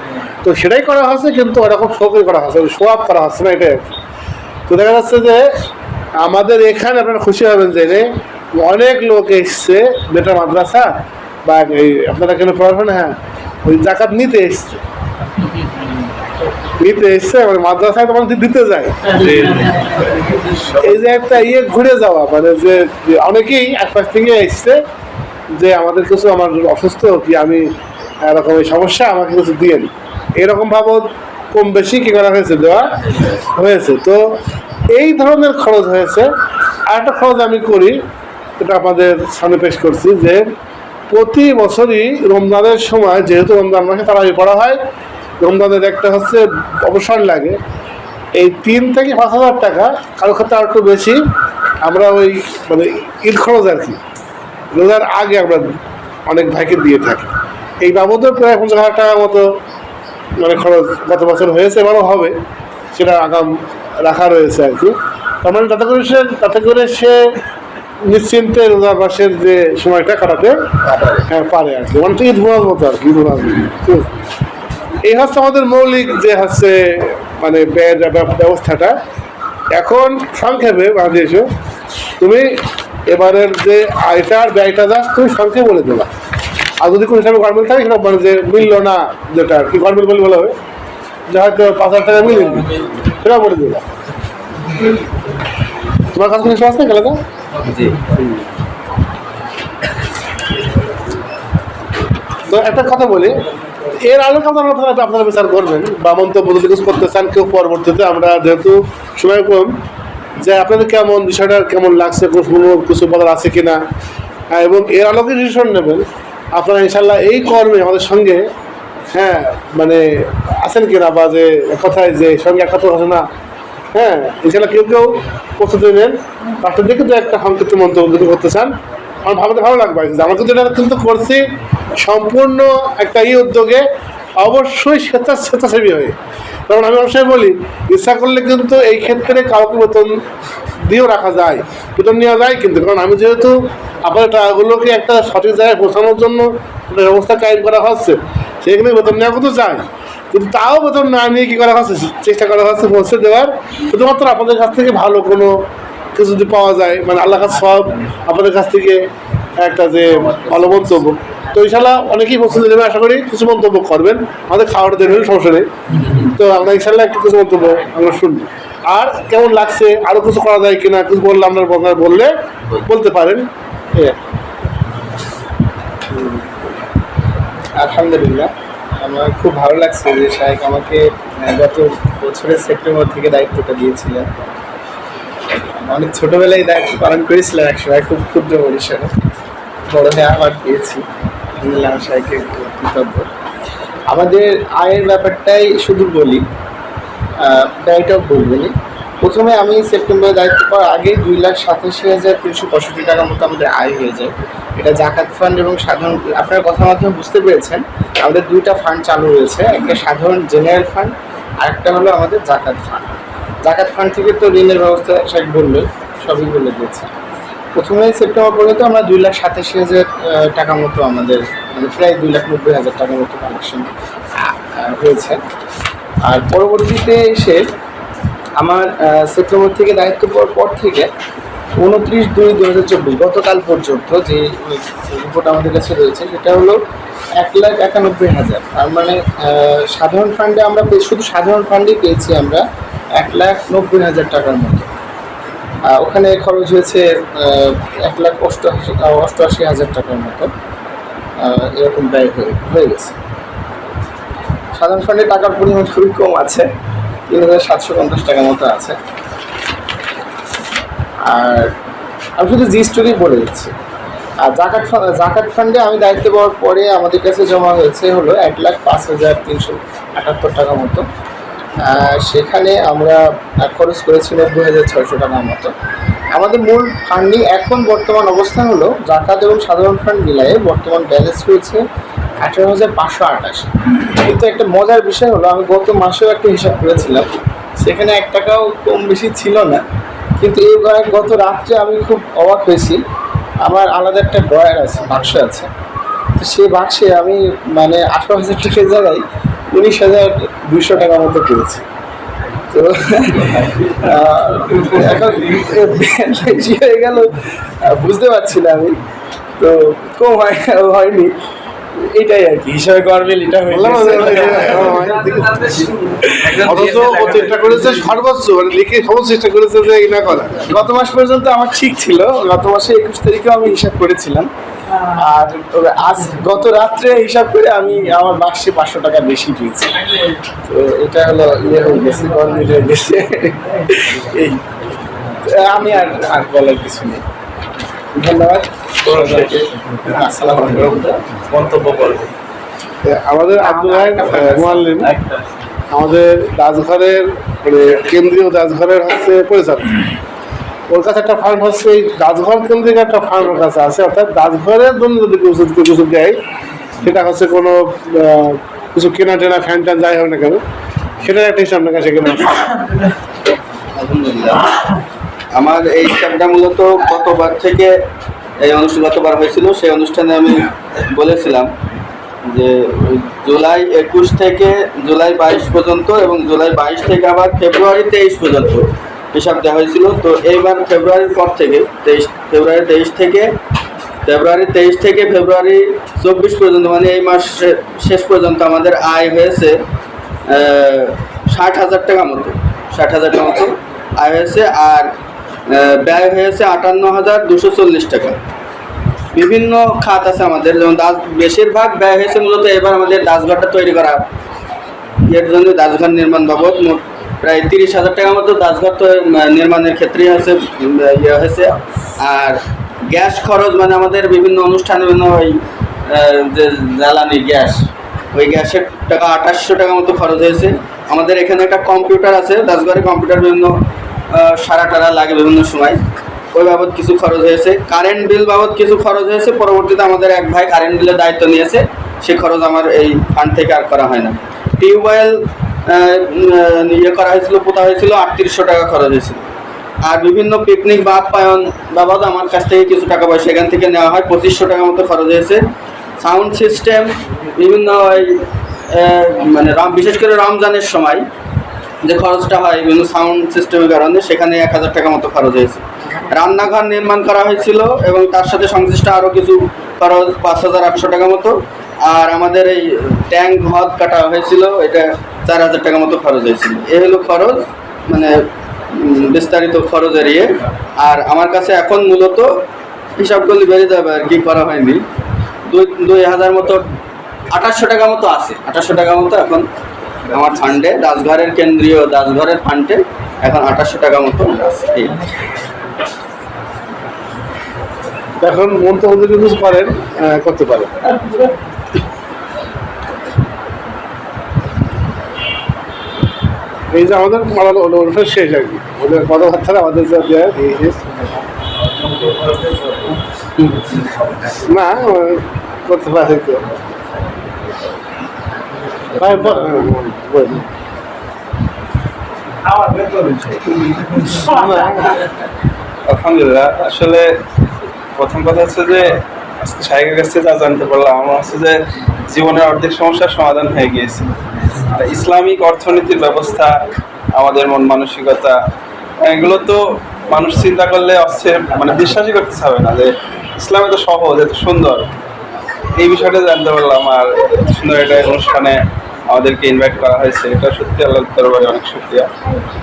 তো সেটাই করা হচ্ছে, কিন্তু ওরকম শোকই করা হচ্ছে, শো আপ করা হচ্ছে না এটাই। তো দেখা যাচ্ছে যে আমাদের এখানে আপনারা খুশি হবেন যে অনেক লোক এসছে বেটা মাদ্রাসা বা এই আপনারা কেন পড়াশোনা, হ্যাঁ ওই জাকাত নিতে এসছে মানে মাদ্রাসায় তখন দিতে যায়। এই যে একটা ইয়ে ঘুরে যাওয়া, মানে যে অনেকেই একপাশ থেকে এসছে যে আমাদের কিছু, আমার অসুস্থ কি, আমি এরকম এই সমস্যা, আমাকে কিছু দিয়েন, এরকম বাবদ কম বেশি কি করা হয়েছে, দেওয়া হয়েছে। তো এই ধরনের খরচ হয়েছে। আর একটা খরচ আমি করি, এটা আপনাদের সামনে পেশ করছি, যে প্রতি বছরই রমজানের সময়, যেহেতু রমজান মাসে তারাবি পড়া হয়, রমজানের একটা হচ্ছে অবসর লাগে, এই 3 থেকে 5,000 টাকা, কারো ক্ষেত্রে আর একটু বেশি, আমরা ওই মানে ঈদ খরচ আর কি, রোজার আগে আমরা অনেক ভাইকে দিয়ে থাকি। এই বাবদও প্রায় 50,000 টাকার মতো মানে খরচ গত বছর হয়েছে, এবারও হবে, সেটা আগাম রাখা রয়েছে আর কি। তার মানে তাতে করে সে নিশ্চিন্তে রোজার মাসের যে সময়টা কাটাতে হ্যাঁ পারে আর কি, মানে ঈদ ঘোরার মতো আর কি, ঈদ ঘোরার মতো। এই হচ্ছে আমাদের মৌলিক যে হচ্ছে মানে ব্যবস্থাটা। এখন সংক্ষেপে বাংলাদেশ তুমি এবারের যে আয়টার ব্যয়টা যা তুমি সংক্ষেপে বলে দেবা। আর যদি কোনো হিসাবে গরমিল থাকে সেটা মানে যে মিলল না, যেটা আর কি গরমিল বলে বলা হবে, যে হয়তো 5,000 টাকা মিলেনি, সেটা বলে দেবা। তোমার কাছে কিছু আছে গেলে তো তো একটা কথা বলি, এর আলোকে আপনারা বিচার করবেন বা মন্তব্য যদি কিছু করতে চান কেউ পরবর্তীতে। আমরা যেহেতু সময় কম, যে আপনাদের কেমন বিষয়টা কেমন লাগছে, কোনো কিছু বলার আছে কিনা, এবং এর আলোকে ডিসিশন নেবেন আপনারা ইনশাল্লাহ এই কর্মে আমাদের সঙ্গে হ্যাঁ মানে আছেন কিনা, বা যে কথায় যে সঙ্গে একটা কথা না, হ্যাঁ ইনশাল্লাহ কেউ কেউ প্রস্তুতি নেন। তার দিকে তো একটা সংক্ষিপ্ত মন্তব্য যদি করতে চান, আমার ভাবতে ভালো লাগবে যে আমরা কিন্তু এটা কিন্তু করছি সম্পূর্ণ একটা উদ্যোগে, অবশ্যই স্বেচ্ছাসেবী হয়ে। কারণ আমি অবশ্যই বলি, ইচ্ছা করলে কিন্তু এই ক্ষেত্রে কাউকে বেতন দিয়েও রাখা যায়, বেতন নেওয়া যায় কিন্তু। কারণ আমি যেহেতু আপনার টাকাগুলোকে একটা সঠিক জায়গায় পৌঁছানোর জন্য একটা ব্যবস্থা কায়েম করা হচ্ছে, সেখানে বেতন নেওয়া কিন্তু চাই, কিন্তু তাও বেতন না নিয়ে কী করা হচ্ছে, চেষ্টা করা হচ্ছে পৌঁছে দেওয়ার, শুধুমাত্র আপনাদের কাছ থেকে ভালো কোনো কিছু যদি পাওয়া যায়, মানে আল্লাহ কাছে সব আপনাদের কাছ থেকে একটা যে ভালো মন্তব্য। তো ইনশাল্লাহ অনেকেই পছন্দ দেবে, আশা করি কিছু মন্তব্য করবেন, আমাদের খাওয়াটা দেবেন, সমস্যা নেই। তো আমরা ইনশাল্লাহ একটু কিছু মন্তব্য আমরা শুনবো, আর কেমন লাগছে, আরও কিছু করা যায় কিনা কিছু বললে আপনার বললে বলতে পারেন। আলহামদুলিল্লাহ, আমার খুব ভালো লাগছে যে শাহেক আমাকে গত বছরের সেপ্টেম্বর থেকে দায়িত্বটা দিয়েছিলেন। অনেক ছোটবেলায় দায়িত্ব পালন করেছিলাম একসময়, খুব ক্ষুদ্র পরিসরে, বড় হয়ে আবার পেয়েছি। আলহামদুলিল্লাহ, শাহেককে কৃতজ্ঞ। আমাদের আয়ের ব্যাপারটাই শুধু বলি, ব্যয়টাও বলবেনি। প্রথমে আমি সেপ্টেম্বরে দায়িত্ব পাওয়ার আগে 2,87,365 টাকার মতো আমাদের আয় হয়ে যায়। এটা জাকাত ফান্ড এবং সাধারণ, আপনার কথার মাধ্যমে বুঝতে পেরেছেন আমাদের দুইটা ফান্ড চালু রয়েছে, একটা সাধারণ জেনারেল ফান্ড আর একটা হলো আমাদের জাকাত ফান্ড। জাকাত ফান্ড থেকে তো ঋণের ব্যবস্থা সব বললো, সবই বলে দিয়েছে। প্রথমে সেপ্টেম্বর পর্যন্ত আমরা 2,87,000 টাকা মতো আমাদের মানে প্রায় 2,90,000 টাকার মতো কালেকশন হয়েছে। আর পরবর্তীতে এসে আমার সেপ্টেম্বর থেকে দায়িত্ব পাওয়ার পর থেকে 29/2/2024 গতকাল পর্যন্ত যে রিপোর্ট আমাদের কাছে রয়েছে সেটা হলো 1,91,000। তার মানে সাধারণ ফান্ডে আমরা শুধু সাধারণ ফান্ডেই পেয়েছি আমরা 1,90,000 টাকার মতো। ওখানে খরচ হয়েছে 1,88,000 টাকার মতো, এরকম ব্যয় হয়ে গেছে। সাধারণ ফান্ডে টাকার পরিমাণ খুবই কম আছে, 3,750 টাকার মতো আছে। আর আমি শুধু জি স্টোরি বলে দিচ্ছি। আর জাকাত ফান্ডে আমি দায়িত্ব পাওয়ার পরে আমাদের কাছে জমা হয়েছে হলো 1,05,378 টাকা মতো। সেখানে আমরা খরচ করেছি 90,600 টাকার মতো। আমাদের মূল ফান্ডিং এখন বর্তমান অবস্থান হলো জাকাত এবং সাধারণ ফান্ড মিলায়ে বর্তমান ব্যালেন্স রয়েছে 18,528। কিন্তু একটা মজার বিষয় হলো আমি গত মাসেও একটা হিসাব করেছিলাম, সেখানে 1 টাকাও কম বেশি ছিল না। কিন্তু এইবার গত রাত্রে আমি খুব অবাক হয়েছি, আমার আলাদা একটা ড্রয়ার আছে, বাক্স আছে, তো সেই বাক্সে আমি মানে 18,000 টাকার জায়গায় 19,200 টাকার মতো পেয়েছি। তো এখন বেশি হয়ে গেল বুঝতে পারছি না আমি, তো কম হয়নি, এটাই আর কি হিসাবে গরমিল এটা অথচ ও চেষ্টা করেছে সর্বোচ্চ মানে লিখে সমস্ত চেষ্টা করেছে যে এই না করা। গত মাস পর্যন্ত আমার ঠিক ছিল, গত মাসে 21 তারিখেও আমি হিসাব করেছিলাম। আর আজ গত রাত্রে হিসাব করে আমি আমার বাক্সে 500 টাকা বেশি পেয়েছি। তো এটা হলো ইয়ে হয়ে গেছে, গরমিল হয়ে গেছে। এই আমি আর বলার কিছু নেই। ধন্যবাদ। আসসালামু আলাইকুম। মন্তব্য করবো। আমাদের আব্দুল মুআল্লিম আমাদের ডাকঘরের মানে কেন্দ্রীয় ডাকঘরের হচ্ছে পরিচালক, ওর কাছে একটা ফান্ড হচ্ছে এই ডাকঘর কেন্দ্রিক একটা ফান্ড ওর কাছে আছে, অর্থাৎ ডাকঘরের জন্য যদি কিছু দেয় সেটা হচ্ছে কোনো কিছু কেনা টেনা ফ্যান ট্যান যাই হোক না কেন, সেটার একটা হিসাব আপনার কাছে কেনা। আলহামদুলিল্লাহ, আমার এই হিসাবটা মূলত গতবার থেকে এই গতবার হয়েছিল, সেই অনুষ্ঠানে আমি বলেছিলাম যে জুলাই 21 থেকে জুলাই 22 পর্যন্ত এবং জুলাই 22 থেকে আবার ফেব্রুয়ারি 23 পর্যন্ত হিসাব দেওয়া হয়েছিল। তো এইবার ফেব্রুয়ারির পর থেকে ফেব্রুয়ারি 23 থেকে ফেব্রুয়ারি 24 পর্যন্ত মানে এই মাস শেষ পর্যন্ত আমাদের আয় হয়েছে 60,000 টাকা মতো, 60,000 টাকা মতো আয় হয়েছে। আর ব্যয় হয়েছে 58,240 টাকা। বিভিন্ন খাত আছে আমাদের, যেমন বেশিরভাগ ব্যয় হয়েছে মূলত এবার আমাদের দাসঘরটা তৈরি করা, এর জন্য দাসঘর নির্মাণ বাবদ মোট প্রায় 30,000 টাকার মতো দাসঘর নির্মাণের ক্ষেত্রে হয়েছে ইয়ে হয়েছে। আর গ্যাস খরচ মানে আমাদের বিভিন্ন অনুষ্ঠানে বিভিন্ন ওই যে জ্বালানি গ্যাস, ওই গ্যাসের টাকা 2800 টাকা মতো খরচ হয়েছে। আমাদের এখানে একটা কম্পিউটার আছে, দাসঘরে কম্পিউটার বিভিন্ন সারা টারা লাগে বিভিন্ন সময়, ওই বাবদ কিছু খরচ হয়েছে। কারেন্ট বিল বাবদ কিছু খরচ হয়েছে, পরবর্তীতে আমাদের এক ভাই কারেন্ট বিলের দায়িত্ব নিয়েছে, সে খরচ আমার এই ফান্ড থেকে আর করা হয় না। টিউবওয়েল ইয়ে করা হয়েছিল, পোতা হয়েছিল, 3800 টাকা খরচ হয়েছিল। আর বিভিন্ন পিকনিক বা আপ্যায়ন বাবদ আমার কাছ থেকে কিছু টাকা পয়সা এখান থেকে নেওয়া হয়, 2500 টাকা মতো খরচ হয়েছে। সাউন্ড সিস্টেম বিভিন্ন ওই মানে বিশেষ করে রমজানের সময় যে খরচটা হয় বিভিন্ন সাউন্ড সিস্টেমের কারণে, সেখানে 1000 টাকা মতো খরচ হয়েছে। রান্নাঘর নির্মাণ করা হয়েছিল এবং তার সাথে সংশ্লিষ্ট আরও কিছু খরচ 5,800 টাকা মতো। আর আমাদের এই ট্যাঙ্ক হদ কাটা হয়েছিল, এটা 4,000 টাকা মতো খরচ হয়েছিল। এ হলো খরচ, মানে বিস্তারিত খরচ এড়িয়ে। আর আমার কাছে এখন মূলত হিসাব করলে বেড়ে যাবে আর কি, করা হয়নি, 2,000 মতো 2800 টাকা মতো আছে, 2800 টাকা মতো এখন আমার ফান্ডে, দাসঘরের কেন্দ্রীয় দাসঘরের ফান্ডে এখন 2800 টাকা মতো আছে। এখন মন্তব্য যদি কিছু করেন করতে পারেন। এই যে আমাদের মালানো ওরফে শেষ আর কি, ওদের কথাবার্তা আমাদের যা দেয় এই শেষ। না করতে পারে কেউ ভাই বল। আলহামদুলিল্লাহ। আসলে প্রথম কথা হচ্ছে যে আজকে সাহেবের কাছ থেকে যা জানতে পারলাম, আমার হচ্ছে যে জীবনের অর্ধেক সমস্যার সমাধান হয়ে গিয়েছে। আর ইসলামিক অর্থনীতির ব্যবস্থা, আমাদের মন মানসিকতা, এগুলো তো মানুষ চিন্তা করলে মানে বিশ্বাসই করতে হবে না যে ইসলাম এত সহজ, এত সুন্দর। এই বিষয়টা জানতে পারলাম। আর এত সুন্দর একটা অনুষ্ঠানে আমাদেরকে ইনভাইট করা হয়েছে, এটা সত্যি আল্লাহর দরবারে অনেক শুকরিয়া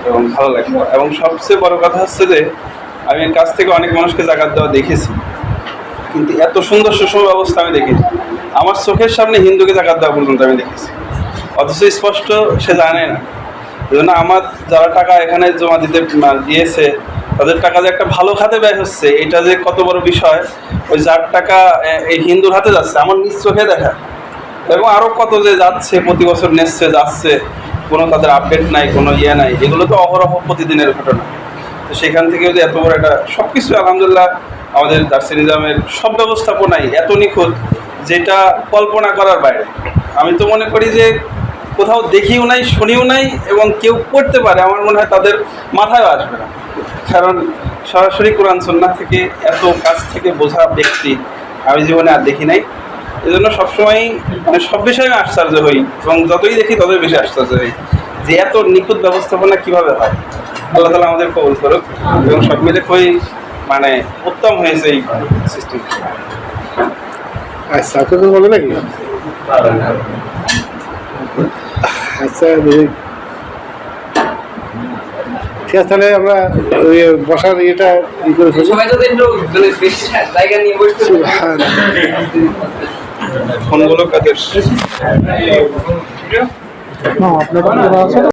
এবং ভালো লাগলো। এবং সবচেয়ে বড় কথা হচ্ছে যে আমি এর কাছ থেকে অনেক মানুষকে জাকাত দেওয়া দেখেছি, কিন্তু এত সুন্দর সুষম ব্যবস্থা আমি দেখিনি। আমার চোখের সামনে হিন্দুকে জাকাত দেওয়া পর্যন্ত আমি দেখেছি, অথচ স্পষ্ট সে জানে না। এই জন্য আমার যারা টাকা এখানে জমা দিয়েছে, তাদের টাকা যে একটা ভালো খাতে ব্যয় হচ্ছে, এটা যে কত বড় বিষয়। ওই যার টাকা এই হিন্দুর হাতে যাচ্ছে আমার নিজ চোখে দেখা, এবং আরও কত যে যাচ্ছে, প্রতি বছর নেচ্ছে যাচ্ছে, কোনো তাদের আপডেট নাই, কোনো নাই। এগুলো তো অহরহ প্রতিদিনের ঘটনা। তো সেখান থেকে যদি এত বড় একটা সব কিছু আলহামদুলিল্লাহ, আমাদের দার্সে নিজামের সব ব্যবস্থাপনাই এত নিখুঁত, যেটা কল্পনা করার বাইরে। আমি তো মনে করি যে কোথাও দেখিও নাই, শুনিও নাই, এবং কেউ করতে পারে আমার মনে হয় তাদের মাথায়ও আসবে না। কারণ সরাসরি কোরআন সুন্নাহ থেকে এত কাছ থেকে বোঝা ব্যক্তি আমি জীবনে আর দেখি নাই। এই জন্য সবসময়ই মানে সব বিষয়ে আমি আশ্চর্য হই, এবং যতই দেখি ততই বেশি আশ্চর্য হই যে এত নিখুঁত ব্যবস্থাপনা কীভাবে হয়। আল্লাহ তাআলা আমাদের কবুল করুক, এবং সব মিলে খুবই মানে উত্তম হয়েছে এই সিস্টেম। আচ্ছা আপনি তো বলে নাকি? আচ্ছা ঠিক আছে, তাহলে আমরা ওই বসার ইয়েটা ই করে ফেলি। সবাই যদি একটু মানে বেশি জায়গা নিয়ে বসতে ফোনগুলো কাদের? আপনার